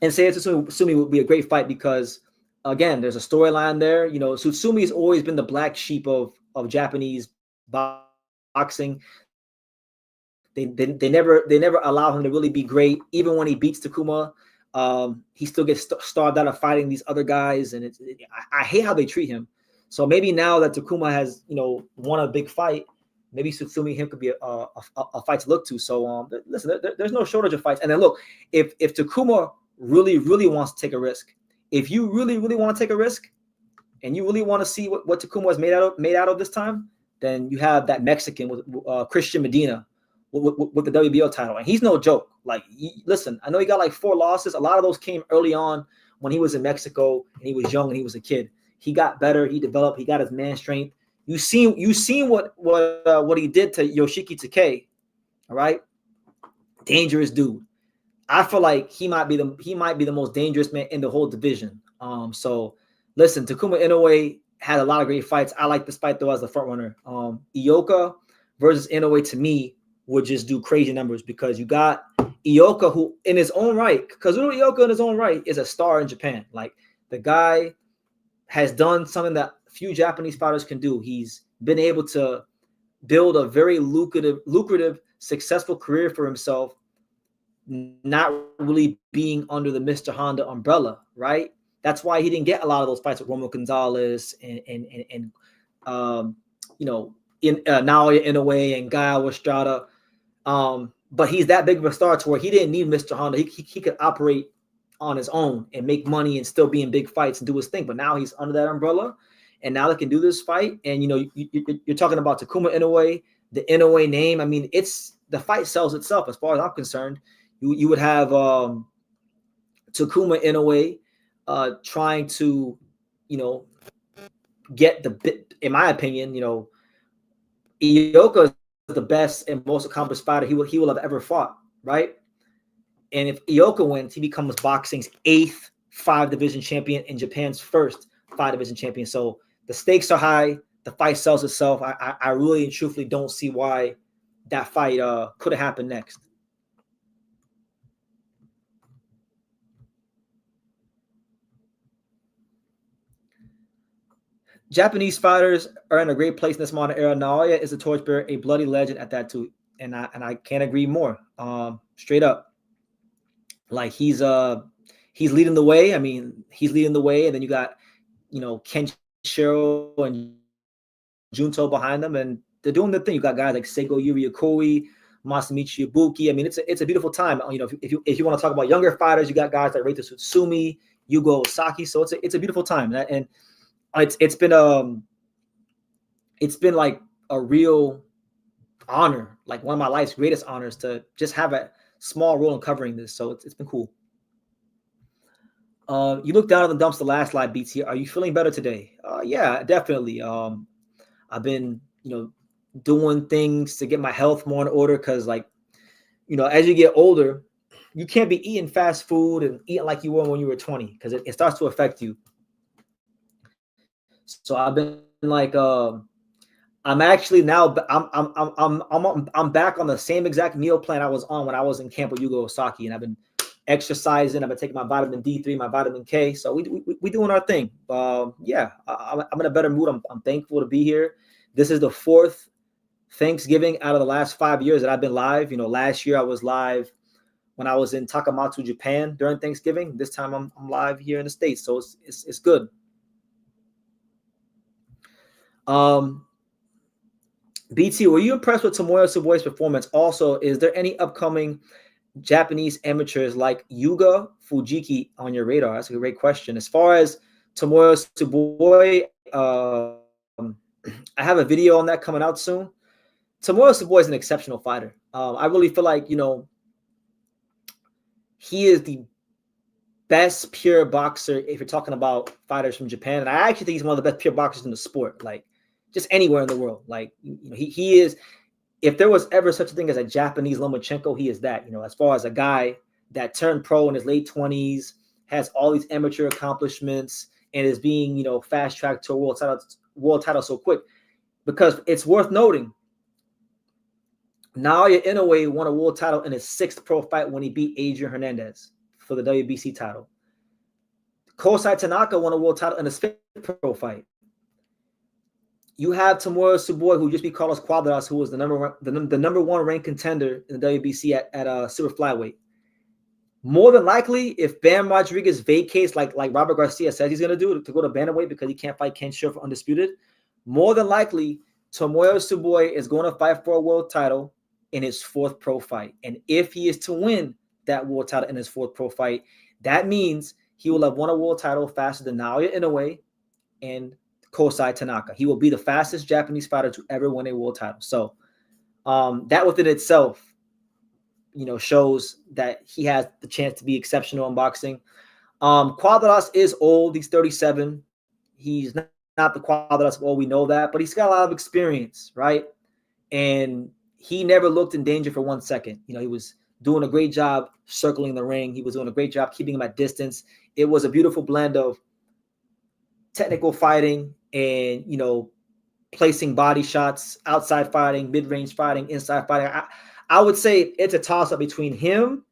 S1: and Seiya Tsutsumi would be a great fight because, again, there's a storyline there. Tsutsumi has always been the black sheep of Japanese boxing. They never allow him to really be great. Even when he beats Takuma, he still gets starved out of fighting these other guys, and I hate how they treat him. So maybe now that Takuma has won a big fight, maybe Sutsumi him could be a fight to look to. So listen, there's no shortage of fights. And then look, if Takuma really wants to take a risk, if you really want to take a risk, and you really want to see what Takuma is made out of this time, then you have that Mexican with Christian Medina with the WBO title, and he's no joke. Like, listen, I know he got like 4 losses. A lot of those came early on when he was in Mexico and he was young and he was a kid. He got better. He developed. He got his man strength. You seen what he did to Yoshiki Takei, all right? Dangerous dude. I feel like he might be the most dangerous man in the whole division. So listen, Takuma Inoue had a lot of great fights. I like this fight though as the front runner. Ioka versus Inoue to me would just do crazy numbers, because you got Ioka, who in his own right, Kazuto Ioka in his own right is a star in Japan. Like, the guy has done something that few Japanese fighters can do. He's been able to build a very lucrative, successful career for himself, not really being under the Mr. Honda umbrella, right? That's why he didn't get a lot of those fights with Romo Gonzalez and Naoya Inoue and Gaio Estrada. But he's that big of a star to where he didn't need Mr. Honda. He could operate on his own and make money and still be in big fights and do his thing. But now he's under that umbrella, and now they can do this fight. And you're talking about Takuma Inoue, the Inoue name. I mean, the fight sells itself as far as I'm concerned. You would have Takuma Inoue trying to, get the bit. In my opinion, Ioka is the best and most accomplished fighter he will have ever fought, right? And if Ioka wins, he becomes boxing's 8th 5-division champion and Japan's 1st 5-division champion. So the stakes are high. The fight sells itself. I really and truthfully don't see why that fight could have happened next. Japanese fighters are in a great place in this modern era. Naoya is a torchbearer, a bloody legend at that too, and I can't agree more. Straight up, like he's leading the way. I mean, he's leading the way, and then you got Kenshiro and Junto behind them, and they're doing the thing. You got guys like Seiko Yuriokoi, Masamichi Ibuki. I mean, it's a beautiful time. If you want to talk about younger fighters, you got guys like Reita Tsutsumi, Yugo Osaki. So it's a beautiful time, and it's been like a real honor, like one of my life's greatest honors, to just have a small role in covering this. So it's been cool. You look down at the dumps the last slide, BT. Are you feeling better today? Yeah, definitely. I've been doing things to get my health more in order, because as you get older, you can't be eating fast food and eating like you were when you were 20, because it starts to affect you. So I've been like, I'm actually now I'm back on the same exact meal plan I was on when I was in camp with Yugo Osaki, and I've been exercising. I've been taking my vitamin D3, my vitamin K. So we doing our thing. Yeah, I'm in a better mood. I'm thankful to be here. This is the 4th Thanksgiving out of the last 5 years that I've been live. Last year I was live when I was in Takamatsu, Japan during Thanksgiving. This time I'm live here in the States, so it's good. BT, were you impressed with Tomoya Suboi's performance? Also, is there any upcoming Japanese amateurs like Yuga Fujiki on your radar? That's a great question. As far as Tomoya Suboi, I have a video on that coming out soon. Tomoya Suboi is an exceptional fighter. I really feel like, he is the best pure boxer if you're talking about fighters from Japan. And I actually think he's one of the best pure boxers in the sport, like just anywhere in the world. Like, he is, if there was ever such a thing as a Japanese Lomachenko, he is that, as far as a guy that turned pro in his late 20s, has all these amateur accomplishments, and is being, fast-tracked to a world title so quick. Because it's worth noting, Naoya Inoue won a world title in his 6th pro fight when he beat Adrian Hernandez for the WBC title. Kosai Tanaka won a world title in his 5th pro fight. You have Tomohiro Sugoi, who just beat Carlos Cuadras, who was the number one ranked contender in the WBC at super flyweight. More than likely, if Bam Rodriguez vacates like Robert Garcia says he's going to do to go to bantamweight because he can't fight Ken Shure for undisputed, more than likely Tomohiro Sugoi is going to fight for a world title in his fourth pro fight. And if he is to win that world title in his fourth pro fight, that means he will have won a world title faster than Naoya Inoue and Kosai Tanaka. He will be the fastest Japanese fighter to ever win a world title. So that within itself, shows that he has the chance to be exceptional in boxing. Cuadras is old. He's 37. He's not the Cuadras of old. We know that, but he's got a lot of experience, right? And he never looked in danger for 1 second. He was doing a great job circling the ring. He was doing a great job keeping him at distance. It was a beautiful blend of technical fighting and, placing body shots, outside fighting, mid-range fighting, inside fighting. I would say it's a toss-up between him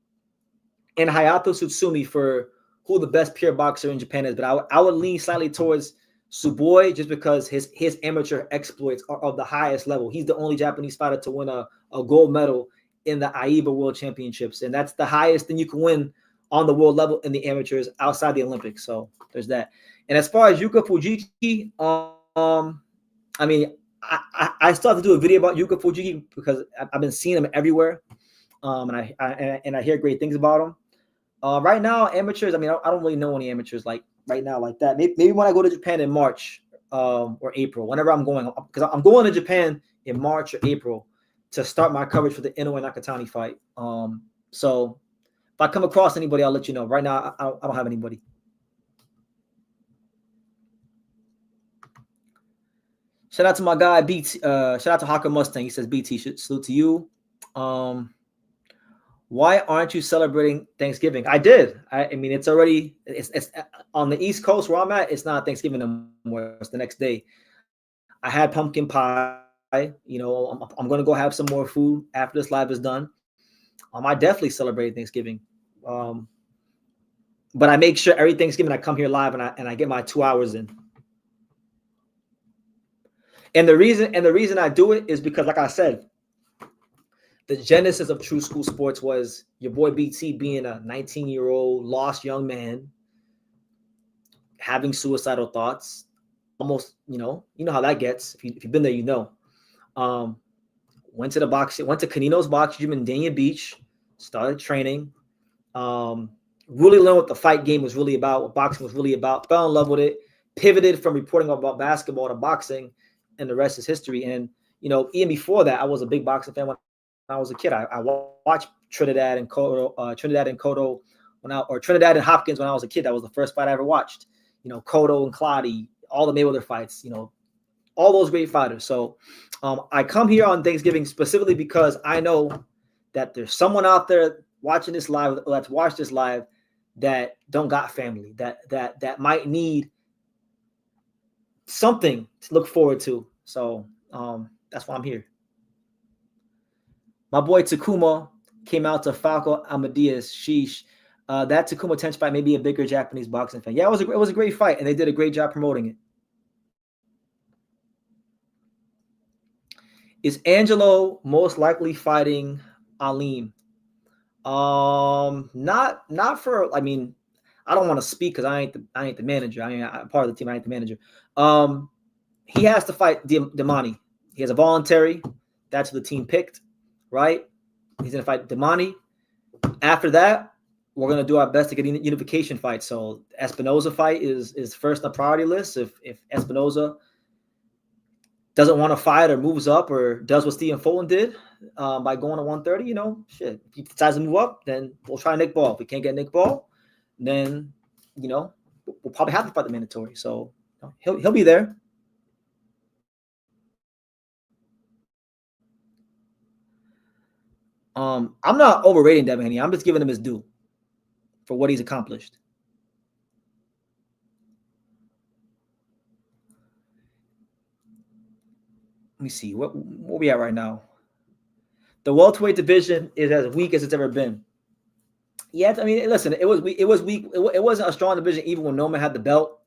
S1: and Hayato Tsutsumi for who the best pure boxer in Japan is. But I would lean slightly towards Sugoi just because his amateur exploits are of the highest level. He's the only Japanese fighter to win a gold medal in the AIBA World Championships. And that's the highest thing you can win on the world level in the amateurs outside the Olympics. So there's that. And as far as Yuka Fujiki, I mean, I still have to do a video about Yuka Fujiki because I've been seeing him everywhere, and I hear great things about him. Right now, amateurs. I mean, I don't really know any amateurs like right now like that. Maybe when I go to Japan in March or April, whenever I'm going, because I'm going to Japan in March or April to start my coverage for the Inoue Nakatani fight. So if I come across anybody, I'll let you know. Right now, I don't have anybody. Shout out to my guy BT. Shout out to Hawker Mustang. He says BT. Salute to you. Why aren't you celebrating Thanksgiving? I did. I mean, it's already it's on the East Coast where I'm at. It's not Thanksgiving anymore. It's the next day. I had pumpkin pie. I'm going to go have some more food after this live is done. I definitely celebrate Thanksgiving. But I make sure every Thanksgiving I come here live and I get my 2 hours in. And the reason I do it is because, like I said, the genesis of True School Sports was your boy BT being a 19-year-old lost young man, having suicidal thoughts. Almost, you know how that gets. If you've been there, went to Canino's boxing gym in Dania Beach, started training, really learned what the fight game was really about, what boxing was really about, fell in love with it, pivoted from reporting about basketball to boxing, and the rest is history. And, even before that, I was a big boxing fan when I was a kid. I watched Trinidad and Trinidad and Hopkins when I was a kid. That was the first fight I ever watched. Cotto and Clottey, all the Mayweather fights, all those great fighters. So I come here on Thanksgiving specifically because I know that there's someone out there watching this live, let's watch this live, that don't got family, that might need something to look forward to. So that's why I'm here. My boy Takuma came out to Falco Amadeus. Sheesh. That Takuma Tench fight may be a bigger Japanese boxing fan. Yeah, it was a great fight, and they did a great job promoting it. Is Angelo most likely fighting Alim? Not for. I mean, I don't want to speak because I ain't the manager. I'm part of the team. I ain't the manager. He has to fight Damani. He has a voluntary. That's who the team picked, right? He's gonna fight Damani. After that, we're gonna do our best to get a unification fight. So Espinoza fight is first on the priority list. If Espinoza doesn't want to fight or moves up or does what Stephen Fulton did by going to 130, shit. If he decides to move up, then we'll try Nick Ball. If we can't get Nick Ball, then we'll probably have to fight the mandatory. So he'll be there. I'm not overrating Devin Haney. I'm just giving him his due for what he's accomplished. Let me see what we at right now. The welterweight division is as weak as it's ever been. Yeah, I mean, listen, it was weak. It wasn't a strong division even when Norman had the belt.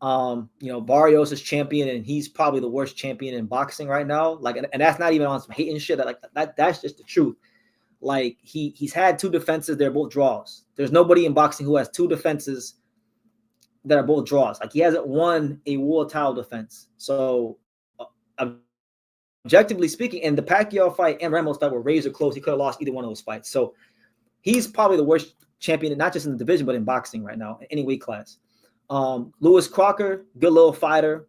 S1: Barrios is champion, and he's probably the worst champion in boxing right now. Like, and that's not even on some hating shit. That's just the truth. Like, he's had 2 defenses, they're both draws. There's nobody in boxing who has 2 defenses that are both draws. Like, he hasn't won a world title defense. So, objectively speaking, and the Pacquiao fight and Ramos fight were razor close. He could have lost either one of those fights. So, he's probably the worst champion, not just in the division, but in boxing right now, in any weight class. Lewis Crocker, good little fighter,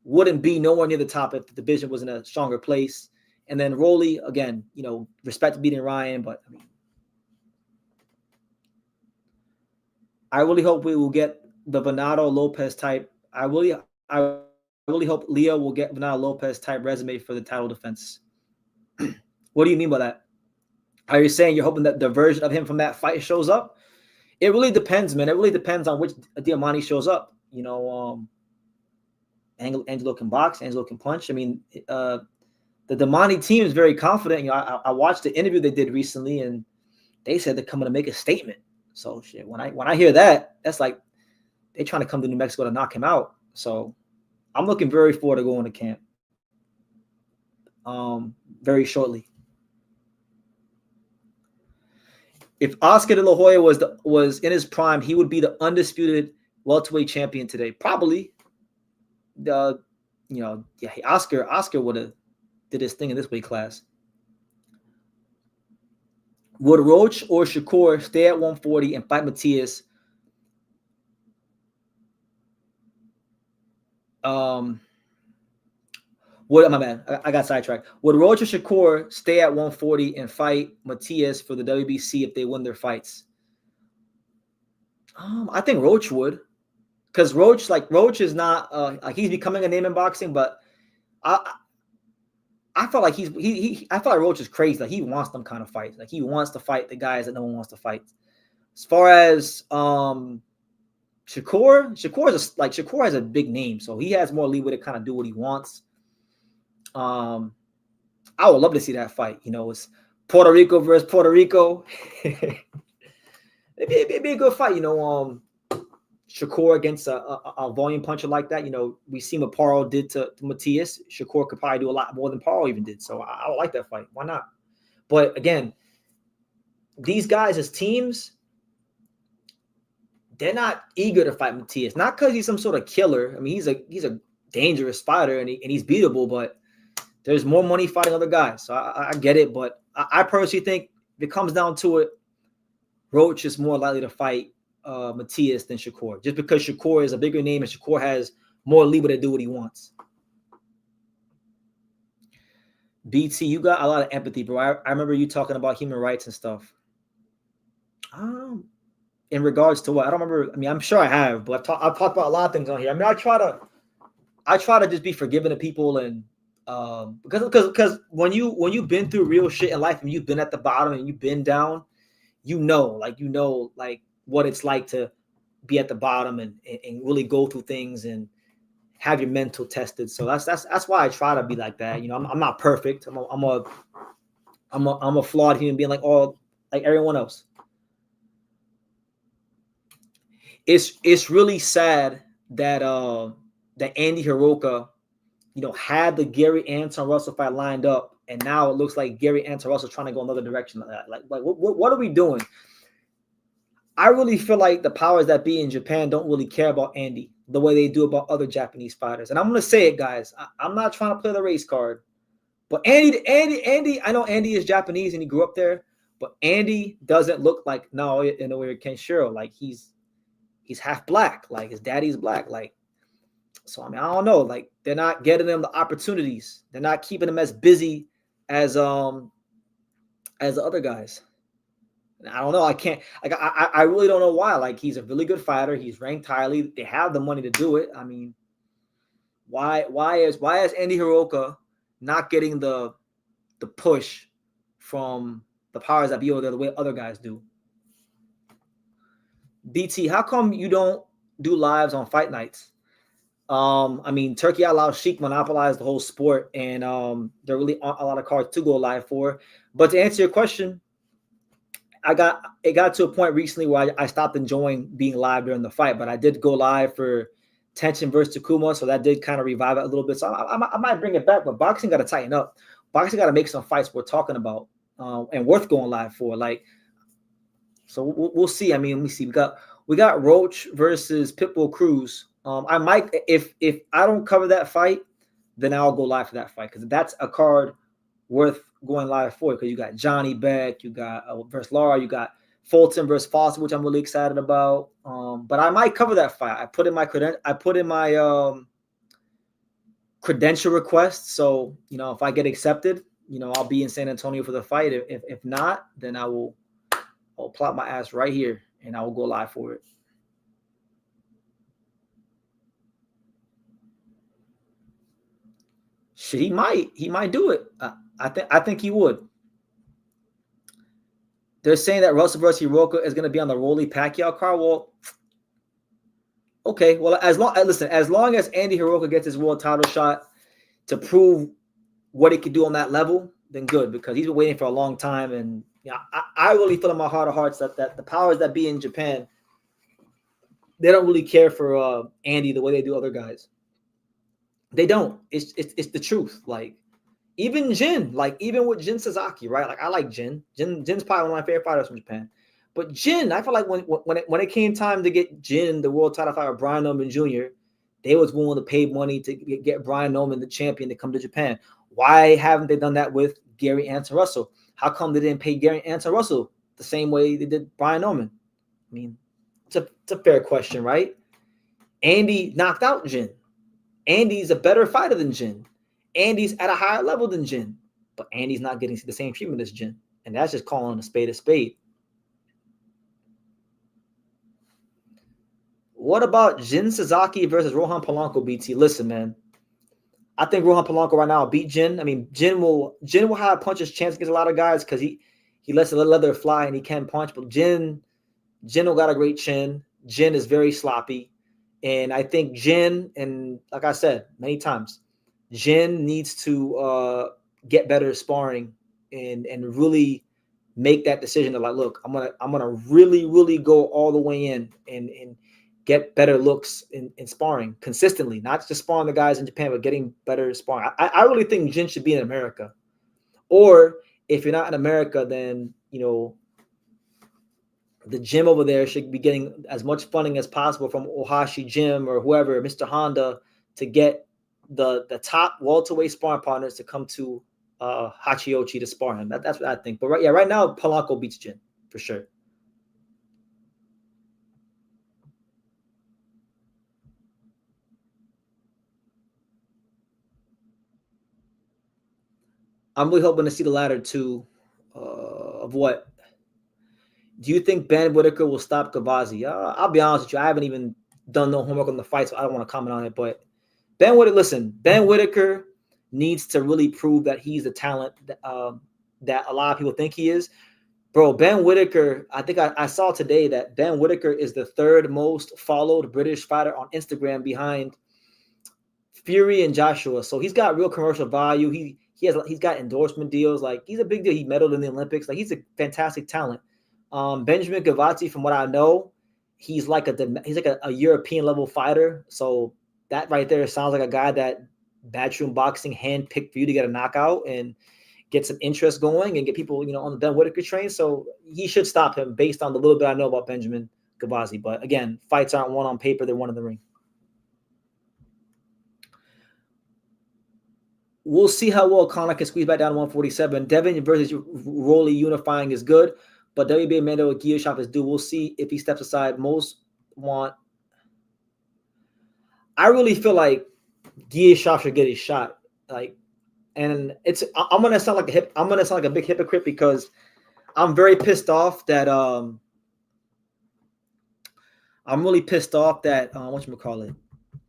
S1: wouldn't be nowhere near the top if the division was in a stronger place. And then Rolly, again, respect to beating Ryan, but I really hope we will get the Bernardo Lopez type. I really hope Leo will get Bernardo Lopez type resume for the title defense. What do you mean by that? Are you saying you're hoping that the version of him from that fight shows up? It really depends, man. It really depends on which Diamante shows up. Angelo can box, Angelo can punch. I mean, the Diamante team is very confident. I watched the interview they did recently, and they said they're coming to make a statement. So shit, when I hear that, that's like they're trying to come to New Mexico to knock him out. So I'm looking very forward to going to camp very shortly. If Oscar De La Hoya was in his prime, he would be the undisputed welterweight champion today. Probably. Oscar would have did his thing in this weight class. Would Roach or Shakur stay at 140 and fight Matias? My man, I got sidetracked. Would Roach or Shakur stay at 140 and fight Matias for the WBC if they win their fights? I think Roach would, because Roach is not like he's becoming a name in boxing, but I felt like I felt like Roach is crazy. Like, he wants them kind of fights. Like, he wants to fight the guys that no one wants to fight. As far as Shakur has a big name, so he has more leeway to kind of do what he wants. I would love to see that fight. It's Puerto Rico versus Puerto Rico. It'd be a good fight. Shakur against a volume puncher like that. We seen what Paro did to Matias. Shakur could probably do a lot more than Paro even did. So I would like that fight. Why not? But again, these guys as teams, they're not eager to fight Matias. Not because he's some sort of killer. I mean, he's a dangerous fighter and he's beatable, but there's more money fighting other guys. So I get it, but I personally think if it comes down to it, Roach is more likely to fight Matias than Shakur, just because Shakur is a bigger name and Shakur has more leeway to do what he wants. BT, you got a lot of empathy, bro. I remember you talking about human rights and stuff. In regards to what? I don't remember. I mean, I'm sure I have, but I've talked about a lot of things on here. I mean, I try to just be forgiving to people, and because when you've been through real shit in life and you've been at the bottom and you've been down, like what it's like to be at the bottom and really go through things and have your mental tested. So that's why I try to be like that. I'm not perfect. I'm a flawed human being like everyone else. It's really sad that Andy Hiroka, had the Gary Anton Russell fight lined up, and now it looks like Gary Anton Russell trying to go another direction. Like what are we doing? I really feel like the powers that be in Japan don't really care about Andy the way they do about other Japanese fighters. And I'm going to say it, guys. I'm not trying to play the race card, but Andy, I know Andy is Japanese and he grew up there, but Andy doesn't look like Inoue Kenshiro. Like, he's half black. Like, his daddy's black. Like, so I mean, I don't know. Like, they're not getting them the opportunities. They're not keeping them as busy as the other guys. I don't know. I can't. Like, I really don't know why. Like, he's a really good fighter. He's ranked highly. They have the money to do it. I mean, why is Andy Hiroka not getting the push from the powers that be over there the way other guys do? BT, how come you don't do lives on fight nights? I mean, Turkey Outlaw Sheik monopolized the whole sport, and there really aren't a lot of cards to go live for. But to answer your question, it got to a point recently where I stopped enjoying being live during the fight, but I did go live for tension versus Takuma, so that did kind of revive it a little bit. So I might bring it back, but boxing got to tighten up. Boxing got to make some fights we're talking about and worth going live for. Like, so we'll see. I mean, let me see. We got Roach versus Pitbull Cruz. I might, if I don't cover that fight, then I'll go live for that fight because that's a card worth going live for. Because you got Johnny Beck, you got versus Lara, you got Fulton versus Foster, which I'm really excited about. But I might cover that fight. I put in my credential request. So if I get accepted, I'll be in San Antonio for the fight. If not, then I'll plop my ass right here and I will go live for it. Shit, he might do it. I think he would. They're saying that Russell versus Hiroka is going to be on the Rolly Pacquiao card. Well, okay. Well, as long as Andy Hiroka gets his world title shot to prove what he can do on that level, then good, because he's been waiting for a long time. And I really feel in my heart of hearts that the powers that be in Japan, they don't really care for Andy the way they do other guys. They don't. It's the truth. Like, even Jin, even with Jin Sasaki, right? Like, I like Jin. Jin's probably one of my favorite fighters from Japan. But Jin, I feel like when it came time to get Jin the world title fight with Brian Norman Jr., they was willing to pay money to get Brian Norman, the champion, to come to Japan. Why haven't they done that with Gary Anton Russell? How come they didn't pay Gary Anton Russell the same way they did Brian Norman? I mean, it's a fair question, right? Andy knocked out Jin. Andy's a better fighter than Jin. Andy's at a higher level than Jin, but Andy's not getting the same treatment as Jin, and that's just calling a spade a spade. What about Jin Sasaki versus Rohan Polanco, BT? Listen, man, I think Rohan Polanco right now will beat Jin. I mean, Jin will have a puncher's chance against a lot of guys because he lets the leather fly and he can punch, but Jin will got a great chin. Jin is very sloppy, and I think Jin, and like I said many times, Jin needs to get better at sparring and really make that decision of like, look, I'm gonna really, really go all the way in and get better looks in sparring consistently, not just sparring the guys in Japan, but getting better at sparring. I really think Jin should be in America. Or if you're not in America, then the gym over there should be getting as much funding as possible from Ohashi Gym or whoever, Mr. Honda, to get the top welterweight sparring partners to come to Hachiochi to spar him. That's what I think. But right now, Polanco beats Jin for sure. I'm really hoping to see the latter two of what. Do you think Ben Whitaker will stop Gavazi? I'll be honest with you. I haven't even done no homework on the fight, so I don't want to comment on it. But Ben Whitaker needs to really prove that he's the talent that a lot of people think he is. Bro, Ben Whitaker, I think I saw today that Ben Whitaker is the third most followed British fighter on Instagram behind Fury and Joshua. So he's got real commercial value. He's got endorsement deals. Like, he's a big deal. He medaled in the Olympics. Like, he's a fantastic talent. Benjamin Gavazzi, from what I know, he's like a European level fighter. So that right there sounds like a guy that Backroom Boxing handpicked for you to get a knockout and get some interest going and get people, on the Ben Whitaker train. So he should stop him based on the little bit I know about Benjamin Gavazzi. But again, fights aren't won on paper; they're won in the ring. We'll see how well Conor can squeeze back down to 147. Devin versus Rolly unifying is good, but WBA Mando with Guillashop is due. We'll see if he steps aside. Most want. I really feel like Guillashop should get his shot. And I'm gonna sound like a big hypocrite because I'm very pissed off that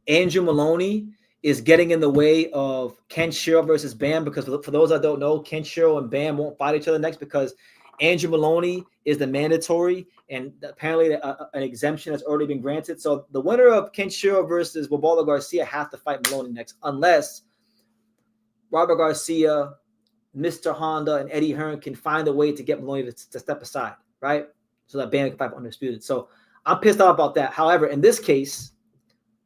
S1: Andrew Maloney is getting in the way of Kenshiro versus Bam, because for those that don't know, Kenshiro and Bam won't fight each other next because Andrew Maloney is the mandatory, and apparently an exemption has already been granted. So the winner of Kenshiro versus Robaldo Garcia have to fight Maloney next, unless Robert Garcia, Mr. Honda, and Eddie Hearn can find a way to get Maloney to step aside, right? So that Bam can fight for Undisputed. So I'm pissed off about that. However, in this case,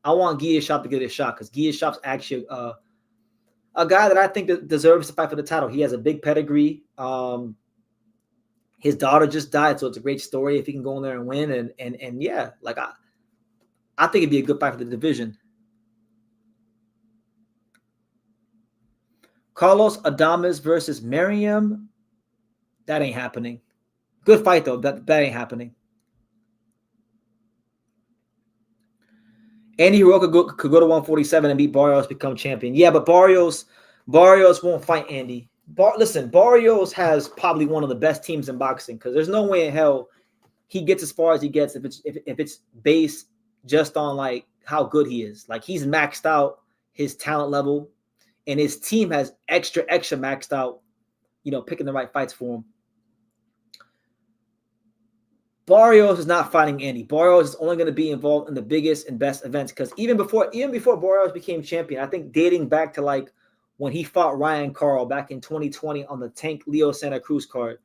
S1: I want Giashop to get a shot because Giashop's actually a guy that I think that deserves to fight for the title. He has a big pedigree. His daughter just died, so it's a great story if he can go in there and win. And yeah, like I think it'd be a good fight for the division. Carlos Adames versus Merriam. That ain't happening. Good fight though. That ain't happening. Andy Hiroka could go to 147 and beat Barrios, become champion. Yeah, but Barrios won't fight Andy. Listen, Barrios has probably one of the best teams in boxing because there's no way in hell he gets as far as he gets if it's based just on like how good he is. Like he's maxed out his talent level, and his team has extra maxed out. You know, picking the right fights for him. Barrios is not fighting Andy. Barrios is only going to be involved in the biggest and best events because even before Barrios became champion, I think dating back to like when he fought Ryan Carl back in 2020 on the Tank Leo Santa Cruz card,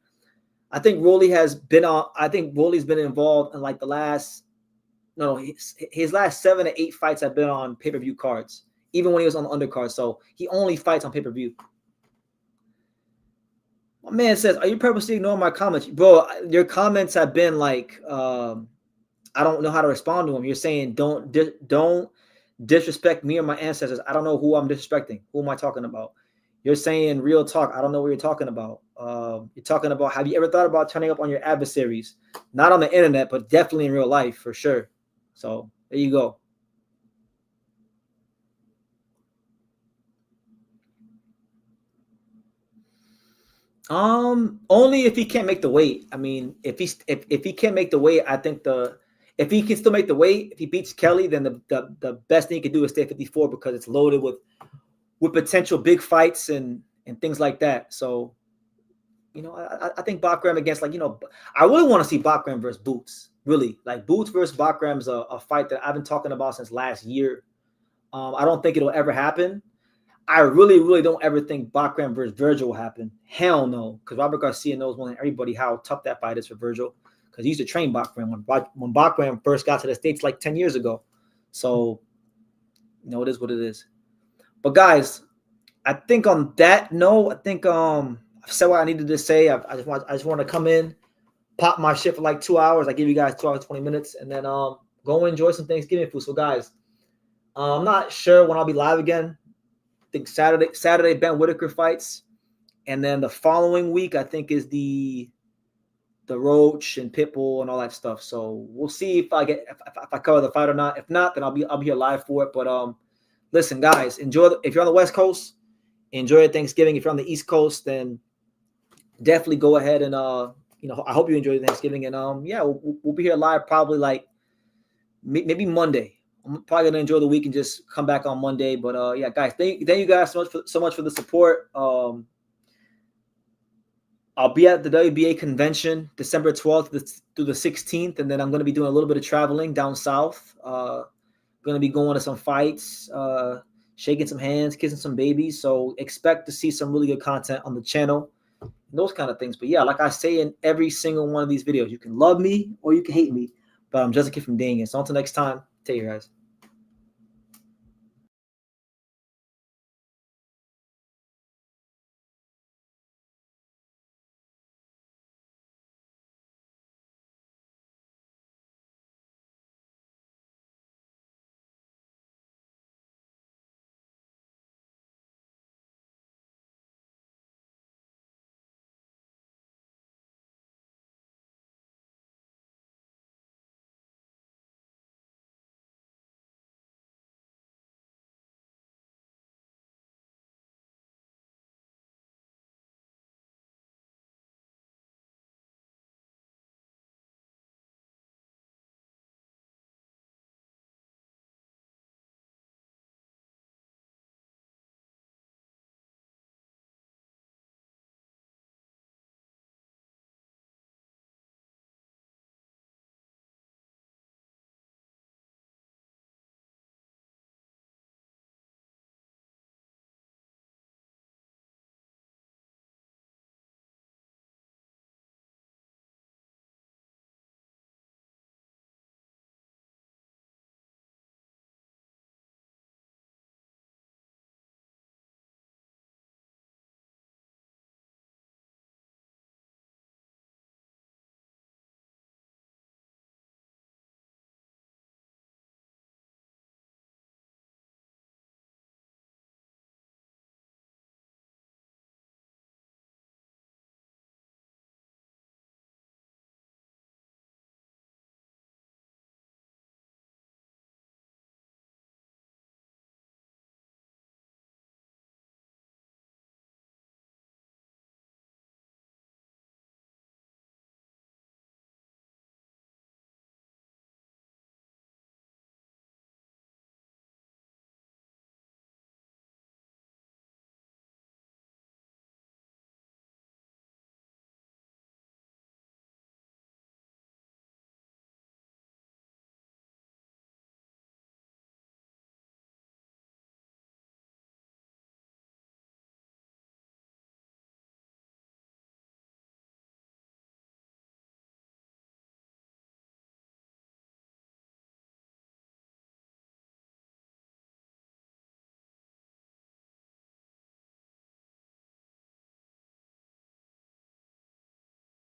S1: I think Rolly's been involved in like the last his last 7 to 8 fights have been on pay-per-view cards, even when he was on the undercard. So he only fights on pay-per-view. My man says, are you purposely ignoring my comments? Bro, your comments have been like, I don't know how to respond to them. You're saying don't disrespect me or my ancestors. I don't know who I'm disrespecting. Who am I talking about? You're saying real talk. I don't know what you're talking about. You're talking about, have you ever thought about turning up on your adversaries? Not on the internet, but definitely in real life for sure. So there you go. Only if he can't make the weight. I mean, if he can't make the weight, I think if he can still make the weight, if he beats Kelly, then the best thing he can do is stay at 54 because it's loaded with potential big fights and things like that. So, you know, I think Bakram against, like, you know, I really want to see Bakram versus Boots. Really, like Boots versus Bakram is a fight that I've been talking about since last year. I don't think it'll ever happen. I really, really don't ever think Bakram versus Virgil will happen. Hell no, because Robert Garcia knows more than everybody how tough that fight is for Virgil, because he used to train Bakram when Bakram first got to the States like 10 years ago. So, you know, it is what it is. But guys, I think on that note, I think I've said what I needed to say. I just want to come in, pop my shit for like 2 hours. I give you guys 2 hours, 20 minutes, and then go enjoy some Thanksgiving food. So guys, I'm not sure when I'll be live again. I think Saturday Ben Whitaker fights, and then the following week I think is the Roach and Pitbull and all that stuff. So we'll see if I cover the fight or not. If not, then I'll be here live for it. But listen, guys, enjoy. If you're on the West Coast, enjoy Thanksgiving. If you're on the East Coast, then definitely go ahead and you know, I hope you enjoy Thanksgiving. And yeah, we'll be here live probably like maybe Monday. I'm probably gonna enjoy the week and just come back on Monday. But yeah, guys, thank you guys so much for the support. I'll be at the WBA convention December 12th through the 16th, and then I'm gonna be doing a little bit of traveling down south. Gonna be going to some fights, shaking some hands, kissing some babies. So expect to see some really good content on the channel, and those kind of things. But yeah, like I say in every single one of these videos, you can love me or you can hate me, but I'm just a kid from Dang It. So until next time, take care, guys.